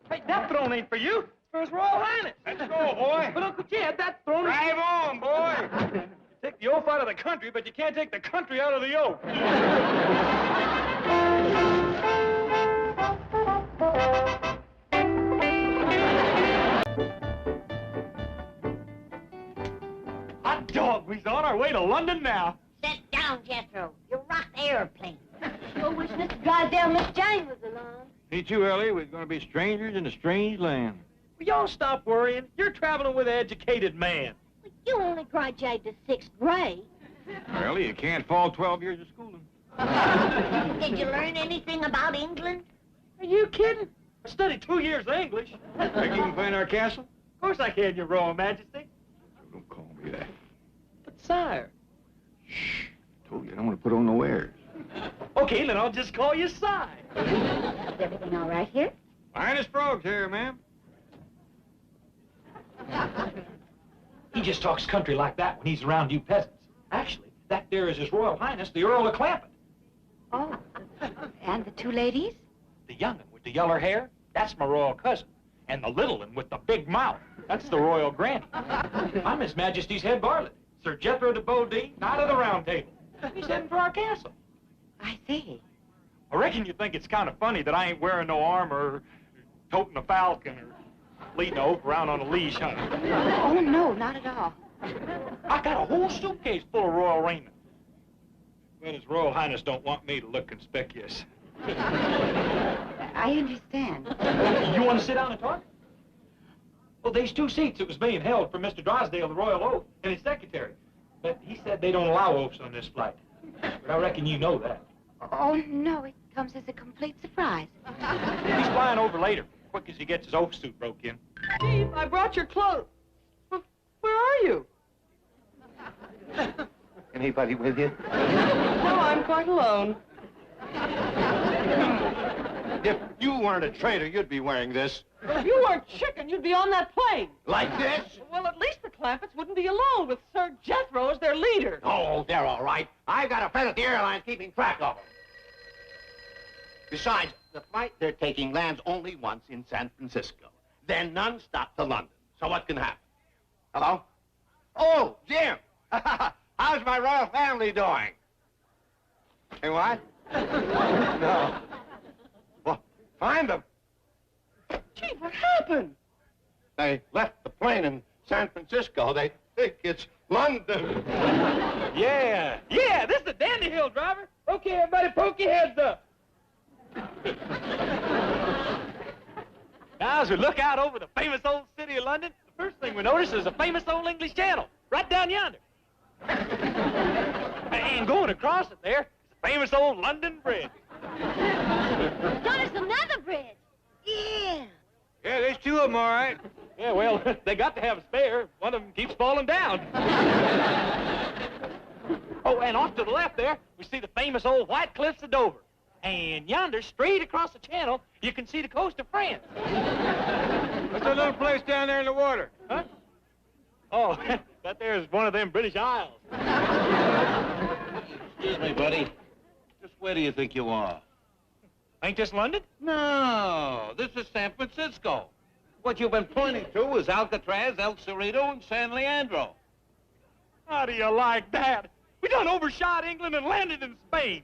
Hey, that throne ain't for you. It's for His Royal Highness. Let's go, boy. But, Uncle Jed, that throne is... Drive on, boy. You take the oath out of the country, but you can't take the country out of the oath. Hot dog, we's on our way to London now. Sit down, Jethro. You rocked the airplane. Sure wish Mr. Drysdale and Miss Jane was along. Me too, Ellie. We're going to be strangers in a strange land. Will y'all stop worrying? You're traveling with an educated man. You only graduated to 6th grade. Ellie, you can't fall 12 years of schooling. Did you learn anything about England? Are you kidding? I studied 2 years of English. Think you can find our castle? Of course I can, Your Royal Majesty. Don't call me that. But, sire. Shh. Told you I don't want to put on no airs. Okay, then I'll just call you Si. Is everything all right here? Finest frogs here, ma'am. He just talks country like that when he's around you peasants. Actually, that there is His Royal Highness, the Earl of Clampett. Oh, and the 2 ladies? The young'un with the yeller hair, that's my royal cousin. And the little'un with the big mouth, that's the royal granny. I'm His Majesty's head varlet, Sir Jethro de Bodine, Knight of the Round Table. He's heading for our castle. I see. I reckon you think it's kind of funny that I ain't wearing no armor, or toting a falcon, or leading a oaf around on a leash, huh? Oh, no, not at all. I got a whole suitcase full of royal raiment. Well, His Royal Highness don't want me to look conspicuous. I understand. You want to sit down and talk? Well, there's 2 seats that was being held for Mr. Drysdale, the royal oath, and his secretary. But he said they don't allow oaths on this flight. But I reckon you know that. Oh, no, it comes as a complete surprise. He's flying over later, quick as he gets his oath suit broke in. Chief, I brought your clothes. Where are you? Anybody with you? No, I'm quite alone. If you weren't a traitor, you'd be wearing this. If you weren't chicken, you'd be on that plane. Like this? Well, at least the Clampetts wouldn't be alone with Sir Jethro as their leader. Oh, they're all right. I've got a friend at the airline keeping track of them. Besides, the flight they're taking lands only once in San Francisco. Then non-stop to London. So what can happen? Hello? Oh, Jim! How's my royal family doing? Hey, what? No. Well, find them. Chief, what happened? They left the plane in San Francisco. They think it's London. Yeah, this is the Dandy Hill, driver. Okay, everybody, poke your heads up. Now, as we look out over the famous old city of London, the first thing we notice is a famous old English channel, right down yonder. And going across it there is the famous old London Bridge. There's another bridge. Yeah. Yeah, there's 2 of them, all right. Yeah, well, they got to have a spare. One of them keeps falling down. Oh, and off to the left there, we see the famous old White Cliffs of Dover. And yonder, straight across the channel, you can see the coast of France. What's that little place down there in the water? Huh? Oh, that there's one of them British Isles. Excuse me, buddy. Just where do you think you are? Ain't this London? No, this is San Francisco. What you've been pointing to is Alcatraz, El Cerrito, and San Leandro. How do you like that? We done overshot England and landed in Spain.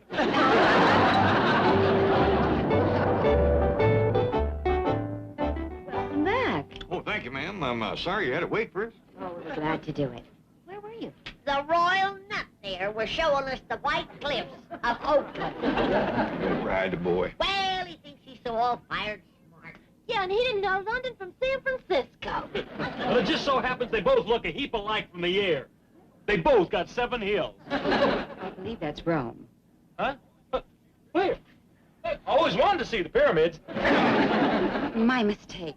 Welcome back. Oh, thank you, ma'am. I'm sorry you had to wait for us. Oh, we're glad to do it. Where were you? The royal nut there was showing us the White Cliffs of Oakland. Good ride the boy. Well, he thinks he's so all-fired smart. Yeah, and he didn't know London from San Francisco. Well, it just so happens they both look a heap alike from the air. They both got 7 hills. I believe that's Rome. Huh? Where? I always wanted to see the pyramids. My mistake.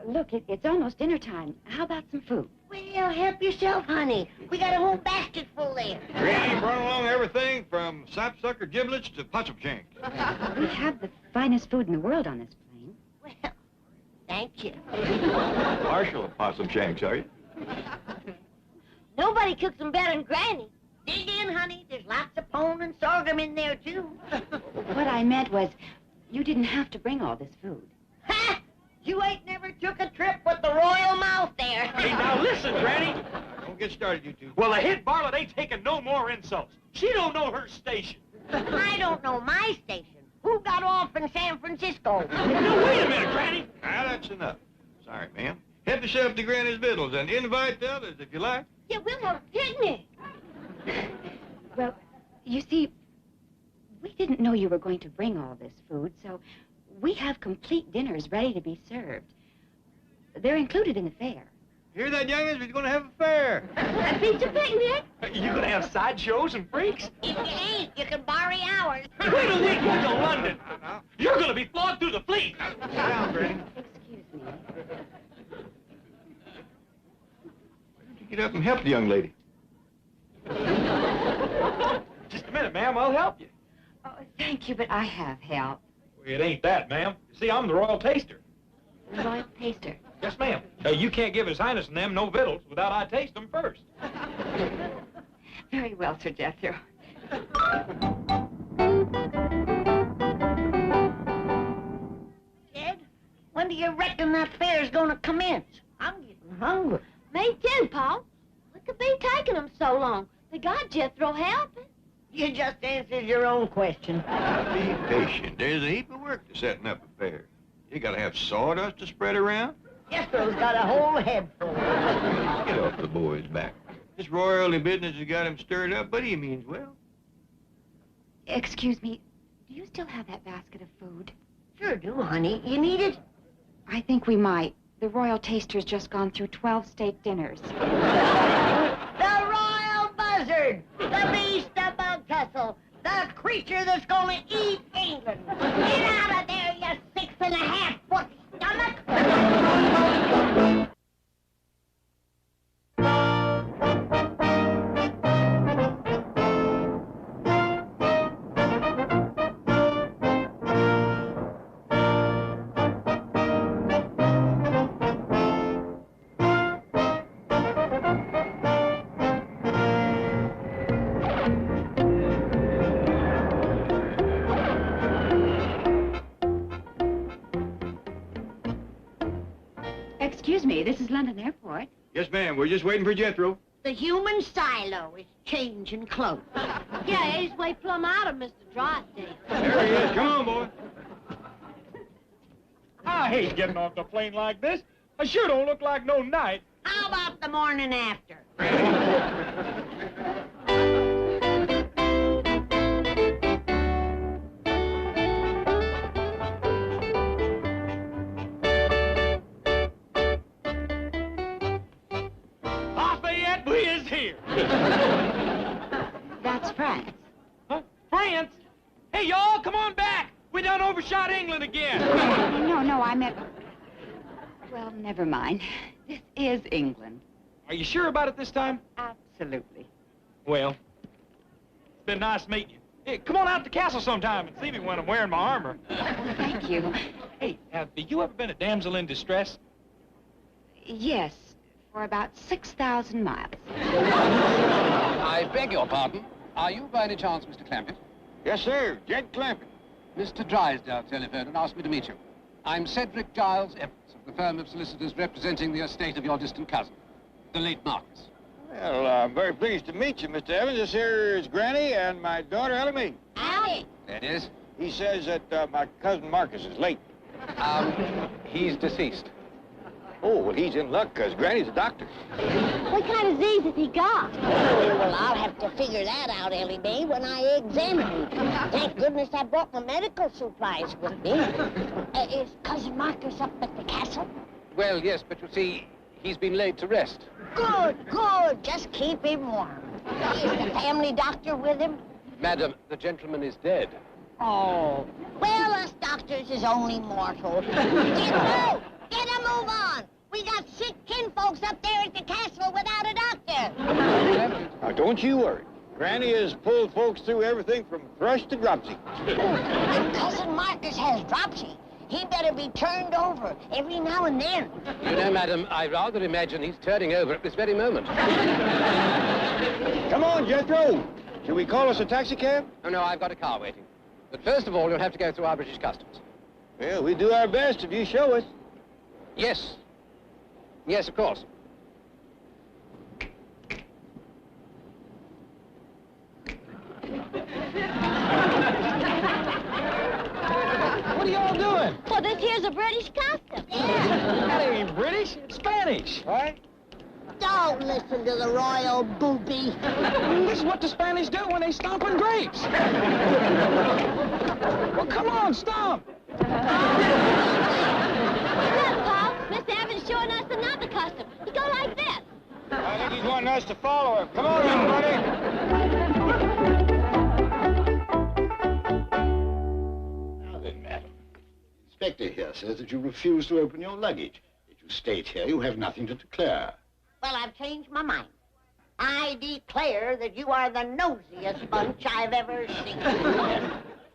Look, it's almost dinner time. How about some food? Well, help yourself, honey. We got a whole basket full there. Granny brought along everything from sapsucker giblets to possum shanks. We have the finest food in the world on this plane. Well, thank you. Partial possum shanks, are you? Nobody cooks them better than Granny. Dig in, honey. There's lots of pone and sorghum in there, too. What I meant was, you didn't have to bring all this food. Ha! You ain't never took a trip with the royal mouth there. Hey, now listen, Granny. Don't get started, you 2. Well, the head varlet ain't taking no more insults. She don't know her station. I don't know my station. Who got off in San Francisco? Now, wait a minute, Granny. Now, that's enough. Sorry, ma'am. Help yourself to Granny's victuals and invite the others if you like. Yeah, we'll have a picnic. Well, you see, we didn't know you were going to bring all this food, so we have complete dinners ready to be served. They're included in the fare. Hear that, youngins? We're going to have a fair. A pizza picnic? You gonna have sideshows and freaks? If you ain't, you can borrow ours. Wait till we go to London. You're gonna be flogged through the fleet. Sit down, Granny. Excuse me. Why don't you get up and help the young lady? Just a minute, ma'am. I'll help you. Oh, thank you, but I have help. Well, it ain't that, ma'am. You see, I'm the royal taster. Royal taster. Yes, ma'am. You can't give His Highness and them no victuals without I taste them first. Very well, Sir Jethro. Jed, when do you reckon that fair's gonna commence? I'm getting hungry. Me too, Paul. What could be taking them so long? They got Jethro helping. You just answered your own question. Be patient. There's a heap of work to setting up a fair. You got to have sawdust to spread around, Jethro's got a whole head full. Get off the boy's back. This royalty business has got him stirred up, but he means well. Excuse me, do you still have that basket of food? Sure do, honey. You need it? I think we might. The royal taster's just gone through 12 steak dinners. The royal buzzard, the beast above tussle, the creature that's gonna eat England. Get out of there, you 6.5-foot stomach! Excuse me, this is London Airport. Yes, ma'am. We're just waiting for Jethro. The human silo is changing clothes. Yeah, he's way plumb out of Mr. Drysdale. There he is. Come on, boy. I hate getting off the plane like this. I sure don't look like no knight. How about the morning after? Lafayette is here. That's France. Huh? France? Hey, y'all, come on back. We done overshot England again. No, I meant... Well, never mind. This is England. Are you sure about it this time? Absolutely. Well, it's been nice meeting you. Hey, come on out to the castle sometime and see me when I'm wearing my armor. Thank you. Hey, have you ever been a damsel in distress? Yes, for about 6,000 miles. I beg your pardon. Are you by any chance Mr. Clampett? Yes, sir. Jed Clampett. Mr. Drysdale telephoned and asked me to meet you. I'm Cedric Giles Evans of the firm of solicitors representing the estate of your distant cousin, the late Marcus. Well, I'm very pleased to meet you, Mr. Evans. This here is Granny and my daughter, Ellie Mae. Howdy. That is? He says that my cousin Marcus is late. He's deceased. Oh, well, he's in luck, because Granny's a doctor. What kind of disease has he got? Well, I'll have to figure that out, Ellie Mae, when I examine him. Thank goodness I brought my medical supplies with me. Is Cousin Marcus up at the castle? Well, yes, but you see, he's been laid to rest. Good. Just keep him warm. Is the family doctor with him? Madam, the gentleman is dead. Oh. Well, us doctors is only mortal. Get a move on. We got sick kinfolks up there at the castle without a doctor. Now, don't you worry. Granny has pulled folks through everything from thrush to dropsy. If Cousin Marcus has dropsy, he better be turned over every now and then. You know, madam, I rather imagine he's turning over at this very moment. Come on, Jethro. Shall we call us a taxicab? Oh, no, I've got a car waiting. But first of all, you'll have to go through our British customs. Well, we do our best if you show us. Yes. Yes, of course. What are y'all doing? Well, this here's a British custom. That ain't British, it's Spanish. Right? Don't listen to the royal booby. This is what the Spanish do when they stomp on grapes. Well, come on, stomp. Look, Paul, Mr. Evans showing us another custom. He go like this. I think he's wanting us to follow him. Come on, everybody. Now then, madam. The inspector here says that you refuse to open your luggage. If you state here, you have nothing to declare. Well, I've changed my mind. I declare that you are the nosiest bunch I've ever seen.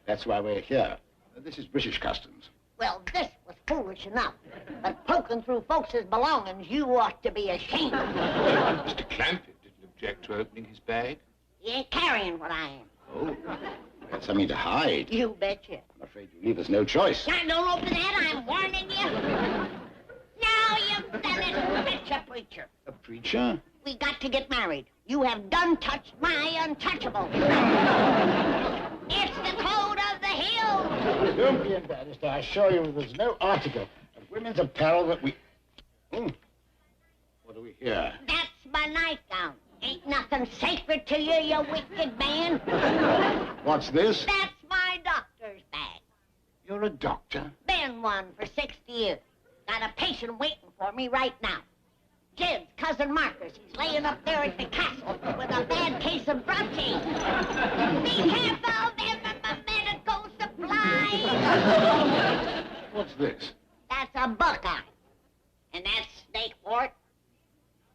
That's why we're here. This is British customs. Well, this was foolish enough. But poking through folks' belongings, you ought to be ashamed. Mr. Clampett didn't object to opening his bag. He ain't carrying what I am. Oh, you had something to hide. You betcha. I'm afraid you leave us no choice. Now, don't open that, I'm warning you. Now you've done it, betcha, preacher. A preacher? We got to get married. You have done touched my untouchable. It's the code of the hill. Don't be embarrassed. I assure you there's no article of women's apparel that we... Oh. What do we hear? That's my nightgown. Ain't nothing sacred to you, you wicked man. What's this? That's my doctor's bag. You're a doctor? Been one for 60 years. Got a patient waiting for me right now. Jed's cousin Marcus. He's laying up there at the castle with a bad case of bronchitis. Be careful, them are my medical supplies. What's this? That's a buckeye. And that's snake wart,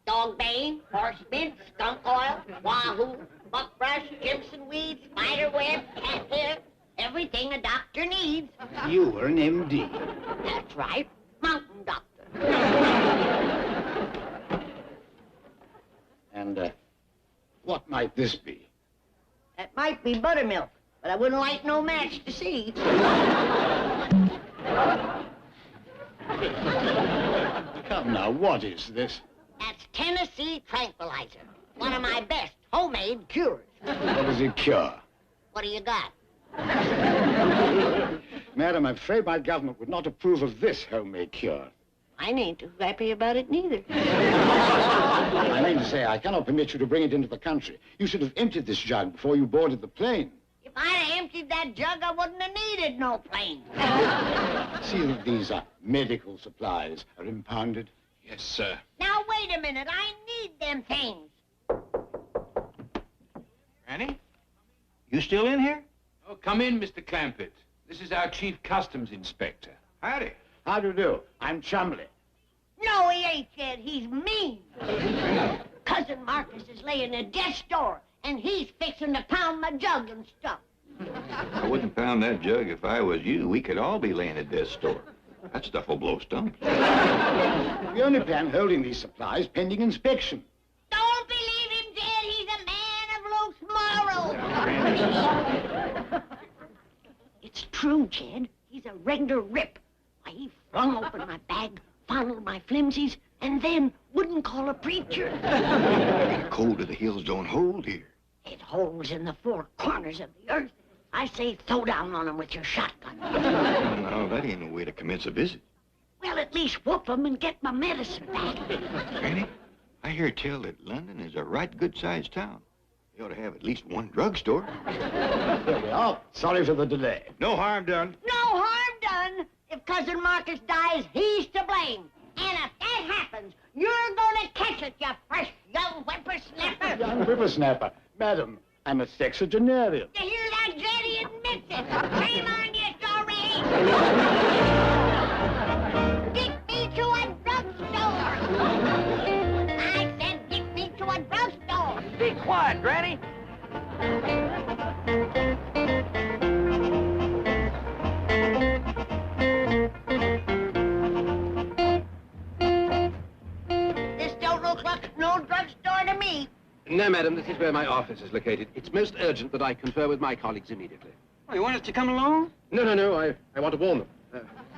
dog bane, horse mint, skunk oil, wahoo, buckbrush, Jimson weed, spider web, cat hair, everything a doctor needs. You were an MD. That's right, mountain doctor. And, what might this be? That might be buttermilk, but I wouldn't light no match to see. Come now, what is this? That's Tennessee tranquilizer. One of my best homemade cures. What does it cure? What do you got? Madam, I'm afraid my government would not approve of this homemade cure. I ain't too happy about it neither. I mean to say, I cannot permit you to bring it into the country. You should have emptied this jug before you boarded the plane. If I'd have emptied that jug, I wouldn't have needed no plane. See that these medical supplies are impounded? Yes, sir. Now, wait a minute. I need them things. Granny? You still in here? Oh, come in, Mr. Clampett. This is our chief customs inspector. Howdy. How do you do? I'm Chumley. No, he ain't, Jed. He's mean. Cousin Marcus is laying at death's door, and he's fixing to pound my jug and stuff. I wouldn't pound that jug if I was you. We could all be laying at death's door. That stuff will blow stumps. We only plan holding these supplies pending inspection. Don't believe him, Jed. He's a man of loose morals. It's true, Jed. He's a regular rip. Why, he flung open my bag, fondled my flimsies, and then wouldn't call a preacher. The cold of the hills don't hold here. It holds in the four corners of the earth. I say throw down on him with your shotgun. No, that ain't no way to commence a visit. Well, at least whoop him and get my medicine back. Granny, I hear tell that London is a right good-sized town. You ought to have at least one drugstore. There we are. Sorry for the delay. No harm done. No harm done. If Cousin Marcus dies, he's to blame. And if that happens, you're gonna catch it, you fresh young whippersnapper. Young whippersnapper. Madam, I'm a sexagenarian. You hear that, Jed? He admits it. Shame on you, Doreen. Get me to a drugstore. I said get me to a drugstore. Be quiet, Granny. This don't look like no drugstore to me. No, madam, this is where my office is located. It's most urgent that I confer with my colleagues immediately. Oh, you want us to come along? No, I want to warn them.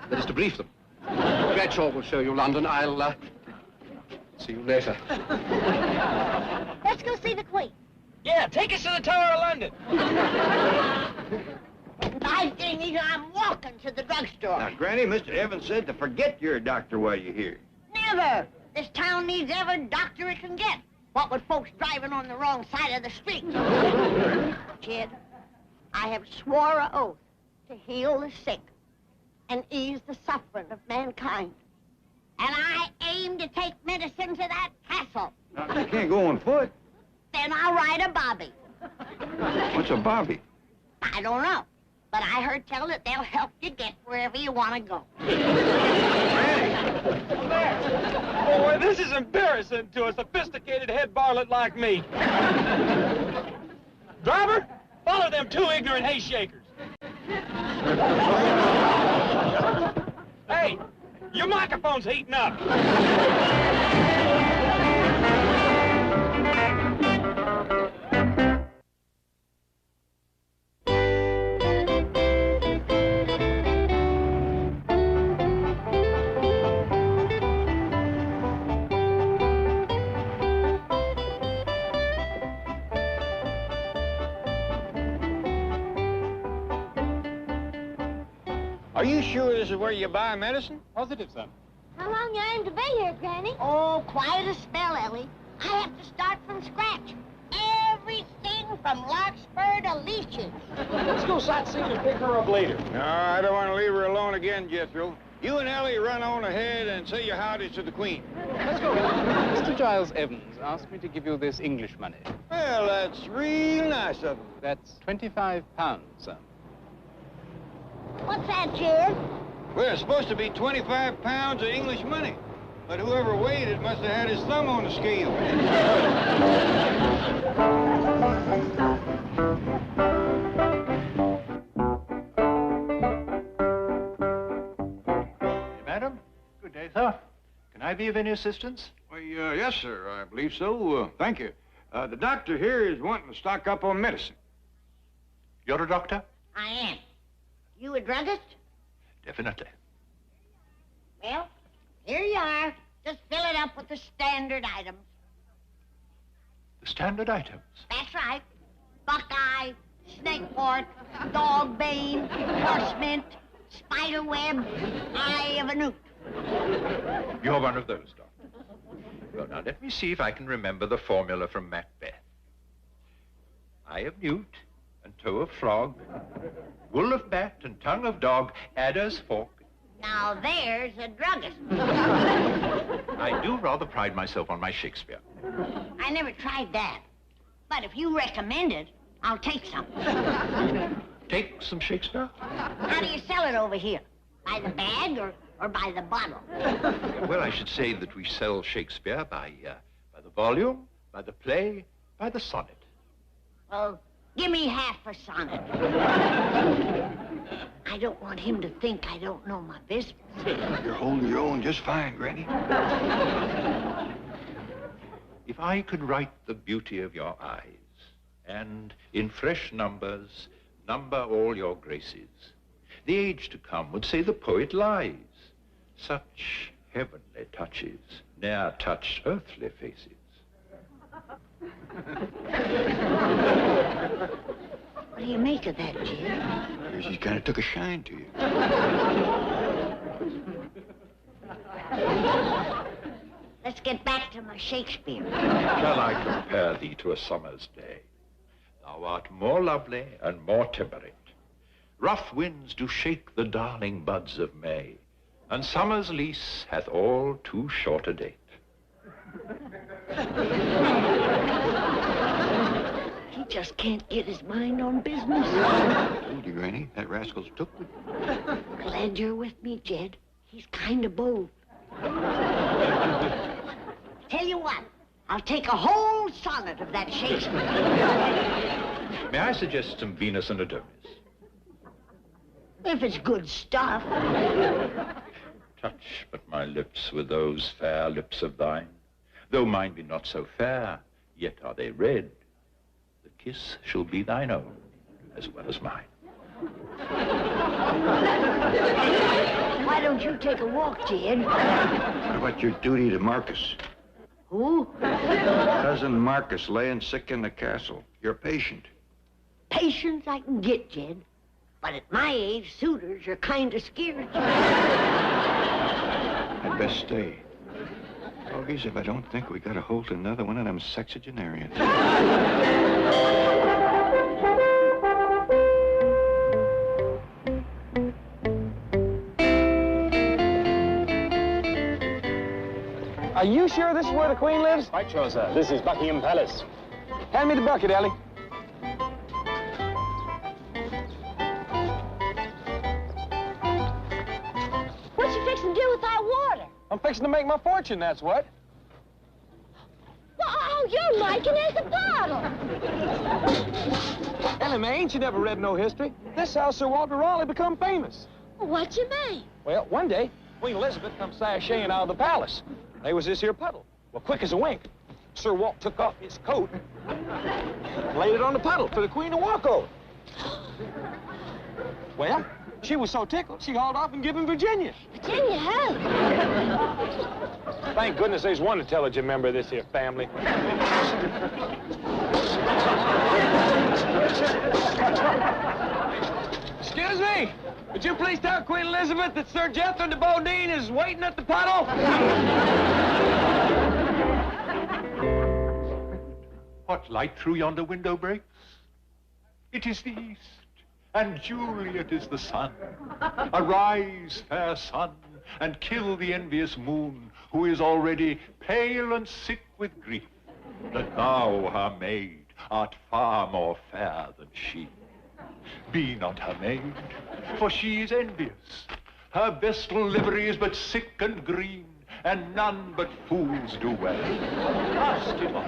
That is to brief them. Bradshaw will show you London. I'll, see you later. Let's go see the Queen. Yeah, take us to the Tower of London. My thing is I'm walking to the drugstore. Now, Granny, Mr. Evans said to forget you're a doctor while you're here. Never. This town needs every doctor it can get. What with folks driving on the wrong side of the street? Jed, I have swore an oath to heal the sick and ease the suffering of mankind. And I aim to take medicine to that castle. Now, you can't go on foot. Then I'll ride a bobby. What's a bobby? I don't know. But I heard tell that they'll help you get wherever you want to go. Boy, this is embarrassing to a sophisticated head varlet like me. Driver, follow them two ignorant hay shakers. Hey, your microphone's heating up. Are you sure this is where you buy medicine? Positive, sir. How long you aim to be here, Granny? Oh, quite a spell, Ellie. I have to start from scratch. Everything from larkspur to leeches. Let's go sightseeing and pick her up later. No, I don't want to leave her alone again, Jethro. You and Ellie run on ahead and say your howdy to the Queen. Let's go. Mr. Giles Evans asked me to give you this English money. Well, that's real nice of him. That's 25 pounds, sir. What's that, Jed? Well, it's supposed to be 25 pounds of English money. But whoever weighed it must have had his thumb on the scale. Madam, good day, sir. Can I be of any assistance? Why, yes, sir, I believe so. Thank you. The doctor here is wanting to stock up on medicine. You're a doctor? I am. You a druggist? Definitely. Well, here you are. Just fill it up with the standard items. The standard items? That's right. Buckeye, snake port, dog bane, horse mint, spider web, eye of a newt. You're one of those, Doctor. Well, now, let me see if I can remember the formula from Macbeth. Eye of newt and toe of frog, wool of bat and tongue of dog, adder's fork. Now there's a druggist. I do rather pride myself on my Shakespeare. I never tried that. But if you recommend it, I'll take some. Take some Shakespeare? How do you sell it over here? By the bag or by the bottle? Well, I should say that we sell Shakespeare by the volume, by the play, by the sonnet. Well, give me half a sonnet. I don't want him to think I don't know my business. You're holding your own just fine, Granny. If I could write the beauty of your eyes, and in fresh numbers number all your graces, the age to come would say the poet lies. Such heavenly touches ne'er touched earthly faces. What do you make of that, Jim? She's kind of took a shine to you. Let's get back to my Shakespeare. Shall I compare thee to a summer's day? Thou art more lovely and more temperate. Rough winds do shake the darling buds of May, and summer's lease hath all too short a date. He just can't get his mind on business. Told you, Granny, that rascal's took me. Glad you're with me, Jed. He's kind of bold. Tell you what, I'll take a whole sonnet of that Shakespeare. May I suggest some Venus and Adonis? If it's good stuff. Touch but my lips with those fair lips of thine. Though mine be not so fair, yet are they red. The kiss shall be thine own, as well as mine. Why don't you take a walk, Jed? What about your duty to Marcus? Who? Cousin Marcus laying sick in the castle. Your patient. Patience I can get, Jed. But at my age, suitors are kind of scared. I'd best stay. Doggies, if I don't think we got a hold of another one of them sexagenarians. Are you sure this is where the Queen lives? Quite sure, sir. This is Buckingham Palace. Hand me the bucket, Ellie. What you fixing to do with that water? I'm fixing to make my fortune, that's what. Well, all you're liking is the bottle. Ellie, man, ain't you never read no history? This is how Sir Walter Raleigh become famous. What you mean? Well, one day, Queen Elizabeth come sashaying out of the palace. There was this here puddle. Well, quick as a wink, Sir Walt took off his coat, laid it on the puddle for the Queen to walk over. Well, she was so tickled, she hauled off and gave him Virginia. Virginia, huh? Thank goodness there's one intelligent member of this here family. Excuse me. Would you please tell Queen Elizabeth that Sir Jethro de Bodine is waiting at the puddle? What light through yonder window breaks? It is the east, and Juliet is the sun. Arise, fair sun, and kill the envious moon, who is already pale and sick with grief, that thou, her maid, art far more fair than she. Be not her maid, for she is envious. Her vestal livery is but sick and green, and none but fools do well. Cast it off.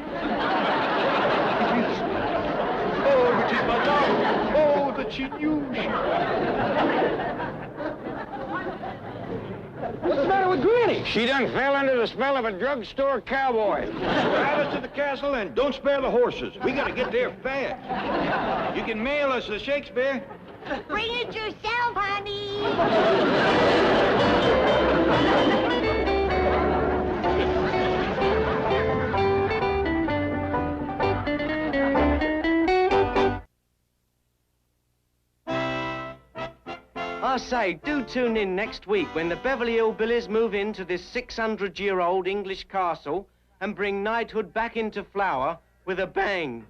It is madame. Oh, it is madame. Oh, that she knew she What's the matter with Granny? She done fell under the smell of a drugstore cowboy. Drive us to the castle and don't spare the horses. We gotta get there fast. You can mail us the Shakespeare. Bring it yourself, honey. I say, do tune in next week when the Beverly Hillbillies move into this 600-year-old English castle and bring knighthood back into flower with a bang.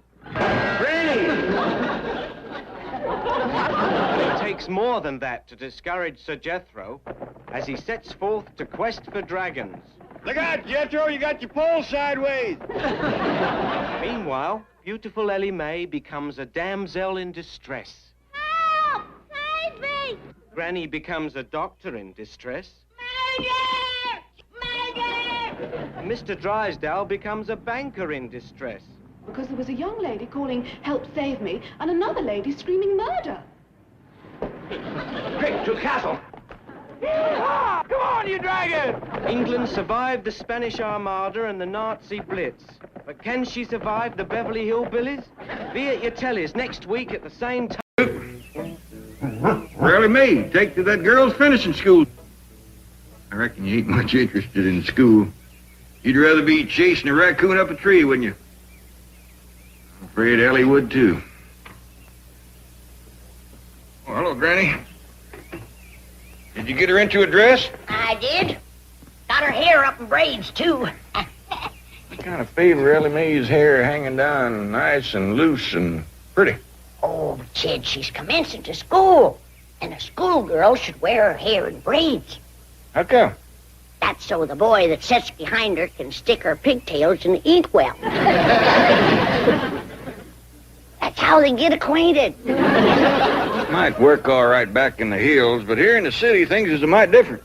It takes more than that to discourage Sir Jethro as he sets forth to quest for dragons. Look out, Jethro, you got your pole sideways. Meanwhile, beautiful Ellie Mae becomes a damsel in distress. Help! Save me! Granny becomes a doctor in distress. Mr. Drysdale becomes a banker in distress. Because there was a young lady calling, "Help, save me," and another lady screaming murder. Quick, to the castle. Come on, you dragon! England survived the Spanish Armada and the Nazi Blitz. But can she survive the Beverly Hillbillies? Be at your tellies next week at the same time. Really, me. Take to that girl's finishing school. I reckon you ain't much interested in school. You'd rather be chasing a raccoon up a tree, wouldn't you? I'm afraid Ellie would, too. Oh, hello, Granny. Did you get her into a dress? I did. Got her hair up in braids, too. I kind of favor Ellie Mae's hair hanging down nice and loose and pretty. Oh, kid, she's commencing to school. And a schoolgirl should wear her hair in braids. How come? That's so the boy that sits behind her can stick her pigtails in the inkwell. That's how they get acquainted. Might work all right back in the hills, but here in the city, things is a mite different.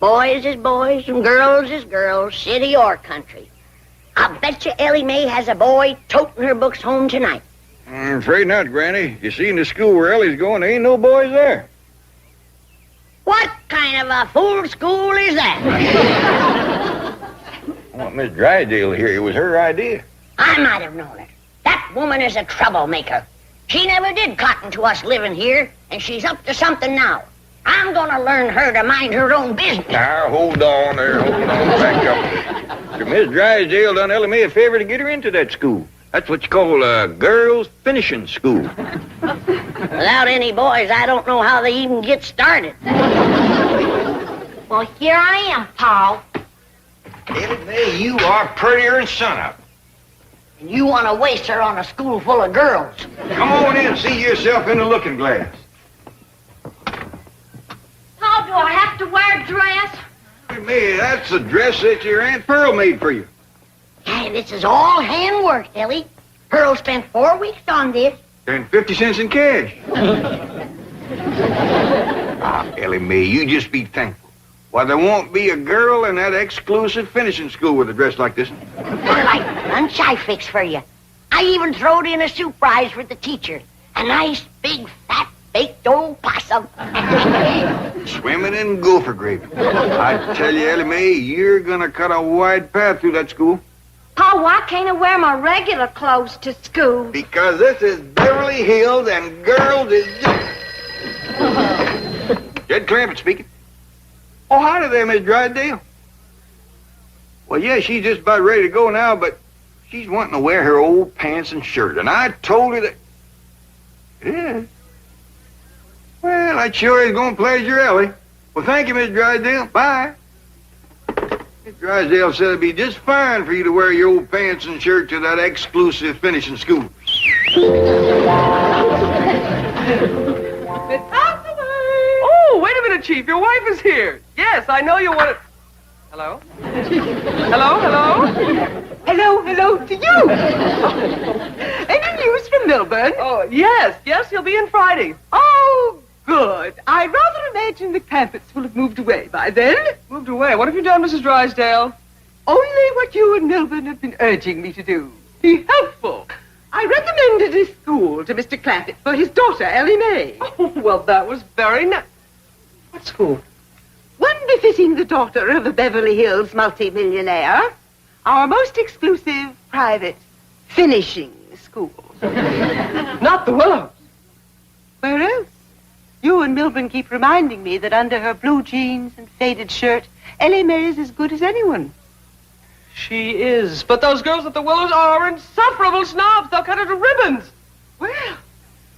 Boys is boys and girls is girls, city or country. I'll bet you Ellie Mae has a boy toting her books home tonight. I'm afraid not, Granny. You see, in the school where Ellie's going, there ain't no boys there. What kind of a fool school is that? I want Miss Drysdale here. It was her idea. I might have known it. That woman is a troublemaker. She never did cotton to us living here, and she's up to something now. I'm gonna learn her to mind her own business. Now, hold on there. Hold on. Back up. Sir, Miss Drysdale done Ellie Mae a favor to get her into that school. That's what you call a girls' finishing school. Without any boys, I don't know how they even get started. Well, here I am, Paul. Ellie Mae, you are prettier than sunup. And you want to waste her on a school full of girls. Come on in and see yourself in the looking glass. Paul, do I have to wear a dress? Ellie Mae, that's the dress that your Aunt Pearl made for you. Hey, this is all handwork, Ellie. Pearl spent 4 weeks on this. And 50 cents in cash. Ellie Mae, you just be thankful. Why, there won't be a girl in that exclusive finishing school with a dress like this. I like the lunch I fixed for you. I even throwed in a soup prize for the teacher. A nice, big, fat, baked old possum. Swimming in gopher gravy. I tell you, Ellie Mae, you're gonna cut a wide path through that school. Paul, why can't I wear my regular clothes to school? Because this is Beverly Hills and girls is just... Jed Clampett speaking. Oh, howdy there, Miss Drysdale. Well, yeah, she's just about ready to go now, but she's wanting to wear her old pants and shirt, and I told her that... Yeah. Well, that sure is going to pleasure Ellie. Well, thank you, Miss Drysdale. Bye. Miss Drysdale said it'd be just fine for you to wear your old pants and shirt to that exclusive finishing school. Oh, wait a minute, Chief. Your wife is here. Yes, I know you want it. Hello? Hello? Hello to you. Any news from Milburn? Oh, yes, he'll be in Friday. Oh, good. I rather imagine the Clampetts will have moved away by then. Moved away? What have you done, Mrs. Drysdale? Only what you and Milburn have been urging me to do. Be helpful. I recommended a school to Mr. Clampett for his daughter, Ellie Mae. Oh, well, that was very nice. What school? One befitting the daughter of a Beverly Hills multimillionaire. Our most exclusive private finishing school. Not the Willows. Where else? You and Milburn keep reminding me that under her blue jeans and faded shirt, Ellie Mae is as good as anyone. She is. But those girls at the Willows are insufferable snobs. They'll cut her to ribbons. Well,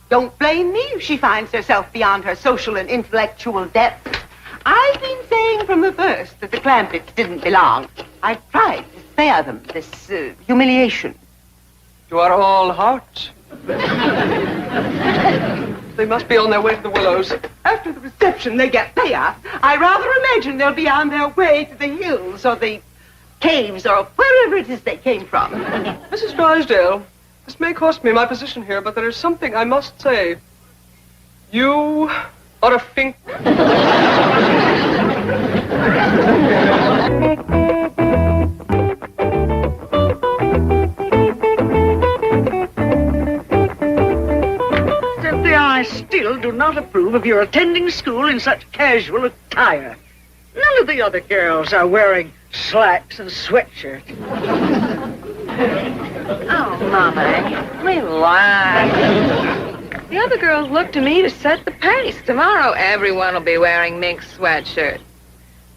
don't blame me if she finds herself beyond her social and intellectual depth. I've been saying from the first that the Clampetts didn't belong. I tried to spare them this humiliation. You are all heart. They must be on their way to the Willows. After the reception they get there, I rather imagine they'll be on their way to the hills or the caves or wherever it is they came from. Mrs. Drysdale, this may cost me my position here, but there is something I must say. You are a fink. Cynthia, I still do not approve of your attending school in such casual attire. None of the other girls are wearing slacks and sweatshirts. Oh, Mama, relax. The other girls look to me to set the pace. Tomorrow, everyone will be wearing mixed sweatshirts.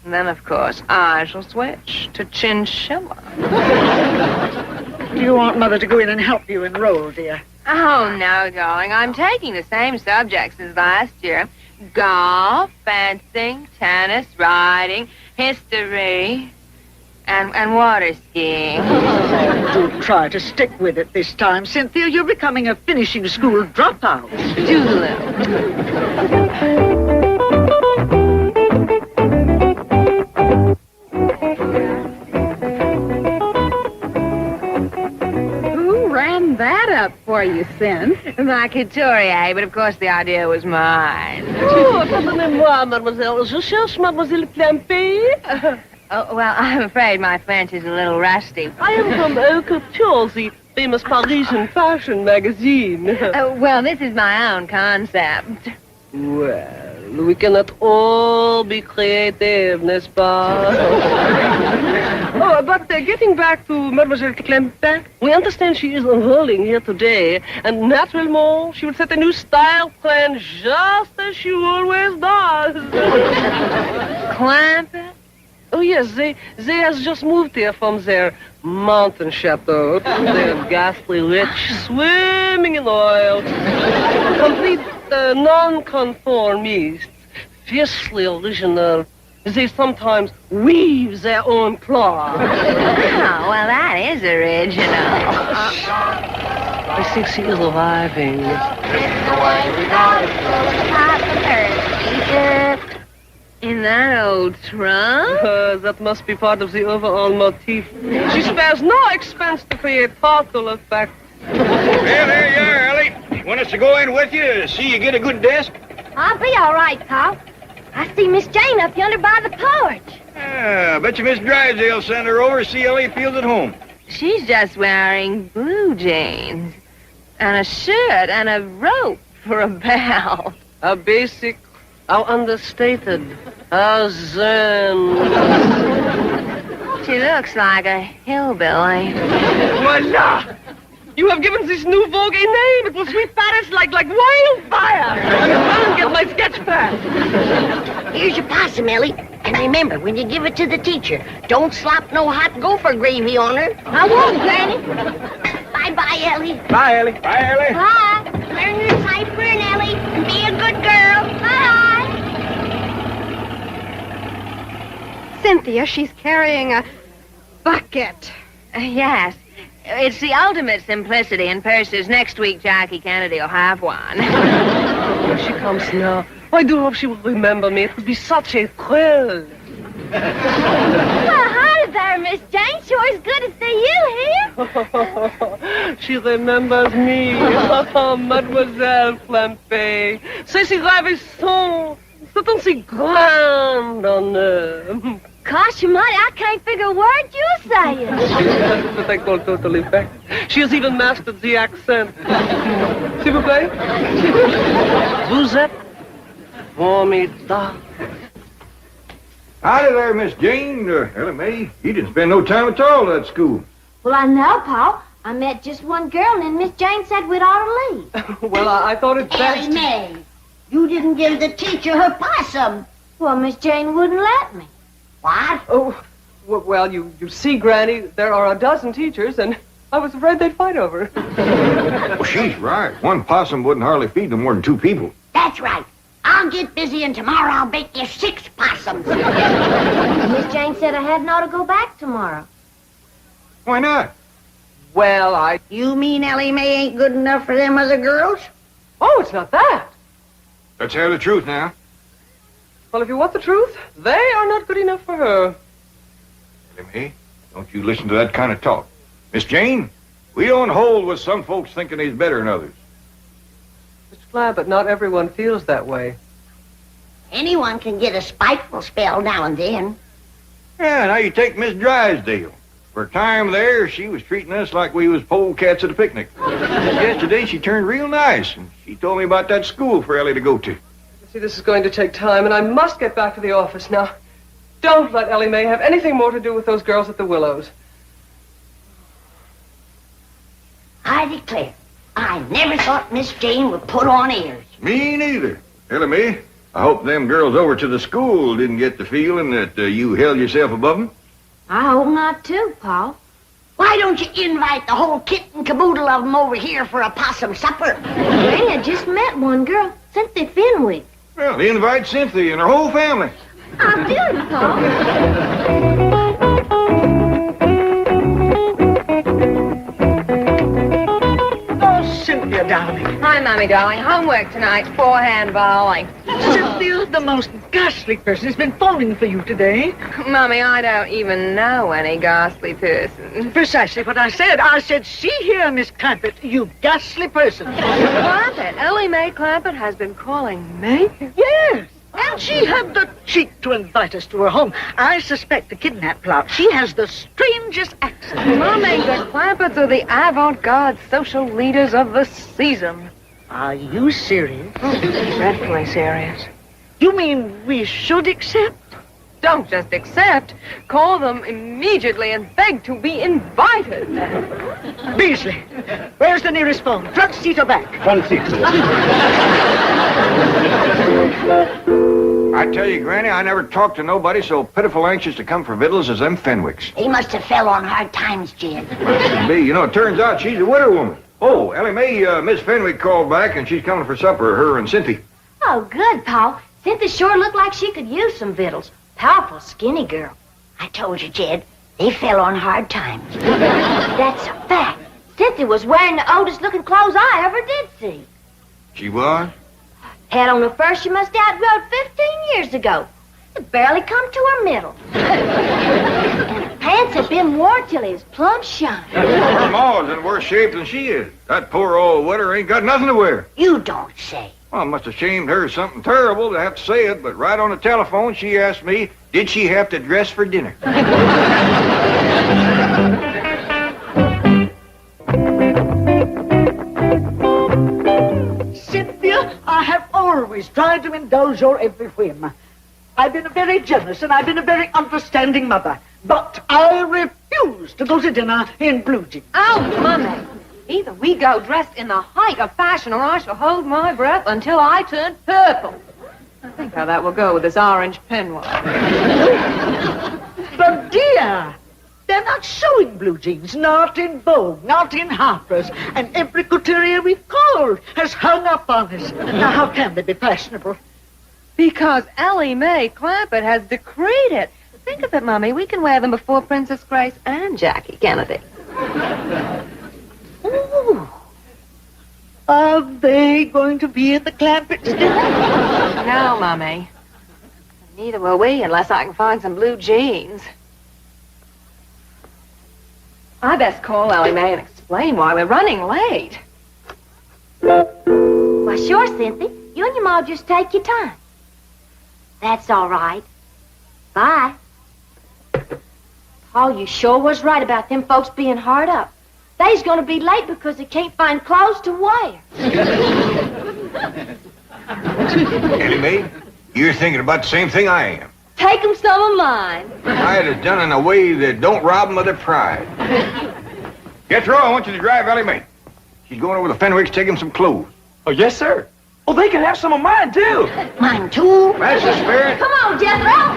And then, of course, I shall switch to chinchilla. Do you want Mother to go in and help you enroll, dear? Oh, no, darling. I'm taking the same subjects as last year. Golf, fencing, tennis, riding, history, and water skiing. Do try to stick with it this time, Cynthia. You're becoming a finishing school dropout. Who ran that up for you, Sin? My couturier, but of course the idea was mine. Oh, pardonnez-moi, mademoiselle. Je cherche mademoiselle Clampett. Oh, well, I'm afraid my French is a little rusty. I am from Couture, the famous Parisian fashion magazine. Well, this is my own concept. Well, we cannot all be creative, n'est-ce pas? Oh, but getting back to Mademoiselle Clampett, we understand she is enrolling here today, and naturally, she will set a new style plan just as she always does. Clampett? Oh, yes, they has just moved here from their mountain chateau. They're ghastly rich, swimming in oil. Complete non-conformists, fiercely original. They sometimes weave their own cloth. Oh, well, that is original. I think she is arriving. In that old trunk? That must be part of the overall motif. She spares no expense to create thoughtful effect. Well, there you are, Ellie. Want us to go in with you to see you get a good desk? I'll be all right, Pop. I see Miss Jane up yonder by the porch. I bet you Miss Drysdale sent her over to see Ellie feels at home. She's just wearing blue jeans and a shirt and a rope for a belt. A basic, how understated, how zen. She looks like a hillbilly. Voila! You have given this new vogue a name. It will sweep Paris like wildfire. I'll get my sketch pad. Here's your possum, Ellie. And remember, when you give it to the teacher, don't slop no hot gopher gravy on her. I won't, Granny. Bye-bye, Ellie. Bye, Ellie. Bye, Ellie. Bye. Learn your cipher, Nellie, and be a good girl. Bye. Cynthia, she's carrying a bucket. Yes. It's the ultimate simplicity in purses. Next week, Jackie Kennedy will have one. Here she comes now. I do hope she will remember me. It would be such a thrill. Well, hi there, Miss Jane. Sure is good to see you here. She remembers me. Mademoiselle Clampett. C'est si ravissant. C'est aussi grand honneur. Gosh, almighty, I can't figure a word you're saying. That's what I call total effect. She has even mastered the accent. S'il vous plaît. Vous êtes formidable. Howdy there, Miss Jane. Ellie Mae, you didn't spend no time at all at school. Well, I know, Paul. I met just one girl, and then Miss Jane said we'd ought to leave. Well, I thought it best. Ellie Mae, you didn't give the teacher her possum. Well, Miss Jane wouldn't let me. What? Oh, well, you see, Granny, there are a dozen teachers, and I was afraid they'd fight over it. Well, she's right. One possum wouldn't hardly feed no more than 2 people. That's right. I'll get busy, and tomorrow I'll bake you 6 possums. Miss Jane said I hadn't ought to go back tomorrow. Why not? Well, You mean Ellie Mae ain't good enough for them other girls? Oh, it's not that. Let's hear the truth now. Well, if you want the truth, they are not good enough for her. Ellie Mae, don't you listen to that kind of talk. Miss Jane, we don't hold with some folks thinking they's better than others. Mr. Clampett, not everyone feels that way. Anyone can get a spiteful spell now and then. Yeah, now you take Miss Drysdale. For a time there, she was treating us like we was polecats at a picnic. Yesterday, she turned real nice, and she told me about that school for Ellie to go to. See, this is going to take time, and I must get back to the office now. Don't let Ellie Mae have anything more to do with those girls at the Willows. I declare, I never thought Miss Jane would put on airs. Me neither. Ellie Mae, I hope them girls over to the school didn't get the feeling that you held yourself above them. I hope not, too, Paul. Why don't you invite the whole kit and caboodle of them over here for a possum supper? Granny, I just met one girl, Cynthia Fenwick. Well, invite Cynthia and her whole family. I'll do it, Paul. Oh, Cynthia, darling. Hi, Mommy, darling. Homework tonight, forehand bowling. Cynthia, the most ghastly person has been phoning for you today. Mommy, I don't even know any ghastly person. Precisely what I said. I said, see here, Miss Clampett, you ghastly person. Clampett? Ellie Mae Clampett has been calling me? Yes. And she had the cheek to invite us to her home. I suspect the kidnap plot. She has the strangest accent. Mommy, the Clampetts are the avant-garde social leaders of the season. Are you serious? Dreadfully serious. You mean we should accept? Don't just accept. Call them immediately and beg to be invited. Beasley, where's the nearest phone? Front seat or back? Front seat, I tell you, Granny, I never talked to nobody so pitiful anxious to come for victuals as them Fenwicks. He must have fell on hard times, Jed. Must be. You know, it turns out she's a widow woman. Oh, Ellie Mae, Miss Fenwick called back, and she's coming for supper, her and Cynthia. Oh, good, Paul. Cynthia sure looked like she could use some victuals. Powerful skinny girl. I told you, Jed, they fell on hard times. That's a fact. Cynthia was wearing the oldest-looking clothes I ever did see. She was? Had on the fur she must have outrode 15 years ago. It barely come to her middle. And her pants had been worn till he was plumb shine. Her ma's in worse shape than she is. That poor old widder ain't got nothing to wear. You don't say. Well, it must have shamed her something terrible to have to say it, but right on the telephone she asked me, did she have to dress for dinner? Cynthia, I have always tried to indulge your every whim. I've been a very generous and I've been a very understanding mother. But I refuse to go to dinner in blue jeans. Oh, Mommy. Either we go dressed in the height of fashion or I shall hold my breath until I turn purple. I think how that will go with this orange peignoir. But dear, They're not showing blue jeans, not in Vogue, not in Harper's, and every couturier we've called has hung up on us. Now, how can they be fashionable? Because Ellie Mae Clampett has decreed it. Think of it, Mummy. We can wear them before Princess Grace and Jackie Kennedy. Ooh. Are they going to be at the Clampetts dinner? No, Mummy. Neither will we unless I can find some blue jeans. I best call Ellie Mae and explain why we're running late. Why, sure, Cynthia. You and your ma just take your time. That's all right. Bye. Paul, you sure was right about them folks being hard up. They's gonna be late because they can't find clothes to wear. Ellie Mae, you're thinking about the same thing I am. Take 'em some of mine. I'd have done it in a way that don't rob them of their pride. Jethro, I want you to drive Ellie Mae. She's going over to Fenwick's to take him some clothes. Oh, yes, sir. Oh, they can have some of mine, too. Mine, too? That's the spirit. Come on, Jethro.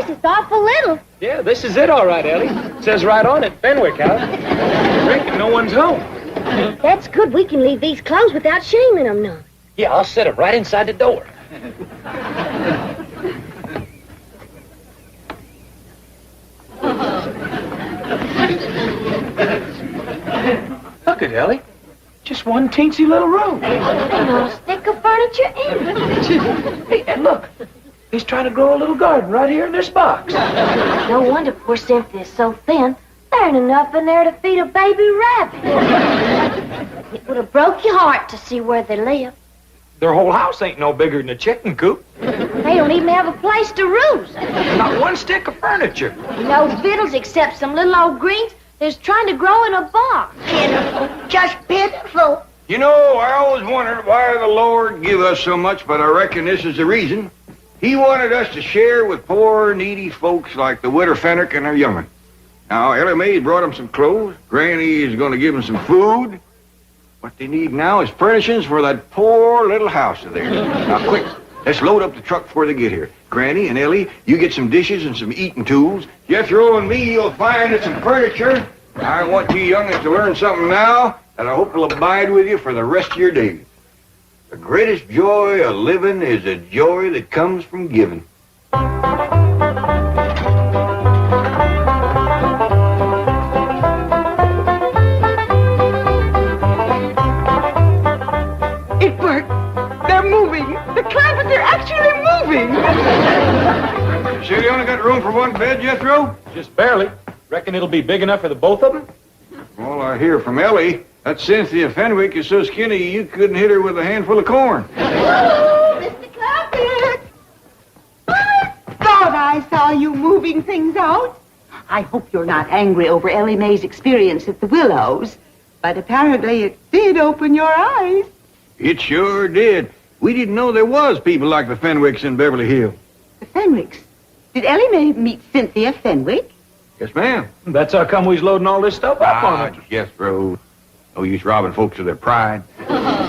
It's awful little. Yeah, this is it, all right, Ellie. It says right on it, Fenwick House. I reckon no one's home. That's good. We can leave these clothes without shaming them none. Yeah, I'll set them right inside the door. Look at Ellie. Just one teensy little room. And a stick of furniture in it. Hey, and look. He's trying to grow a little garden right here in this box. No wonder poor Cynthia's so thin. There ain't enough in there to feed a baby rabbit. It would have broke your heart to see where they live. Their whole house ain't no bigger than a chicken coop. They don't even have a place to roost. Not one stick of furniture. No victuals except some little old greens that's trying to grow in a box. Pitiful. Just pitiful. You know, I always wondered why the Lord give us so much, but I reckon this is the reason. He wanted us to share with poor, needy folks like the widow Fenwick and her young'un. Now, Ellie Mae brought them some clothes. Granny is going to give them some food. What they need now is furnishings for that poor little house of theirs. Now, quick, let's load up the truck before they get here. Granny and Ellie, you get some dishes and some eating tools. Jethro and me, you'll find us some furniture. I want you young'uns to learn something now that I hope will abide with you for the rest of your days. The greatest joy of living is a joy that comes from giving. It worked. They're moving. The Clampetts are actually moving. You sure you only got room for one bed, Jethro? Just barely. Reckon it'll be big enough for the both of them? All I hear from Ellie, that Cynthia Fenwick is so skinny you couldn't hit her with a handful of corn. Mr. Clampett! I thought I saw you moving things out. I hope you're not angry over Ellie Mae's experience at the Willows, but apparently it did open your eyes. It sure did. We didn't know there was people like the Fenwicks in Beverly Hills. The Fenwicks? Did Ellie Mae meet Cynthia Fenwick? Yes, ma'am. That's how come we's loading all this stuff up on her. Jethro. No use robbing folks of their pride.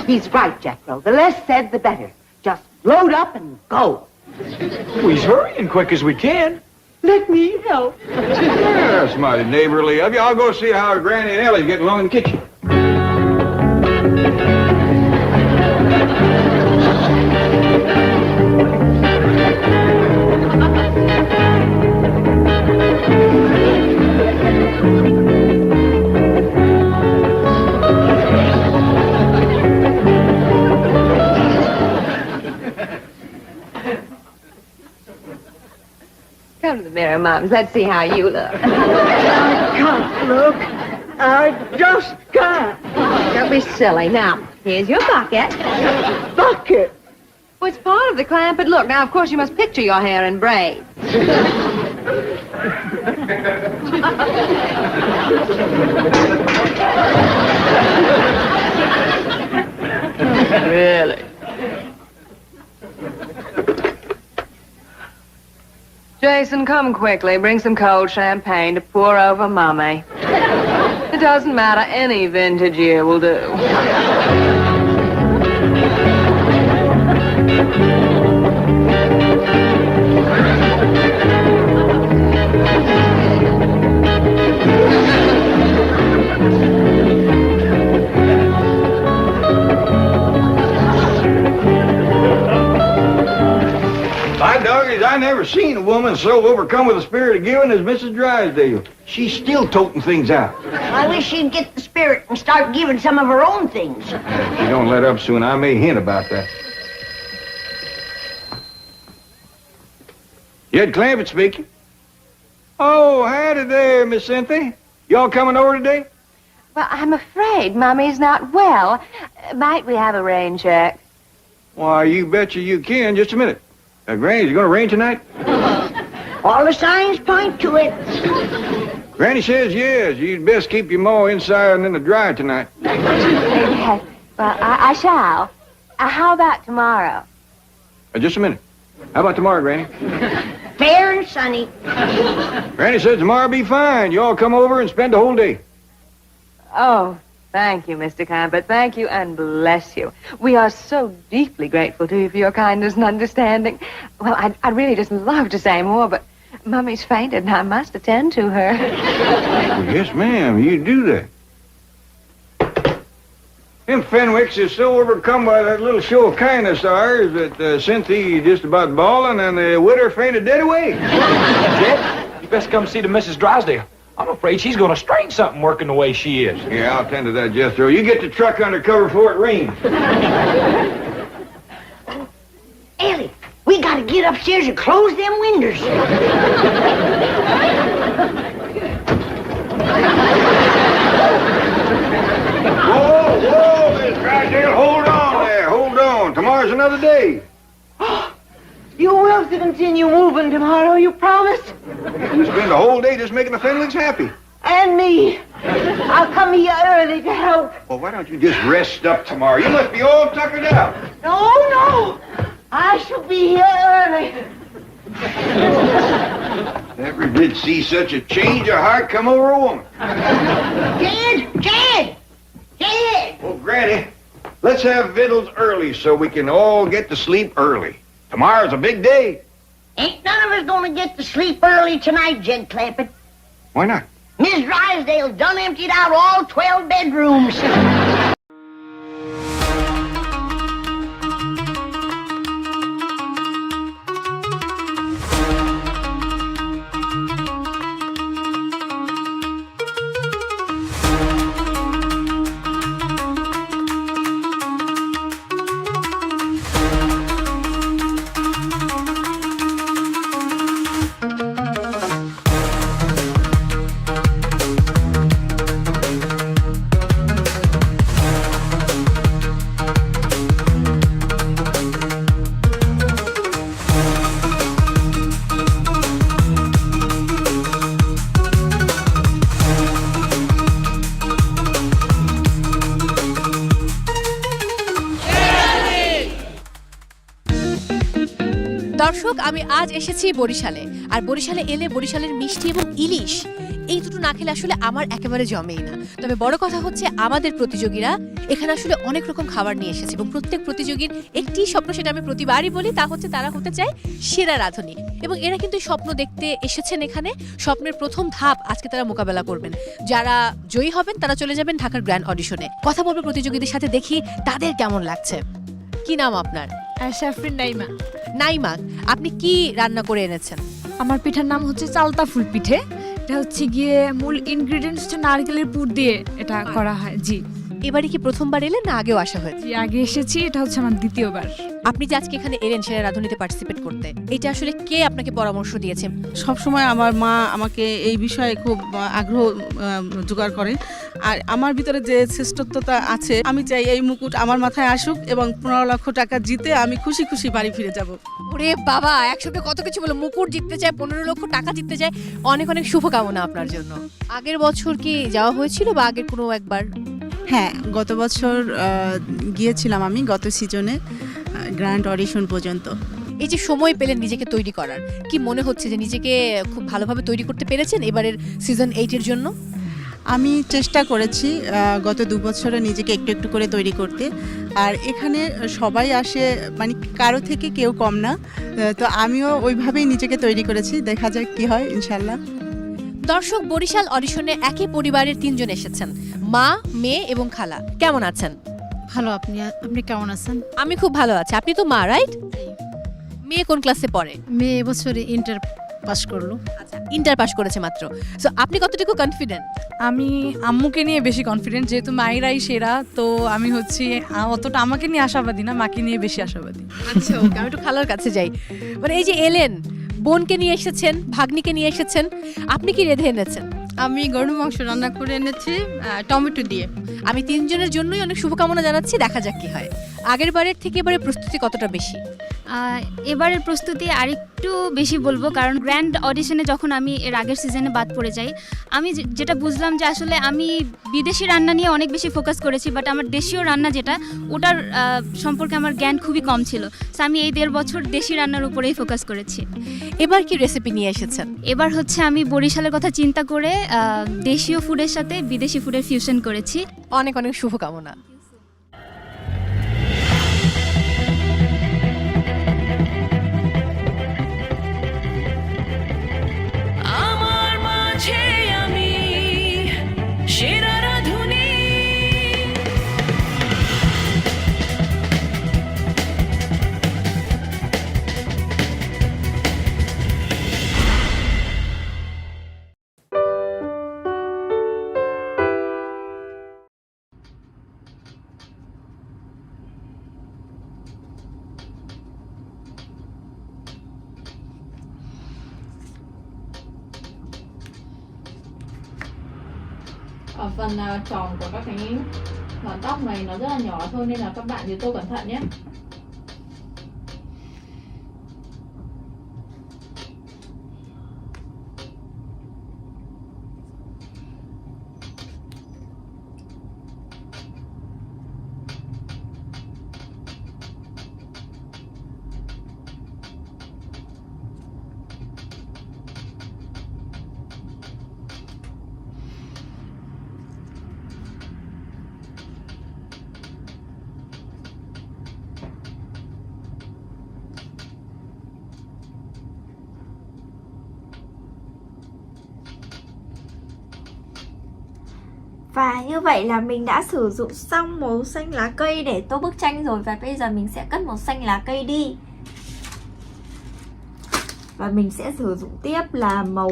He's right, Jethro. The less said, the better. Just load up and go. We's hurrying quick as we can. Let me help. Yeah, that's mighty neighborly of you. I'll go see how Granny and Ellie's getting along in the kitchen. Come to the mirror, Mums. Let's see how you look. I can't look. I just can't. Don't be silly. Now, here's your bucket. Bucket? Well, it's part of the Clampett look. Now, of course, you must picture your hair in braids. Really? Jason, come quickly. Bring some cold champagne to pour over Mummy. It doesn't matter. Any vintage year will do. My doggies, I never seen a woman so overcome with the spirit of giving as Mrs. Drysdale. She's still toting things out. I wish she'd get the spirit and start giving some of her own things. If she don't let up soon, I may hint about that. Jed Clampett speaking. Oh, howdy there, Miss Cynthia. Y'all coming over today? Well, I'm afraid Mummy's not well. Might we have a rain check? Why, you betcha you can. Just a minute. Granny, you going to rain tonight? All the signs point to it. Granny says yes. You'd best keep your maw inside and in the dry tonight. Yes. Well, I shall. How about tomorrow? Just a minute. How about tomorrow, Granny? Fair and sunny. Granny says tomorrow be fine. You all come over and spend the whole day. Oh, thank you, Mr. Clampett. Thank you and bless you. We are so deeply grateful to you for your kindness and understanding. Well, I'd really just love to say more, but Mummy's fainted and I must attend to her. Well, yes, ma'am. You do that. Them Fenwicks is so overcome by that little show of kindness of ours that Cynthia just about bawling and the widow fainted dead away. Jed, you best come see the Mrs. Drysdale. I'm afraid she's going to strain something working the way she is. Yeah, I'll tend to that, Jethro. You get the truck under cover before it rains. Ellie, we gotta get upstairs and close them windows. Whoa, Miss Drysdale, hold on there. Hold on. Tomorrow's another day. You will continue moving tomorrow, you promise? You spend the whole day just making the Fenwicks happy. And me. I'll come here early to help. Well, why don't you just rest up tomorrow? You must be all tuckered out. No. I shall be here early. Never did see such a change of heart come over a woman. Jed! Oh, Granny, let's have victuals early so we can all get to sleep early. Tomorrow's a big day. Ain't none of us gonna get to sleep early tonight, Jed Clampett. Why not? Miss Drysdale done emptied out all 12 bedrooms. দর্শক, আমি আজ এসেছি বরিশালে, আর বরিশালে এলে বরিশালের মিষ্টি এবং ইলিশ এই দুটো না খেলে আসলে আমার একেবারে জমেই না। তবে বড় কথা হচ্ছে আমাদের প্রতিযোগীরা এখানে আসলে অনেক রকম খাবার নিয়ে এসেছে এবং প্রত্যেক প্রতিযোগীর একটি স্বপ্ন, সেটা আমি প্রতিবারই বলি, তা হচ্ছে তারা হতে চায় সেরা রাঁধুনি। এবং এরা কিন্তু স্বপ্ন দেখতে এসেছেন এখানে। স্বপ্নের প্রথম ধাপ আজকে তারা মোকাবেলা করবেন। যারা জয়ী হবেন তারা চলে যাবেন ঢাকার গ্র্যান্ড অডিশনে। কথা বলবো প্রতিযোগীদের সাথে, দেখি তাদের কেমন লাগছে। কি নাম আপনার? শাফরিন নাইমা। নাইমা, আপনি কি রান্না করে এনেছেন? আমার পিঠার নাম হচ্ছে চালতা ফুল পিঠে। এটা হচ্ছে গিয়ে মূল ইনগ্রেডিয়েন্টস হচ্ছে নারকেলের পুর দিয়ে এটা করা হয়। জি। এবারে কি প্রথমবার এলেন না আগেও আসা হয়েছে? আগে এসেছি, এটা হচ্ছে আমার দ্বিতীয়বার। আপনি যে আজকে এখানে এলেন সেরা রাঁধুনিতে পার্টিসিপেট করতে, এটা আসলে কে আপনাকে পরামর্শ দিয়েছে? সবসময় আমার মা আমাকে এই বিষয়ে খুব আগ্রহ জোগাড় করে, আর আমার ভিতরে যে শ্রেষ্ঠত্বতা আছে, আমি চাই এই মুকুট আমার মাথায় আসুক এবং 15 লক্ষ টাকা জিতে আমি খুশি খুশি বাড়ি ফিরে যাব। ওরে বাবা, একসঙ্গে কত কিছু বলো! মুকুট জিততে চায়, 15 লক্ষ টাকা জিততে চায়। অনেক অনেক শুভকামনা আপনার জন্য। আগের বছর কি যাওয়া হয়েছিল বা আগের কোনো একবার? হ্যাঁ, গত বছর গিয়েছিলাম আমি গত সিজনে গ্র্যান্ড অডিশন পর্যন্ত। এই যে সময় পেলেন নিজেকে তৈরি করার, কি মনে হচ্ছে যে নিজেকে খুব ভালোভাবে তৈরি করতে পেরেছেন এবারের সিজন 8-এর জন্য? আমি চেষ্টা করেছি গত 2 বছরে নিজেকে একটু একটু করে তৈরি করতে। আর এখানে সবাই আসে, মানে কারো থেকে কেউ কম না, তো আমিও ওইভাবেই নিজেকে তৈরি করেছি। দেখা যাক কি হয়, ইনশাল্লাহ। দর্শক, বরিশাল অডিশনে একই পরিবারের 3 জন এসেছেন, মা, মেয়ে এবং খালা। কেমন আছেন? ভালো। আপনি কেমন আছেন? আমি খুব ভালো আছি। আপনি তো মা, রাইট? মেয়ে কোন ক্লাসে পড়ে? মেয়ে এবছরে ইন্টার পাস করলো। আচ্ছা, ইন্টার পাস করেছে মাত্র। সো আপনি কতটুকু কনফিডেন্ট? আমি আম্মুকে নিয়ে বেশি কনফিডেন্ট, যেহেতু মায়েরাই সেরা, তো আমি হচ্ছি অতটা আমাকে নিয়ে আশাবাদী না, মাকে নিয়ে বেশি আশাবাদী। আচ্ছা, ওকে, আমি একটু খালার কাছে যাই। মানে এই যে এলেন, বোনকে নিয়ে এসেছেন, ভাগ্নিকে নিয়ে এসেছেন, আপনি কি রেঁধে এনেছেন? আমি গরুর মাংস রান্না করে এনেছি টমেটো দিয়ে। আমি 3 জনের জন্যই অনেক শুভকামনা জানাচ্ছি, দেখা যাক কি হয়। আগের বারের থেকে এবারে প্রস্তুতি কতটা বেশি? এবারের প্রস্তুতি আরেকটু বেশি বলবো, কারণ গ্র্যান্ড অডিশনে যখন আমি এর আগের সিজনে বাদ পড়ে যাই, আমি যেটা বুঝলাম যে আসলে আমি বিদেশি রান্না নিয়ে অনেক বেশি ফোকাস করেছি, বাট আমার দেশীয় রান্না যেটা, ওটার সম্পর্কে আমার জ্ঞান খুবই কম ছিল। সো আমি এই 1.5 বছর দেশি রান্নার উপরেই ফোকাস করেছি। এবার কি রেসিপি নিয়ে এসেছেন? এবার হচ্ছে আমি বরিশালের কথা চিন্তা করে দেশীয় ফুডের সাথে বিদেশি ফুডের ফিউশন করেছি। অনেক অনেক শুভকামনা। আমার মাঝে আমি সেরা রাধুনী, Ở phần tròn của các cái ngọn tóc này nó rất là nhỏ thôi, nên là các bạn nhớ tô cẩn thận nhé. Và như vậy là mình đã sử dụng xong màu xanh lá cây để tô bức tranh rồi. Và bây giờ mình sẽ cất màu xanh lá cây đi. Và mình sẽ sử dụng tiếp là màu...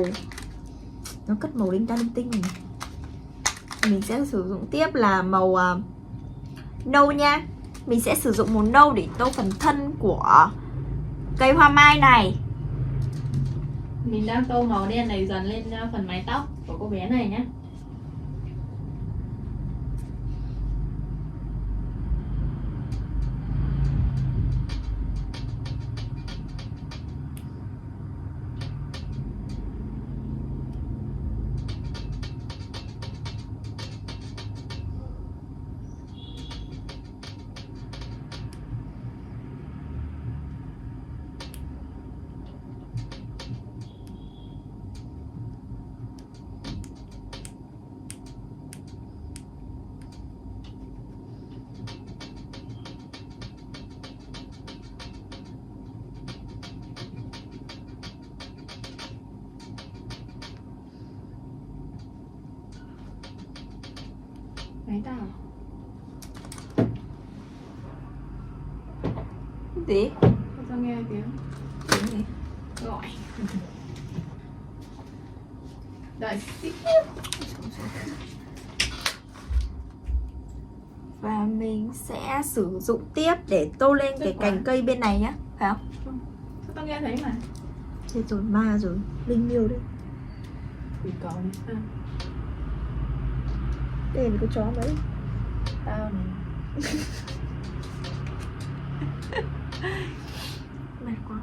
Nó cất màu linh tinh này. Mình sẽ sử dụng tiếp là màu nâu nha. Mình sẽ sử dụng màu nâu để tô phần thân của cây hoa mai này. Mình đang tô màu đen này dần lên phần mái tóc của cô bé này nhé. Máy tao gì? Sao nghe tiếng gì? Gọi. Đợi tí. Và mình sẽ sử dụng tiếp để tô lên cái cành cây bên này nhá, phải không? Sao tao nghe thấy mà. Chết rồi, ma rồi, linh miêu đấy. Quỷ cỏ đi sao? Đây là có chó mấy? Tao này. Mệt quá.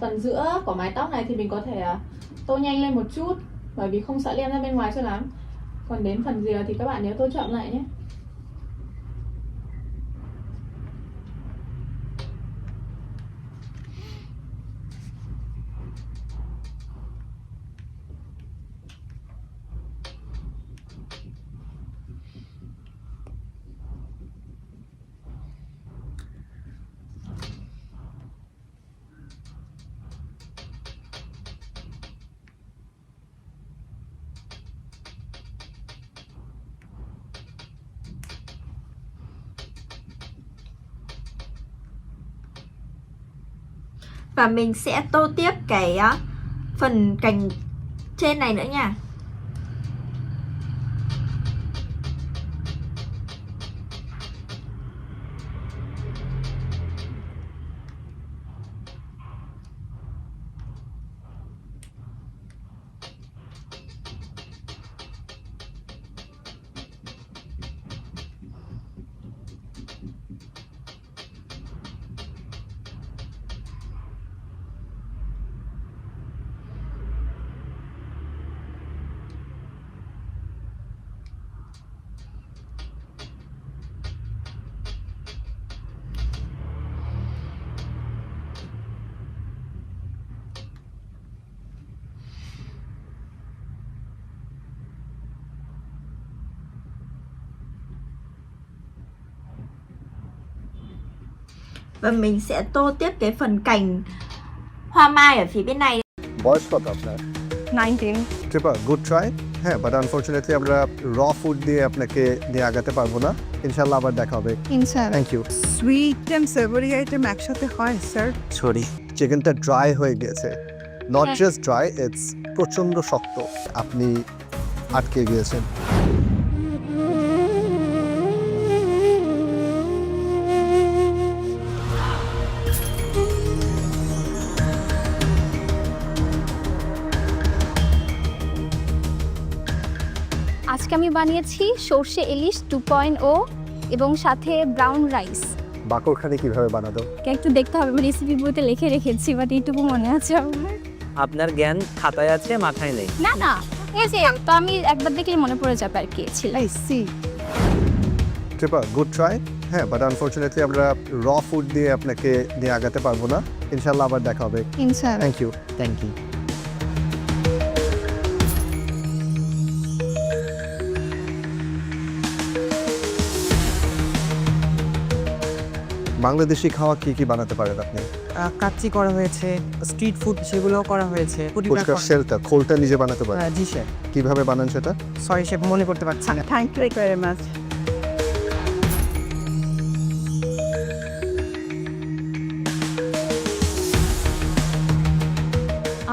Phần giữa của mái tóc này thì mình có thể tô nhanh lên một chút, bởi vì không sợ lem ra bên ngoài cho lắm. Còn đến phần rìa thì các bạn nhớ tô chậm lại nhé. Và mình sẽ tô tiếp cái phần cành trên này nữa nha. Và mình sẽ tô tiếp cái phần cành hoa mai ở phía bên này. বয়স কত আপনার? 19. ট্রিপা good try. হ্যাঁ, but unfortunately আমরা র food দিয়ে আপনাকে নিয়ে আগাতে পারবো না। ইনশাআল্লাহ আবার দেখা হবে। ইনশাআল্লাহ। Thank you. Sweet and savoury item একসাথে হয় স্যার? সরি, চিকেনটা ড্রাই হয়ে গেছে। নট জাস্ট ড্রাই, ইটস প্রচন্ড শক্ত। আপনি আটকে গিয়েছেন। আজকে আমি বানিয়েছি সর্ষে ইলিশ 2.0 এবং সাথে ব্রাউন রাইস। বাকরখানি কিভাবে বানাতো? একটু দেখতে হবে, আমি রেসিপি বইতে লিখে রেখেছি, বাট এইটুকু মনে আছে আমার। আপনার জ্ঞান খাতায় আছে, মাথায় নেই। না না, এই যে তো আমি একবার দেখলে মনে পড়ে যাবে আর কি ছিল। I see. ট্রিপা গুড ট্রাই। হ্যাঁ, বাট আনফরচুনেটলি আমরা র ফুড দিয়ে আপনাকে নিয়ে আগাতে পারবো না। ইনশাআল্লাহ আবার দেখা হবে। ইনশাআল্লাহ। Thank you. Thank you. Bangladeshi খাওয়া কি কি বানাতে পারেন আপনি? কাচ্চি করা হয়েছে, স্ট্রিট ফুড সেগুলোও করা হয়েছে। ফুচকার শেলটা, খোলটা নিজে বানাতে পারেন? জি স্যার। কিভাবে বানান সেটা? সরি শেফ, মনে করতে পারছি না। Thank you very much.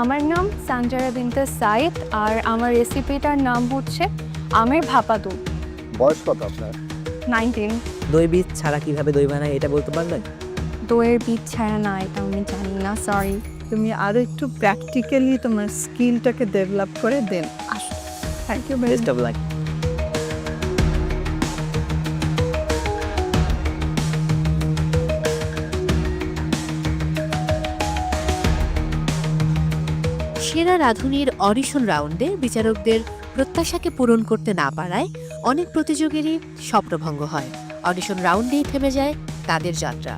আমার নাম সানজারা বিনতে সাইদ আর আমার রেসিপিটার নাম হচ্ছে আমের ভাপা দুধ। বয়স কত আপনার? 19. দই বীজ ছাড়া কিভাবে দই বানায় এটা বলতে পারবেন? দইয়ের বীজ ছাড়া না, এটা আমি জানি না, সরি। তুমি আরো একটু প্র্যাকটিক্যালি তোমার স্কিলটাকে ডেভেলপ করে দেন। Thank you very best of luck. সেরা রাঁধুনির অডিশন রাউন্ডে বিচারকদের প্রত্যাশাকে পূরণ করতে না পারায় অনেক প্রতিযোগীরই স্বপ্নভঙ্গ হয়। অডিশন রাউন্ডেই থেমে যায় তাদের যাত্রা।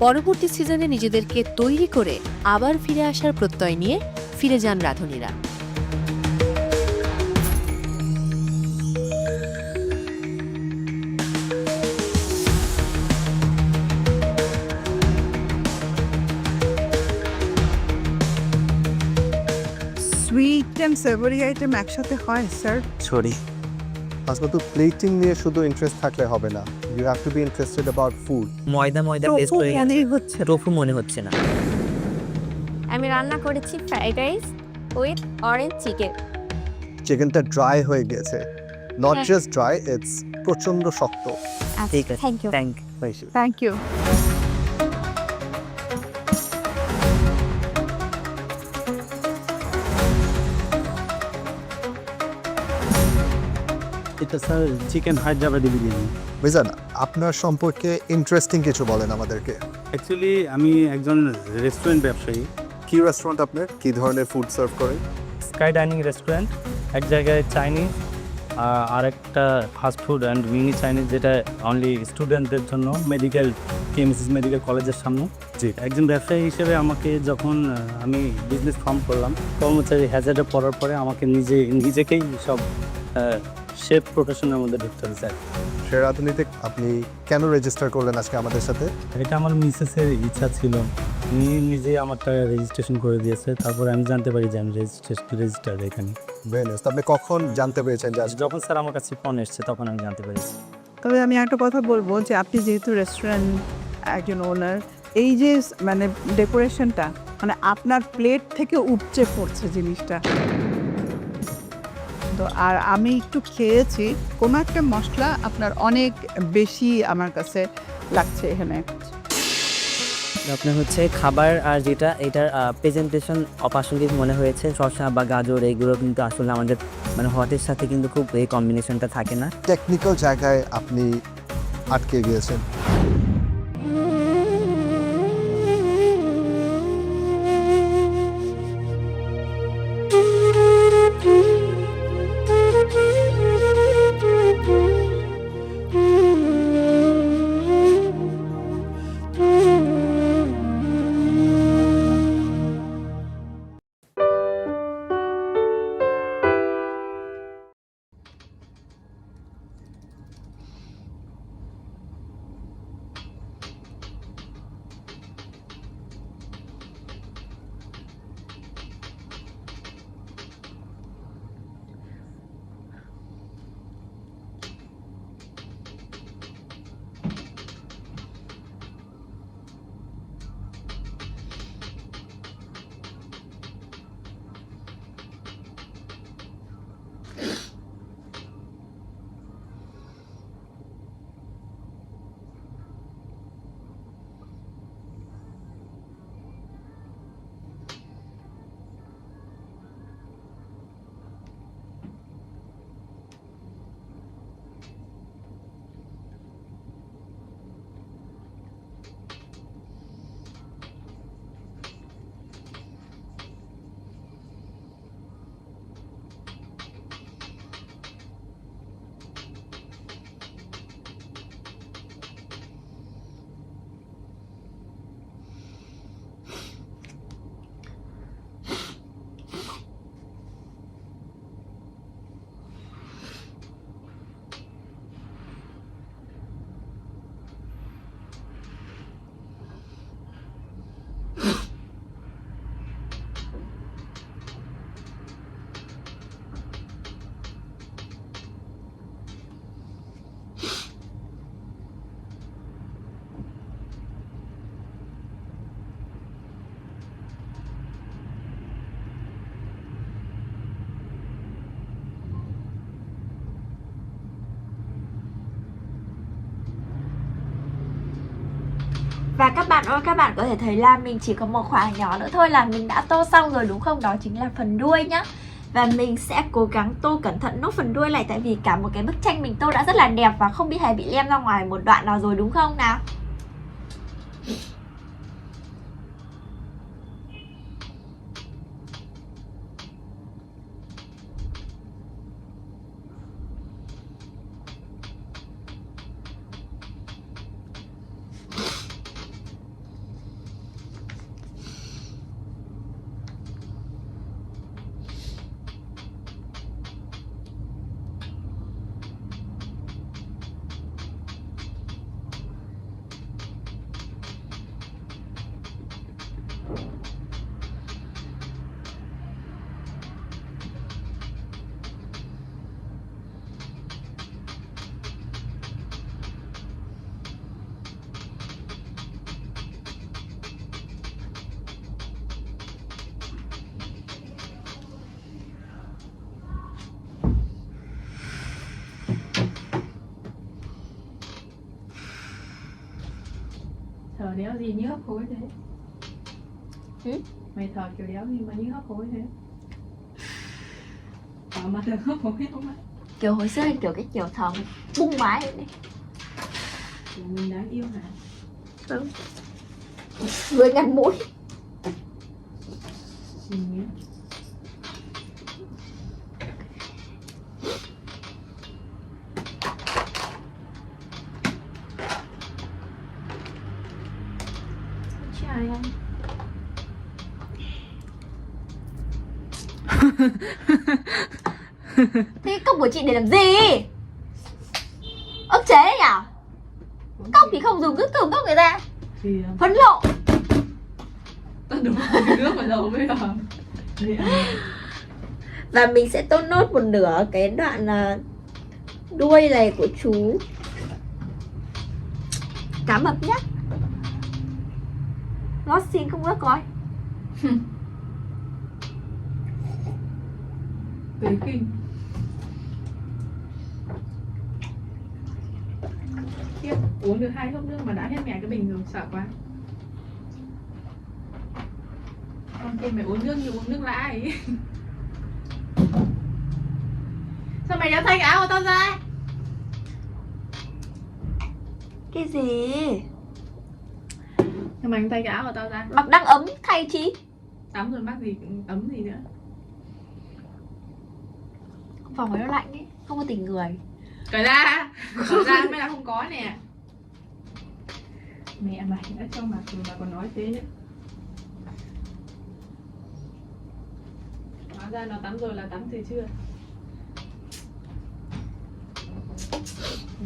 পরবর্তী সিজনে নিজেদেরকে তৈরি করে আবার ফিরে আসার প্রত্যয় নিয়ে ফিরে যান রাঁধুনিরা। সুইট এন্ড সেভরি আইটেম একসাথে হয় স্যার? সরি। আসলে তো প্লেটিং নিয়ে শুধু ইন্টারেস্ট থাকলে হবে না, you have to be interested about food. ময়দা টেস্ট হয়ে গেছে, টোফু মনে হচ্ছে না। আমি রান্না করেছি fried rice with orange chicken. চিকেনটা ড্রাই হয়ে গেছে। নট জাস্ট ড্রাই, ইটস প্রচন্ড শক্ত। ঠিক আছে, থ্যাংক ইউ। Thank you. এটা স্যার চিকেন হায়দ্রাবাদি বিরিয়ানি। মিজান, আপনার সম্পর্কে ইন্টারেস্টিং কিছু বলেন আমাদেরকে। অ্যাকচুয়ালি আমি একজন রেস্টুরেন্ট ব্যবসায়ী। কি রেস্টুরেন্ট আপনার? কি ধরনের ফুড সার্ভ করেন? স্কাই ডাইনিং রেস্টুরেন্ট, এক জায়গায় চাইনিজ আর একটা fast food and mini Chinese, যেটা অনলি স্টুডেন্টদের জন্য, মেডিকেল কেএমসি মেডিকেল কলেজের সামনে। জি, একজন ব্যবসায়ী হিসেবে আমাকে যখন আমি বিজনেস ফর্ম করলাম, কর্মচারী হ্যাজার্ডে পড়ার পরে আমাকে নিজেকেই সব শেফ প্রফেশনের মধ্যে ঢুকতে হবে। স্যার, সে রাজনীতি আপনি কেন রেজিস্টার করলেন আজকে আমাদের সাথে? এটা আমার মিসেসের ইচ্ছা ছিল, উনি নিজেই আমারটা রেজিস্ট্রেশন করে দিয়েছে। তারপরে আমি জানতে পারি যে আমি রেজিস্টার এখানে। তো আপনি কখন জানতে পেরেছেন? যখন স্যার আমার কাছে ফোন এসছে তখন আমি জানতে পেরেছি। তবে আমি একটা কথা বলবো যে আপনি যেহেতু রেস্টুরেন্ট একজন ওনার, এই যে মানে ডেকোরেশনটা, মানে আপনার প্লেট থেকে উপচে পড়ছে জিনিসটা। তো আর আমি একটু খেয়েছি, কোনো একটা মশলা আপনার অনেক বেশি আমার কাছে লাগছে এখানে। আপনার হচ্ছে খাবার আর যেটা এটার প্রেজেন্টেশন অপ্রাসঙ্গিক মনে হয়েছে। শসা বা গাজর এগুলো কিন্তু আসলে আমাদের মানে হটের সাথে কিন্তু খুব এই কম্বিনেশনটা থাকে না। টেকনিক্যাল জায়গায় আপনি আটকে গিয়েছেন। Và các bạn ơi, các bạn có thể thấy là mình chỉ có một khoảng nhỏ nữa thôi là mình đã tô xong rồi đúng không? Đó chính là phần đuôi nhá. Và mình sẽ cố gắng tô cẩn thận nốt phần đuôi này, tại vì cả một cái bức tranh mình tô đã rất là đẹp và không hề bị lem ra ngoài một đoạn nào rồi đúng không nào? Thờ đéo gì như hấp hối thế? Mày thờ kiểu đéo gì mà như hấp hối thế? Mà được hấp hối không ạ? Kiểu hồi xưa hay kiểu cái kiểu thờ mình bung mái đấy. Mình đáng yêu hả? Ừ. Người ngắn mũi. Trai không? Thế cốc của chị để làm gì? Ức chế đấy nhỉ? Cốc thì không dùng, cứ cầm cốc người ta. Phấn lộ. Đúng rồi, nước vào đầu bây giờ. Và mình sẽ tô nốt một nửa cái đoạn đuôi này của chú cá mập nhá. Nó xin không ước coi. Tế kinh. Khiếp, uống được 2 hớp nước mà đã hết mẹ cái bình rồi, sợ quá. Con kia mày uống nước như uống nước lã ấy. Sao mày đéo thay cái áo của tao ra? Cái gì? Sao mày không thay cái áo của tao ra? Mặc đang ấm thay chí. Tắm rồi mắc gì ấm gì nữa. Phòng ấy nó lạnh ấy, không có tình người. Cởi ra mới là không có nè. Mẹ mày đã cho mặc rồi mà còn nói thế nữa. Hóa ra nó tắm rồi là tắm thì chưa.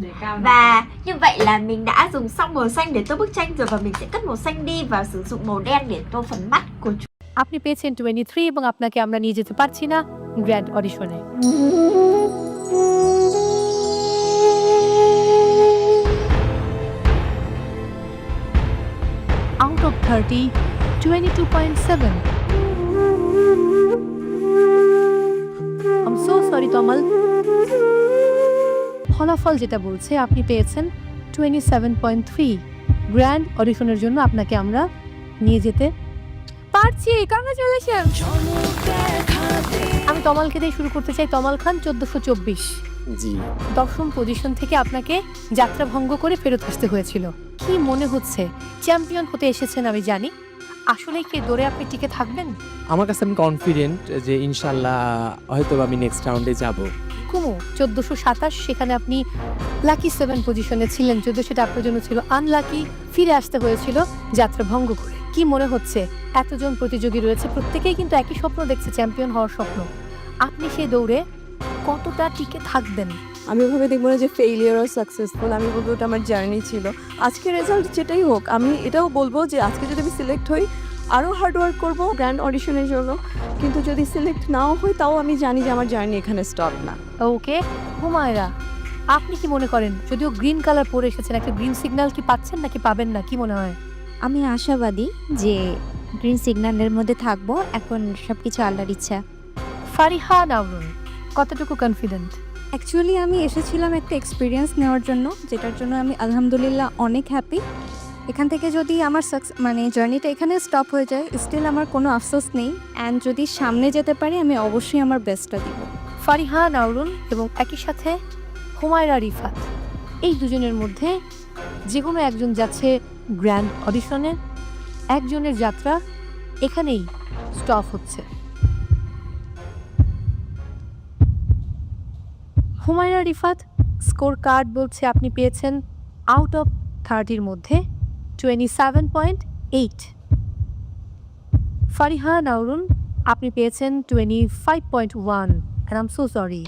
Để cao và như vậy là mình đã dùng xong màu xanh để tô bức tranh rồi, và mình sẽ cất màu xanh đi và sử dụng màu đen để tô phần mắt của chú. আপনি পেয়েছেন 23 এবং আপনাকে আমরা নিয়ে যেতে পারছি না grand অডিশনে। Out of 30, 22.7. I'm so sorry, Tamal. ফলাফল যেটা বলছে আপনি পেয়েছেন 27.3। গ্র্যান্ড অডিশনের জন্য আপনাকে আমরা নিয়ে যেতে পারছি। কংগ্রাচুলেশন। আমি তমালকে দিয়ে শুরু করতে চাই। তমাল খান 1424। জি। 10ম পজিশন থেকে আপনাকে যাত্রা ভঙ্গ করে ফেরত আসতে হয়েছিল। কি মনে হচ্ছে? চ্যাম্পিয়ন হতে এসেছেন আমি জানি, আসলে কি দৌড়ে আপনি টিকে থাকবেন? আমার কাছে আমি কনফিডেন্ট যে ইনশাল্লাহ হয়তো আমি নেক্সট রাউন্ডে যাব। কুমু 1427, সেখানে আপনি লাকি 7 পজিশনে ছিলেন, যদিও সেটা আপনার জন্য ছিল আনলাকি। ফিরে আসতে হয়েছিল যাত্রা ভঙ্গ করে। কি মনে হচ্ছে? এতজন প্রতিযোগী রয়েছে, প্রত্যেকেই কিন্তু একই স্বপ্ন দেখছে, চ্যাম্পিয়ন হওয়ার স্বপ্ন। আপনি সেই দৌড়ে কতটা টিকে থাকবেন? আমি ওভাবে দেখবো না যে ফেইলিয়ার আর সাকসেসফুল, আমি বলবো ওটা আমার জার্নি ছিল। আজকের রেজাল্ট যেটাই হোক, আমি এটাও বলবো যে আজকে যদি আমি সিলেক্ট হই আরও হার্ডওয়ার্ক করবো গ্র্যান্ড অডিশনের জন্য, কিন্তু যদি সিলেক্ট নাও হই তাও আমি জানি যে আমার জার্নি এখানে স্টপ না। ওকে হুমায়রা, আপনি কি মনে করেন? যদিও গ্রিন কালার পরে এসেছেন, একটা গ্রিন সিগন্যাল কি পাচ্ছেন নাকি পাবেন না, কি মনে হয়? আমি আশাবাদী যে গ্রিন সিগন্যালের মধ্যে থাকবো, এখন সব কিছু আল্লাহর ইচ্ছা। ফারিহা নাওরুন কতটুকু কনফিডেন্ট? অ্যাকচুয়ালি আমি এসেছিলাম একটা এক্সপিরিয়েন্স নেওয়ার জন্য, যেটার জন্য আমি আলহামদুলিল্লাহ অনেক হ্যাপি। এখান থেকে যদি আমার জার্নিটা এখানে স্টপ হয়ে যায়, স্টিল আমার কোনো আফসোস নেই। অ্যান্ড যদি সামনে যেতে পারি, আমি অবশ্যই আমার বেস্টটা দিব। ফারিহা নাওরুন এবং একই সাথে হুমায়রা রিফাত, এই দুজনের মধ্যে যে কোনো একজন যাচ্ছে গ্র্যান্ড অডিশনে, একজনের যাত্রা এখানেই স্টপ হচ্ছে। হুমায়রা রিফাত স্কোর কার্ড বলছে আপনি পেয়েছেন আউট অফ 30-র মধ্যে 27.8। ফারিহা নাওরুন আপনি পেয়েছেন 25.1। and I'm so sorry,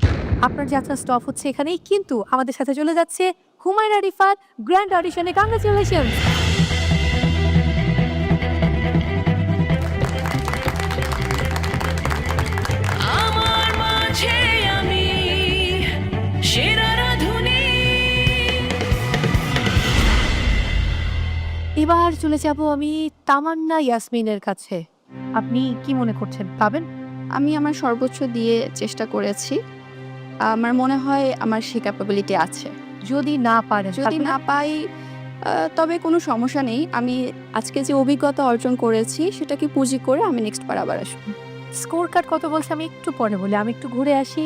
আপনার যাত্রা স্টপ হচ্ছে এখানেই, কিন্তু আমাদের সাথে চলে যাচ্ছে হুমায়রা রিফাত গ্র্যান্ড অডিশনে। কংগ্রাচুলেশন। আমার মাঝে আমি সেরা রাধুনী। এবার চলে যাব আমি তামান্না ইয়াসমিনের কাছে। আপনি কি মনে করছেন, পাবেন? আমি আমার সর্বোচ্চ দিয়ে চেষ্টা করেছি, আমার মনে হয় আমার সে ক্যাপাবিলিটি আছে। যদি না পারেন, যদি না পাই তবে কোনো সমস্যা নেই। আমি আজকে যে অভিজ্ঞতা অর্জন করেছি সেটাকে পুঁজি করে আমি নেক্সট বার আবার আসবো। স্কোর কার্ড কত বলছে আমি একটু পরে বলি, আমি একটু ঘুরে আসি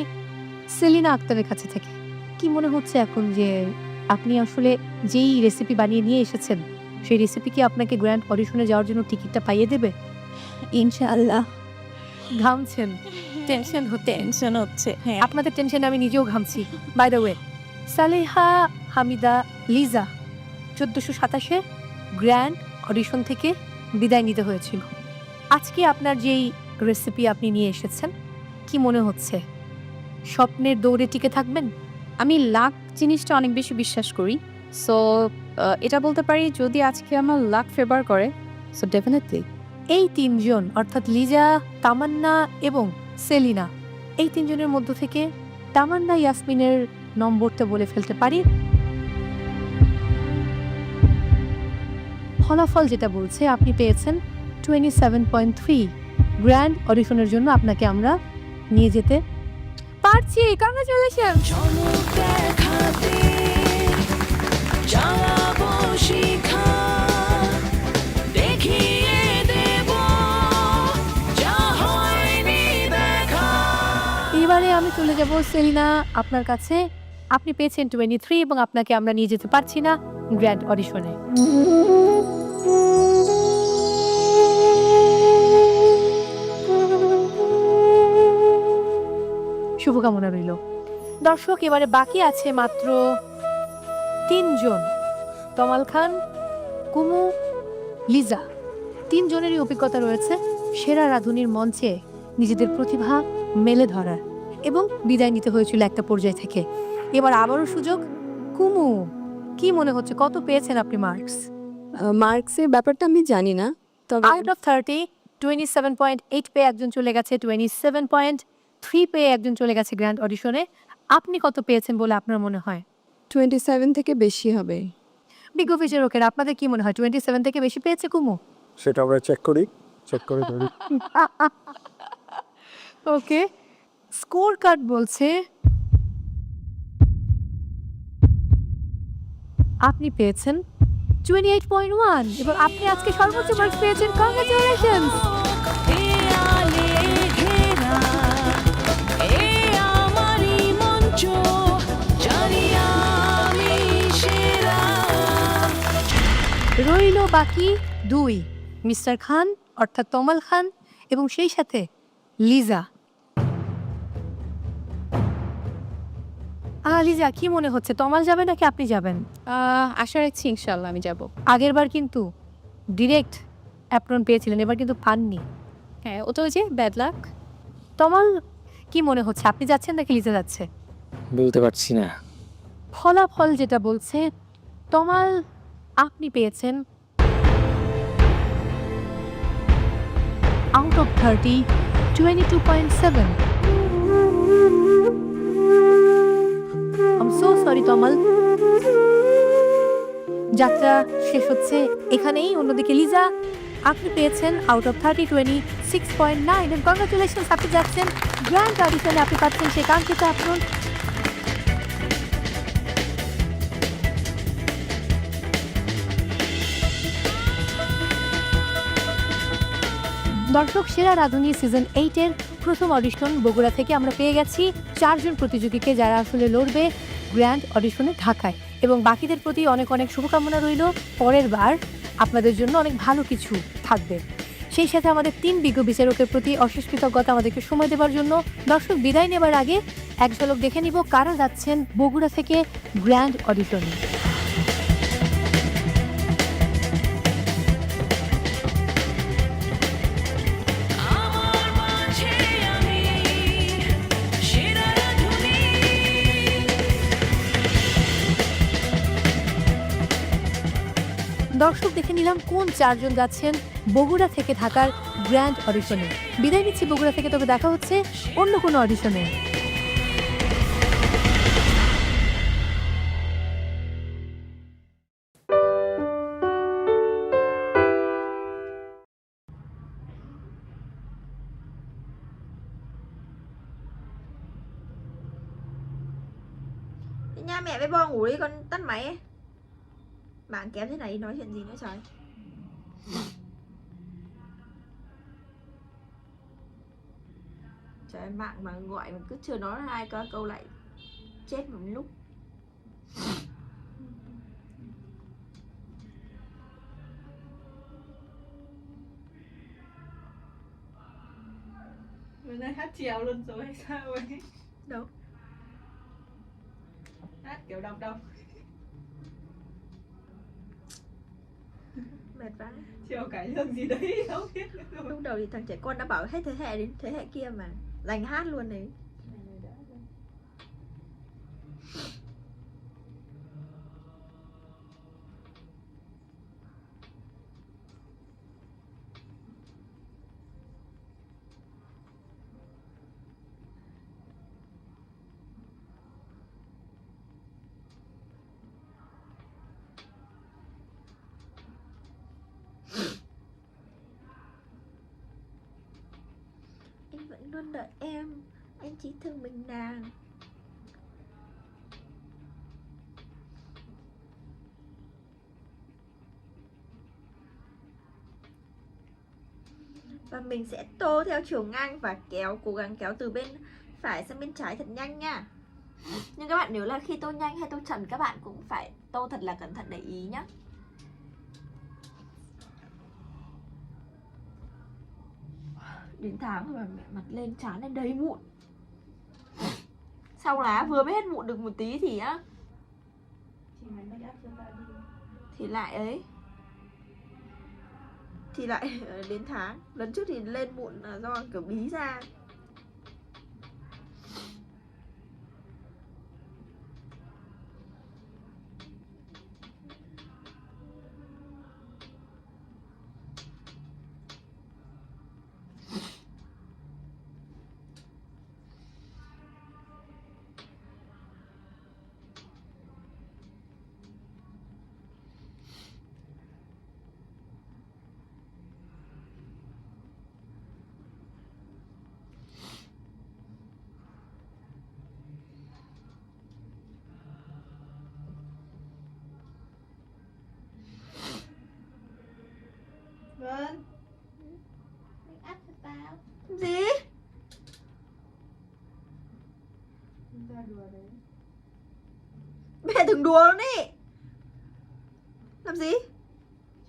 সেলিনা আক্তারের কাছে থেকে। কি মনে হচ্ছে এখন যে আপনি আসলে যেই রেসিপি বানিয়ে নিয়ে এসেছেন সেই রেসিপি কি আপনাকে গ্র্যান্ড অডিশনে যাওয়ার জন্য টিকিটটা পাইয়ে দেবে? ইনশাআল্লাহ। ঘামছেন? টেনশন হচ্ছে। হ্যাঁ, আপনাদের টেনশনে আমি নিজেও ঘামছি। By the way, Saleha Hamida Liza 1427 grand audition থেকে বিদায় নিতে হয়েছিল। আজকে আপনার যেই রেসিপি আপনি নিয়ে এসেছেন, কি মনে হচ্ছে স্বপ্নের দৌড়ে টিকে থাকবেন? আমি লাক জিনিসটা অনেক বেশি বিশ্বাস করি। সো এটা বলতে পারি যদি আজকে আমার লাক ফেভার করে, সো ডেফিনেটলি। এই তিনজন অর্থাৎ লিজা, তামান্না এবং সেলিনা, এই তিনজনের মধ্য থেকে তামান্না ইয়াসমিনের নম্বরটা বলে ফেলতে পারি। ফলাফল যেটা বলছে আপনি পেয়েছেন 27.3। গ্র্যান্ড অডিশনের জন্য আপনাকে আমরা নিয়ে যেতে পারছি। কংগ্রাচুলেশন। এবারে আমি চলে যাব সেলিনা আপনার কাছে। আপনি পেয়েছেন 23 এবং আপনাকে আমরা নিয়ে যেতে পারছি না গ্র্যান্ড অডিশনে। শুভকামনা রইল। দর্শক, এবারে বাকি আছে মাত্র 3 জন, তমাল খান, কুমু, লিজা। 3 জনেরই অভিজ্ঞতা রয়েছে সেরা রাঁধুনির মঞ্চে নিজেদের প্রতিভা মেলে ধরার, এবং বিদায় নিতে হয়েছিল একটা পর্যায় থেকে। এবার আবারও সুযোগ। কুমু, কি মনে হচ্ছে, কত পেয়েছেন আপনি মার্কস? মার্কসের ব্যাপারটা আমি জানি না, তবে আউট অফ 30 27.8 পেয়ে একজন চলে গেছে, 27.3 পেয়ে একজন চলে গেছে গ্র্যান্ড অডিশনে। আপনি কত পেয়েছেন বলে আপনার মনে হয়? 27 থেকে বেশি হবে। বিজ্ঞ বিচারকের আপনাদের কি মনে হয়, 27 থেকে বেশি পেয়েছে কুমু? সেটা আমরা চেক করি। ওকে, স্কোর কার্ড বলছে আপনি পেয়েছেন 28.1 এবং আপনি আজকে সর্বোচ্চ মার্কস পেয়েছেন। কংগ্রাচুলেশনস। রইল বাকি 2, মিস্টার খান অর্থাৎ তমাল খান এবং সেই সাথে লিজা। লিজা, কি মনে হচ্ছে, তমাল যাবে নাকি আপনি যাবেন? আশা রাখছি ইনশাআল্লাহ আমি যাব। আগেরবার কিন্তু ডিরেক্ট অ্যাপ্রন পেয়েছিলেন, এবার কিন্তু পাননি। হ্যাঁ, ওটা ওই যে ব্যাড লাক। তমাল, কি মনে হচ্ছে, আপনি যাচ্ছেন নাকি লিজা যাচ্ছে? বলতে পারছি না। ফলাফল যেটা বলছে, তমাল আপনি পেয়েছেন out of 30 22.7। I'm so sorry তমাল। যাত্রা শেষ হচ্ছে এখানেই। অন্যদিকে লিজা, আপনি পেয়েছেন আউট অফ 30 26.9 এবং কংগ্রাচুলেশনস, আপনি যাচ্ছেন গ্র্যান্ড অডিশনে। আপনি পাচ্ছেন সেই কাঙ্ক্ষিত আপন। দর্শক, সেরা রাঁধুনি সিজন 8-এর প্রথম অডিশন বগুড়া থেকে আমরা পেয়ে গেছি 4 জন প্রতিযোগীকে, যারা আসলে লড়বে গ্র্যান্ড অডিশনে ঢাকায়। এবং বাকিদের প্রতি অনেক অনেক শুভকামনা রইল। পরের বার আপনাদের জন্য অনেক ভালো কিছু থাকবে। সেই সাথে আমাদের 3 বিজ্ঞ বিচারকের প্রতি অশেষ কৃতজ্ঞতা আমাদেরকে সময় দেওয়ার জন্য। দর্শক, বিদায় নেবার আগে এক ঝলক দেখে নিব কারা যাচ্ছেন বগুড়া থেকে গ্র্যান্ড অডিশনে। দর্শক, দেখে নিলাম কোন 4 জন যাচ্ছেন বগুড়া থেকে ঢাকার গ্র্যান্ড অডিশনে। বিদায় নিচ্ছি বগুড়া থেকে, তবে দেখা হচ্ছে অন্য কোনো অডিশনে। Nha mẹ với Bo ngủ đi, con tắt máy. Bạn kéo thế này đi nói chuyện gì nữa trời. Trời ơi, bạn mà gọi mà cứ chưa nói 2 câu lại chết một lúc. Bữa nay hát trèo luôn rồi hay sao ấy? Đâu? Hát kiểu đọc. Mệt vãi. Trèo cải lương gì đấy không biết. Lúc đầu thì thằng trẻ con đã bảo hết thế hệ đến thế hệ kia mà dành hát luôn đấy. Anh vẫn luôn đợi em, anh chỉ thương mình nàng. Và mình sẽ tô theo chiều ngang và cố gắng kéo từ bên phải sang bên trái thật nhanh nha. Nhưng các bạn nhớ là khi tô nhanh hay tô chậm các bạn cũng phải tô thật là cẩn thận để ý nhá. Đến tháng rồi mà mặt lên trán lên đầy mụn. Sau lá vừa mới hết mụn được một tí thì á thì lại ấy, thì lại đến tháng. Lần trước thì lên mụn là do kiểu bí ra. Vâng. Make up cho tao. Gì? Ra đùa đấy. Mẹ đừng đùa luôn đi. Làm gì?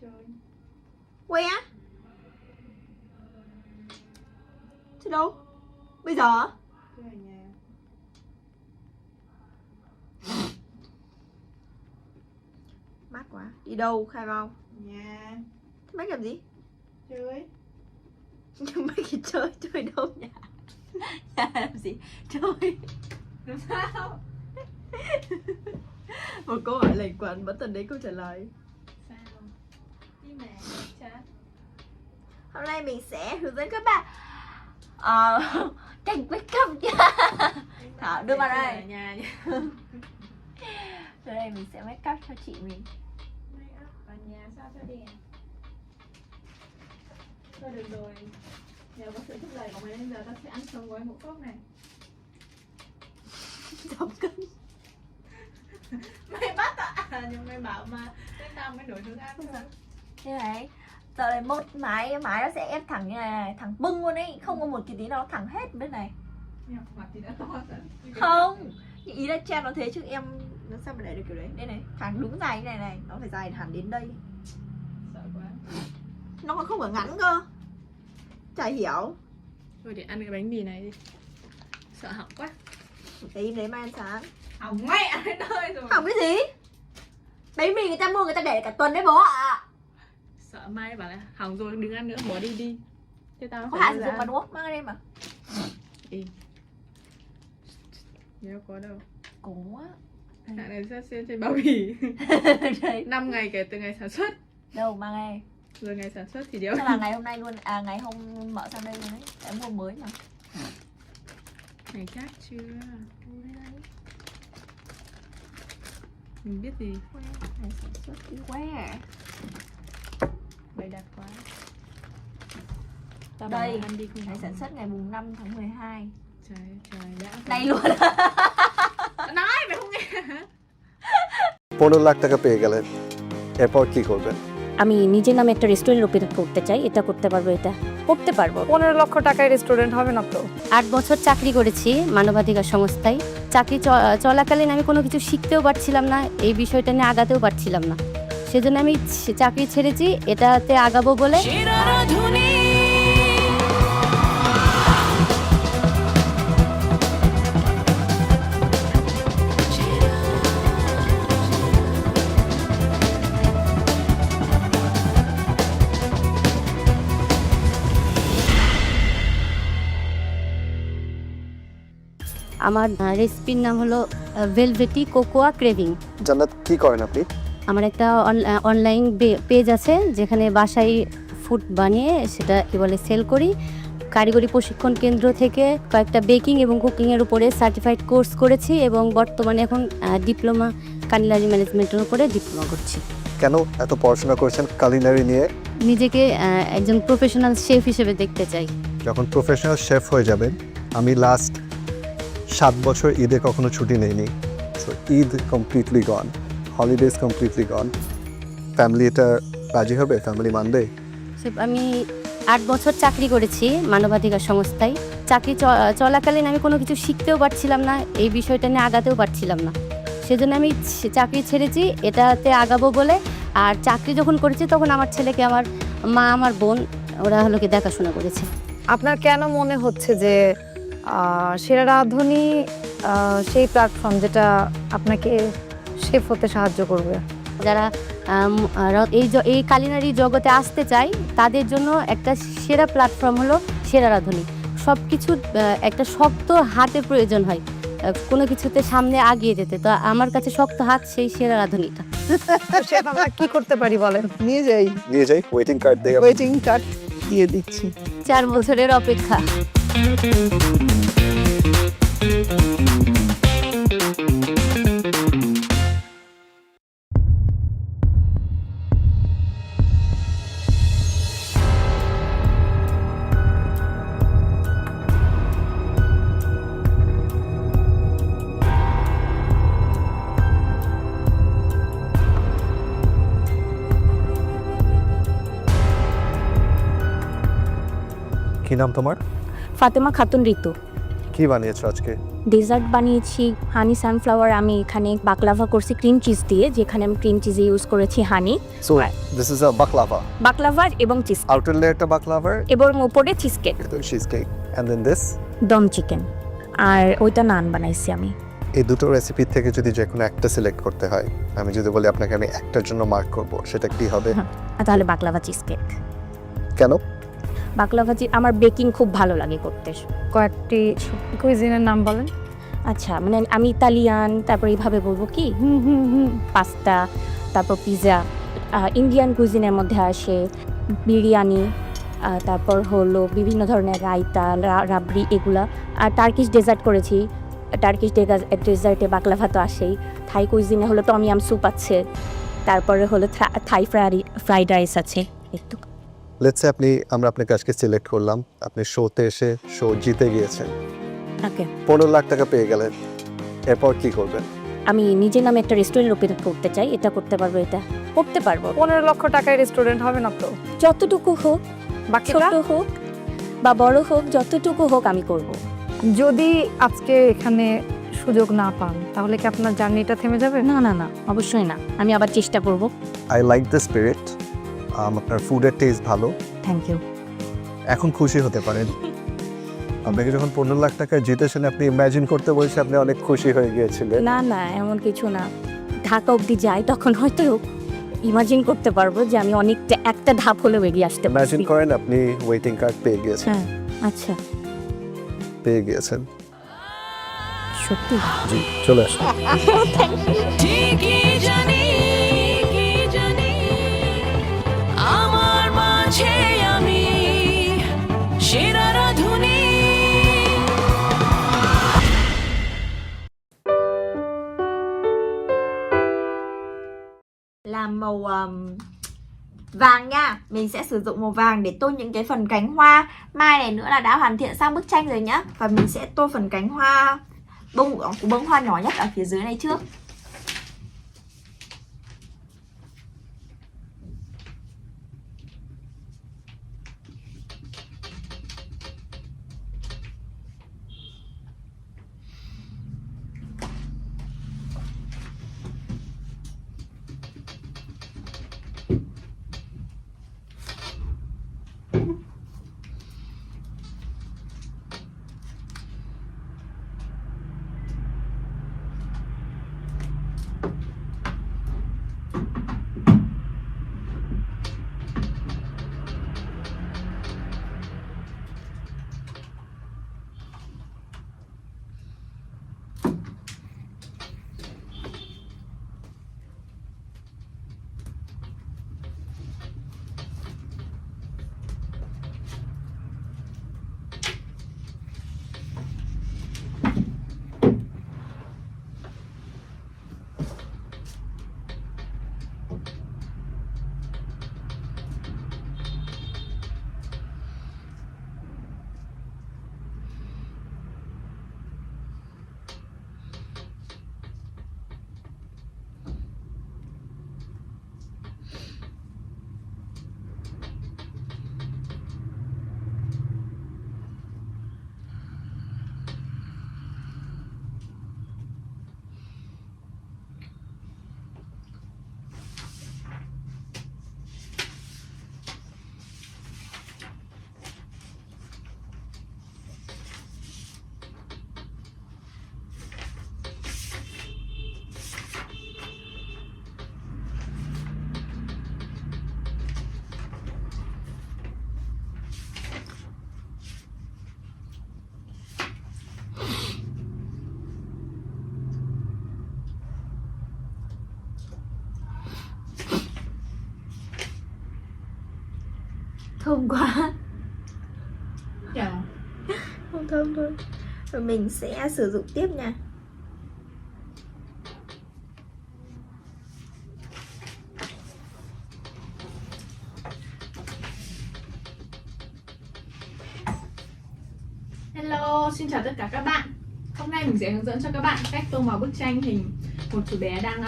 Chơi. Quay á? Chứ đâu? Bây giờ? Chơi ở nhà. Mát quá. Đi đâu khai bao? Nhà. Thế mấy làm gì? Chơi. Nhưng mấy cái chơi đâu nhà? Nhà làm gì? Chơi. Làm sao? Một câu hỏi lệch quẩn vẫn tuần đấy câu trả lời. Sao? Đi mẹ chat. Hôm nay mình sẽ hướng dẫn các bạn cách make up nha. Thảo đưa vào đây. Ở nhà nhé. Rồi đây mình sẽ make up cho chị mình. Make up ở nhà sao cho đẹp. Thôi được rồi. Nhờ có sự thúc đẩy của mày nên giờ tao sẽ ăn xong gói ngũ cốc này. Giảm cân. Mày bắt tao nhưng mày bảo mà nên tao mới đổi hướng ăn thôi. Như này. Giờ này một mái nó sẽ ép thẳng như này, thẳng bưng luôn ấy, không có một cái tí nào thẳng hết bên này. Mặt thì đã to rồi. Không, ý là treo nó thế chứ em nó sao mà để được kiểu đấy. Đây này, thẳng đúng dài như này này, nó phải dài hẳn đến đây. Sợ quá. Nó còn không phải ngắn cơ. Chả hiểu. Thôi để ăn cái bánh mì này đi. Sợ hỏng quá. Để im đấy mai ăn sáng. Hỏng mẹ đến nơi rồi. Hỏng cái gì? Bánh mì người ta mua người ta để cả tuần đấy bố ạ. Sợ mai bảo là hỏng rồi đừng ăn nữa, bỏ đi đi. Thế tao có hạn sử dụng mà đúng không? Mang đây mà. Ý. Nhớ có đâu. Có á. Hạn này sẽ xem trên bao bì. 5 ngày kể từ ngày sản xuất. Đâu mang đây. Rồi ngày sản xuất thì đéo. Chắc là ngày hôm nay luôn, ngày hôm mở sang đây luôn đấy. Em mua mới mà. Ngày chắc chưa? Mình biết gì? Ngày sản xuất đi quá à. Bày đặt quá. Tao đây, ngày sản xuất ngày mùng 5 tháng 12. Trời đã. Đây luôn. Nói mày không nghe hả? 15 lakh টাকা পেয়ে গেলেন এরপর কি করবেন? আমি নিজের নামে একটা রেস্টুরেন্ট ওপেন করতে চাই, এটা করতে পারবো, এটা করতে পারবো। 15 লক্ষ টাকায় রেস্টুরেন্ট হবে না তো? 8 বছর চাকরি করেছি মানবাধিকার সংস্থায়। চাকরি চলাকালীন আমি কোনো কিছু শিখতেও পারছিলাম না, এই বিষয়টা নিয়ে আগাতেও পারছিলাম না, সেজন্য আমি চাকরি ছেড়েছি এটাতে আগাবো বলে। আমার রেসিপির নাম হলো ভেলভেটি কোকোয়া ক্রেভিং। জান্নাত, কি করেন আপনি? আমার একটা অনলাইন পেজ আছে যেখানে বাসায় ফুড বানিয়ে সেটা কি বলে সেল করি। কারিগরি প্রশিক্ষণ কেন্দ্র থেকে কয়েকটা বেকিং এবং কুকিংয়ের উপরে সার্টিফাইড কোর্স করেছি এবং বর্তমানে এখন ডিপ্লোমা কালিনারি ম্যানেজমেন্টের উপরে ডিপ্লোমা করছি। কেন এত পড়াশোনা করেছেন কালিনারি নিয়ে? নিজেকে একজন প্রফেশনাল শেফ হিসেবে দেখতে চাই। যখন প্রফেশনাল শেফ হয়ে যাবেন, আমি লাস্ট 7 বছর ঈদে কখনো ছুটি নেইনি। সো ঈদ কমপ্লিটলি গন, হলিডেজ কমপ্লিটলি গন। ফ্যামিলি এটা রাজি হবে? ফ্যামিলি মানবে? আমি 8 বছর চাকরি করেছি মানবাধিকার সংস্থায়। চাকরি চলাকালীন আমি কোনো কিছু শিখতেও পারছিলাম না, এই বিষয়টা নিয়ে আগাতেও পারছিলাম না। সেজন্য আমি চাকরি ছেড়েছি এটাতে আগাবো বলে। আর চাকরি যখন করেছি তখন আমার ছেলেকে আমার মা, আমার বোন ওরা হলো কি দেখাশোনা করেছে। আপনার কেন মনে হচ্ছে যে সেরা রাঁধুনি সেই প্ল্যাটফর্ম যেটা আপনাকে শেফ হতে সাহায্য করবে? যারা এই কালিনারি জগতে আসতে চায় তাদের জন্য একটা সেরা প্ল্যাটফর্ম হলো সেরা রাঁধুনি। সব কিছুর একটা শক্ত হাতের প্রয়োজন হয় কোনো কিছুতে সামনে আগিয়ে যেতে। তো আমার কাছে শক্ত হাত সেই সেরা রাঁধুনিটা। শেফ, আমরা কি করতে পারি বলেন? নিয়ে যাই ওয়েটিং কার্ড দিয়ে। ওয়েটিং কার্ড দিয়ে দিচ্ছি। 4 বছরের অপেক্ষা। কি নাম তোমার? ফাতেমা খাতুন ঋতু। কি বানিয়েছো আজকে? ডেজার্ট বানিয়েছি হানি সানফ্লাওয়ার। আমি এখানে বাকলাভা করছি ক্রিম চিজ দিয়ে, যেখানে আমি ক্রিম চিজ ইউজ করেছি honey. So this is a baklava. Baklava এবং চিজ। আউটার লেয়ারটা বাকলাভা এবং উপরে cheese cake. Cheese cake and then this dum chicken. আর ওইটা নান বানাইছি আমি। এই দুটো রেসিপি থেকে যদি যে কোনো একটা সিলেক্ট করতে হয়, আমি যদি বলি আপনাকে আমি একটার জন্য মার্ক করব, সেটা কি হবে? তাহলে বাকলাভা চিজ কেক। কেন? বাকলাভা আমার বেকিং খুব ভালো লাগে করতে। কয়েকটি কুইজিনের নাম বলেন। আচ্ছা, মানে আমি ইতালিয়ান, তারপর এইভাবে বলবো কি পাস্তা, তারপর পিৎজা। ইন্ডিয়ান কুইজিনের মধ্যে আসে বিরিয়ানি, তারপর হলো বিভিন্ন ধরনের রায়তা, রাবড়ি, এগুলা। আর টার্কিশ ডেজার্ট করেছি। টার্কিশ ডেজার্টে বাকলাভা তো আসেই। থাই কুইজিনে হলো টম ইয়াম স্যুপ আছে, তারপরে হলো থাই ফ্রাইড রাইস আছে। একটু লেটস সে আমরা আপনাকে আজকে সিলেক্ট করলাম, আপনি শোতে এসে শো জিতে গিয়েছেন, ওকে, 15 লাখ টাকা পেয়ে গেলেন, এরপর কি করবেন? আমি নিজের নামে একটা রেস্টুরেন্ট ওপেন করতে চাই। এটা করতে পারবো, এটা করতে পারবো। 15 লক্ষ টাকায় রেস্টুরেন্ট হবে না তো? যতটুকু হোক, ছোট হোক বা বড় হোক, যতটুকু হোক আমি করব। যদি আজকে এখানে সুযোগ না পান তাহলে কি আপনার জার্নিটা থেমে যাবে? না না না, অবশ্যই না, আমি আবার চেষ্টা করব। I like the spirit. আপনার ফুডের টেস্ট ভালো। Thank you. এখন খুশি হতে পারেন। আপনাকে যখন 15 লাখ টাকা জিতেছেন, আপনি ইমাজিন করতে বলছে আপনি অনেক খুশি হয়ে গিয়েছিলেন। না না, এমন কিছু না। ঢাকা অবধি যাই তখন হয়তো ইমাজিন করতে পারবো যে আমি অনেকটা একটা ধাপ হলেও এগিয়ে আসতে পারছি। ইমাজিন করেন আপনি ওয়েটিং কার্ড পেয়ে গিয়েছেন। হ্যাঁ, আচ্ছা, পেয়ে গিয়েছেন সত্যি? জি, চলে আসুন। ঠিকই জানি, কি জানি আমার মাঝে আমি সেরা রাঁধুনি। Làm màu vàng nha. Mình sẽ sử dụng màu vàng để tô những cái phần cánh hoa. Mai này nữa là đã hoàn thiện xong bức tranh rồi nhá. Và mình sẽ tô phần cánh hoa bông hoa nhỏ nhất ở phía dưới này trước. Thơm quá. Dạ. Không thơm thôi. Rồi mình sẽ sử dụng tiếp nha. Hello, xin chào tất cả các bạn. Hôm nay mình sẽ hướng dẫn cho các bạn cách tô màu bức tranh hình một chú bé đang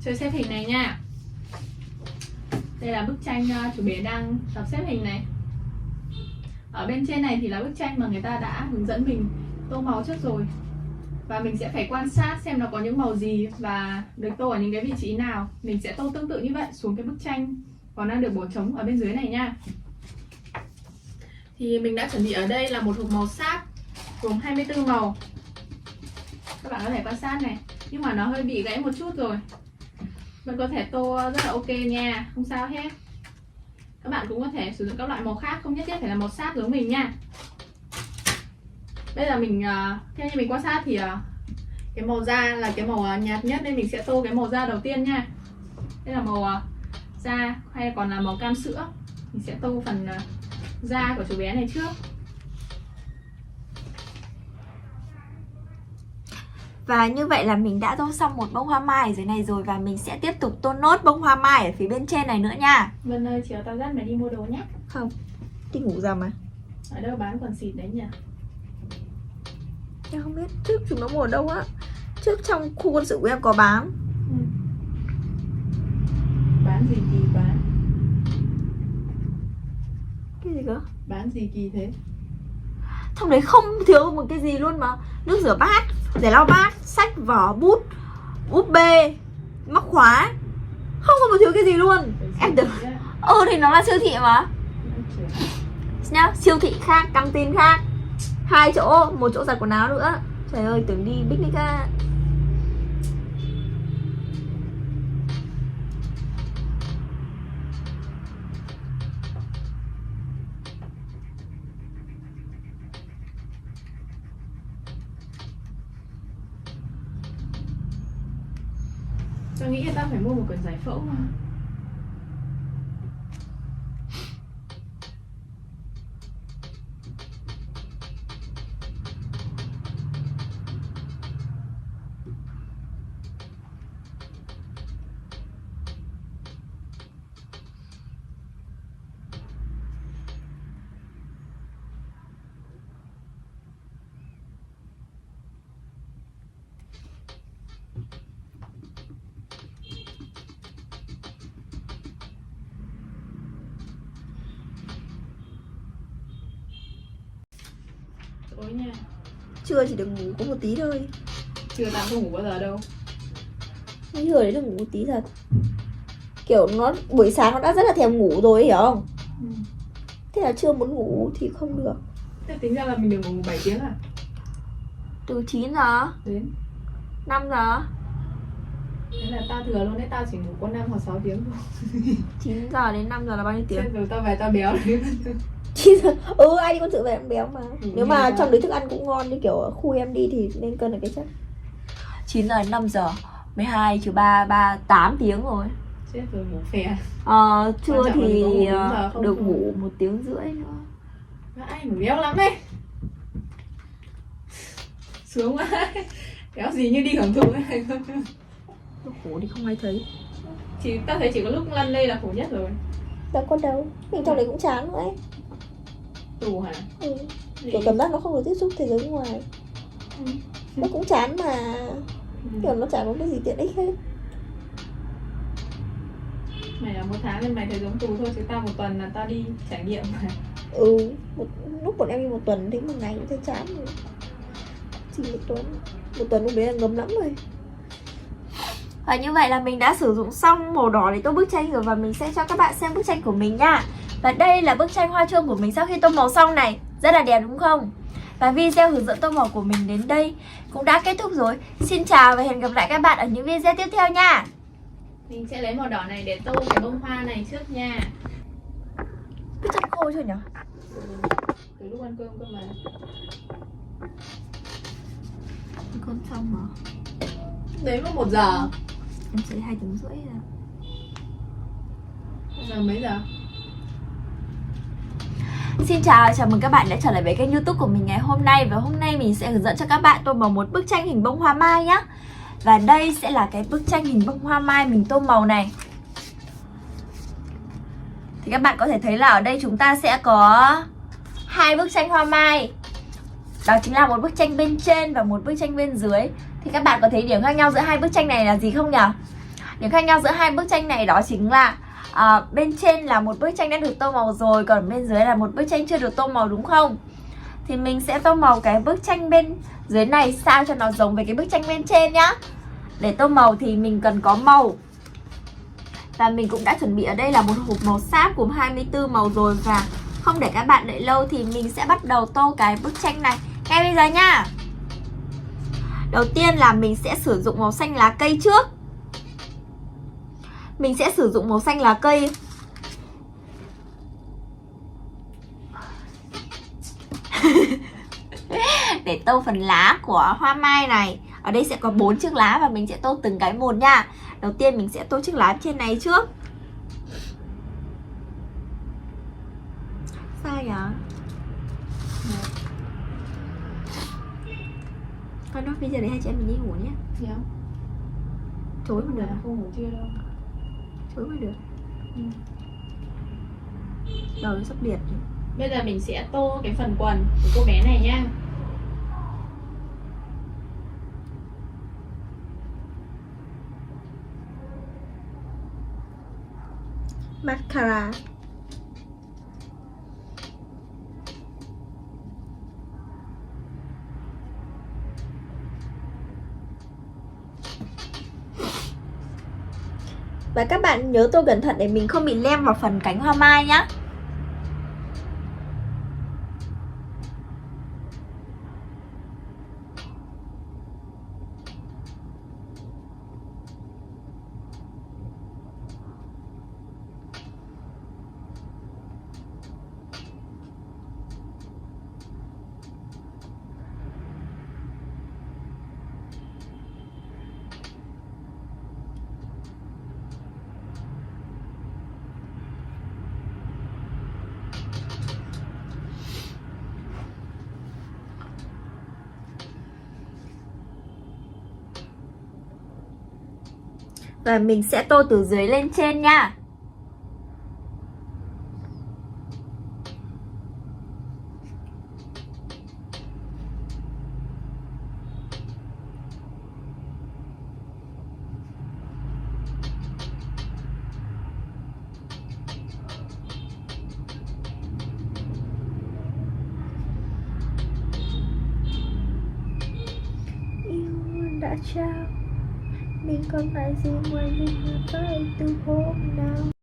chơi xếp hình này nha. Đây là bức tranh chú bé đang tập xếp hình này. Ở bên trên này thì là bức tranh mà người ta đã hướng dẫn mình tô màu trước rồi. Và mình sẽ phải quan sát xem nó có những màu gì và được tô ở những cái vị trí nào. Mình sẽ tô tương tự như vậy xuống cái bức tranh còn đang được bỏ trống ở bên dưới này nha. Thì mình đã chuẩn bị ở đây là một hộp màu sáp gồm 24 màu. Các bạn có thể quan sát này, nhưng mà nó hơi bị gãy một chút rồi. Vẫn có thể tô rất là ok nha, không sao hết. Các bạn cũng có thể sử dụng các loại màu khác, không nhất thiết phải là màu sáp giống mình nha. Bây giờ mình, theo như mình quan sát thì cái màu da là cái màu nhạt nhất, nên mình sẽ tô cái màu da đầu tiên nha. Đây là màu da hay còn là màu cam sữa. Mình sẽ tô phần da của chú bé này trước. Và như vậy là mình đã tô xong một bông hoa mai ở dưới này rồi. Và mình sẽ tiếp tục tô nốt bông hoa mai ở phía bên trên này nữa nha. Vân ơi, chiều tao dắt mày đi mua đồ nhé. Không, đi ngủ giờ mà. Ở đâu bán quần xịt đấy nhỉ? Em không biết, trước chúng nó mua ở đâu á. Trước trong khu quân sự của em có bán. Bán gì kỳ bán? Cái gì cơ? Bán gì kỳ thế? Trong đấy không thiếu một cái gì luôn mà. Nước rửa bát, giày lau bát, sách, vở, bút, búp bê, móc khóa. Không có một thiếu cái gì luôn. Em tưởng thì nó là siêu thị mà. Nhá, siêu thị khác, căng tin khác. 2 chỗ, một chỗ giặt quần áo nữa. Trời ơi, tưởng đi picnic á. Tôi nghĩ là ta phải mua một quyển giải phẫu mà. Tối nha. Trưa chỉ được ngủ có một tí thôi. Trưa tao không ngủ bao giờ đâu. Trưa đấy được ngủ một tí thật. Kiểu nó buổi sáng nó đã rất là thèm ngủ rồi, hiểu không? Thế là trưa muốn ngủ thì không được. Thế tính ra là mình được ngủ 7 tiếng à? Từ 9 giờ đến 5 giờ. Thế là tao thừa luôn đấy, tao chỉ ngủ có 5 hoặc 6 tiếng thôi. 9 giờ đến 5 giờ là bao nhiêu tiếng? Thế rồi tao về tao béo đấy. 9 giờ. Ai đi con sự về ăn béo mà. Nếu mà trong đấy thức ăn cũng ngon như kiểu ở khu em đi thì nên cân được cái chất. 9 giờ đến 5 giờ 12 trừ 3, 8 tiếng rồi. Chết rồi, ngủ phè. Trưa thì được ngủ 1 tiếng rưỡi nữa. Ai ngủ béo lắm ấy. Sướng quá. Béo gì như đi hưởng thụ ấy. Khổ thì không ai thấy. Tao thấy chỉ có lúc lăn lê là khổ nhất rồi. Đâu có đâu, mình trong đấy cũng chán nữa ấy. Tù hả? Kiểu cảm giác nó không được tiếp xúc thế giới ngoài. Nó cũng chán mà. Kiểu nó chả có cái gì tiện ích hết. Mày là 1 tháng nên mày thấy giống tù thôi, chứ tao 1 tuần là tao đi trải nghiệm mà. Lúc bọn em đi 1 tuần thì 1 ngày cũng thấy chán rồi. Chỉ 1 tuần. 1 tuần lúc đấy là ngấm lắm rồi. Và như vậy là mình đã sử dụng xong màu đỏ để tô bức tranh rồi. Và mình sẽ cho các bạn xem bức tranh của mình nha. Và đây là bức tranh hoa chuông của mình sau khi tô màu xong này. Rất là đẹp đúng không? Và video hướng dẫn tô màu của mình đến đây cũng đã kết thúc rồi. Xin chào và hẹn gặp lại các bạn ở những video tiếp theo nha. Mình sẽ lấy màu đỏ này để tô cái bông hoa này trước nha. Bức tranh khô chưa nhỉ? Từ lúc ăn cơm cơ mà. Con xong mà. Đấy có 1 giờ. Em sẽ 2 tiếng rưỡi rồi. Bây giờ mấy giờ? Xin chào mừng các bạn đã trở lại với kênh YouTube của mình ngày hôm nay. Và hôm nay mình sẽ hướng dẫn cho các bạn tô màu một bức tranh hình bông hoa mai nhé. Và đây sẽ là cái bức tranh hình bông hoa mai mình tô màu này. Thì các bạn có thể thấy là ở đây chúng ta sẽ có hai bức tranh hoa mai. Đó chính là một bức tranh bên trên và một bức tranh bên dưới. Thì các bạn có thấy điểm khác nhau giữa hai bức tranh này là gì không nhỉ? Điểm khác nhau giữa hai bức tranh này đó chính là bên trên là một bức tranh đã được tô màu rồi, còn bên dưới là một bức tranh chưa được tô màu, đúng không? Thì mình sẽ tô màu cái bức tranh bên dưới này sao cho nó giống với cái bức tranh bên trên nhá. Để tô màu thì mình cần có màu. Và mình cũng đã chuẩn bị ở đây là một hộp màu sáp gồm 24 màu rồi. Và không để các bạn đợi lâu thì mình sẽ bắt đầu tô cái bức tranh này ngay bây giờ nha. Đầu tiên là mình sẽ sử dụng màu xanh lá cây trước. Mình sẽ sử dụng màu xanh lá cây. Để tô phần lá của hoa mai này. Ở đây sẽ có 4 chiếc lá và mình sẽ tô từng cái một nha. Đầu tiên mình sẽ tô chiếc lá trên này trước. Sai hả? Thôi đó, bây giờ để hai chị em mình đi ngủ nhé. Dạ. Chối mà được. Không ngủ chưa đâu. Chối mà được. Đầu nó sắp liệt. Bây giờ mình sẽ tô cái phần quần của cô bé này nha. Mascara. Và các bạn nhớ tô cẩn thận để mình không bị lem vào phần cánh hoa mai nhá. Và mình sẽ tô từ dưới lên trên nha. Yêu đã trao mình còn phải gì ngoài mình mà phải từ hôm nào.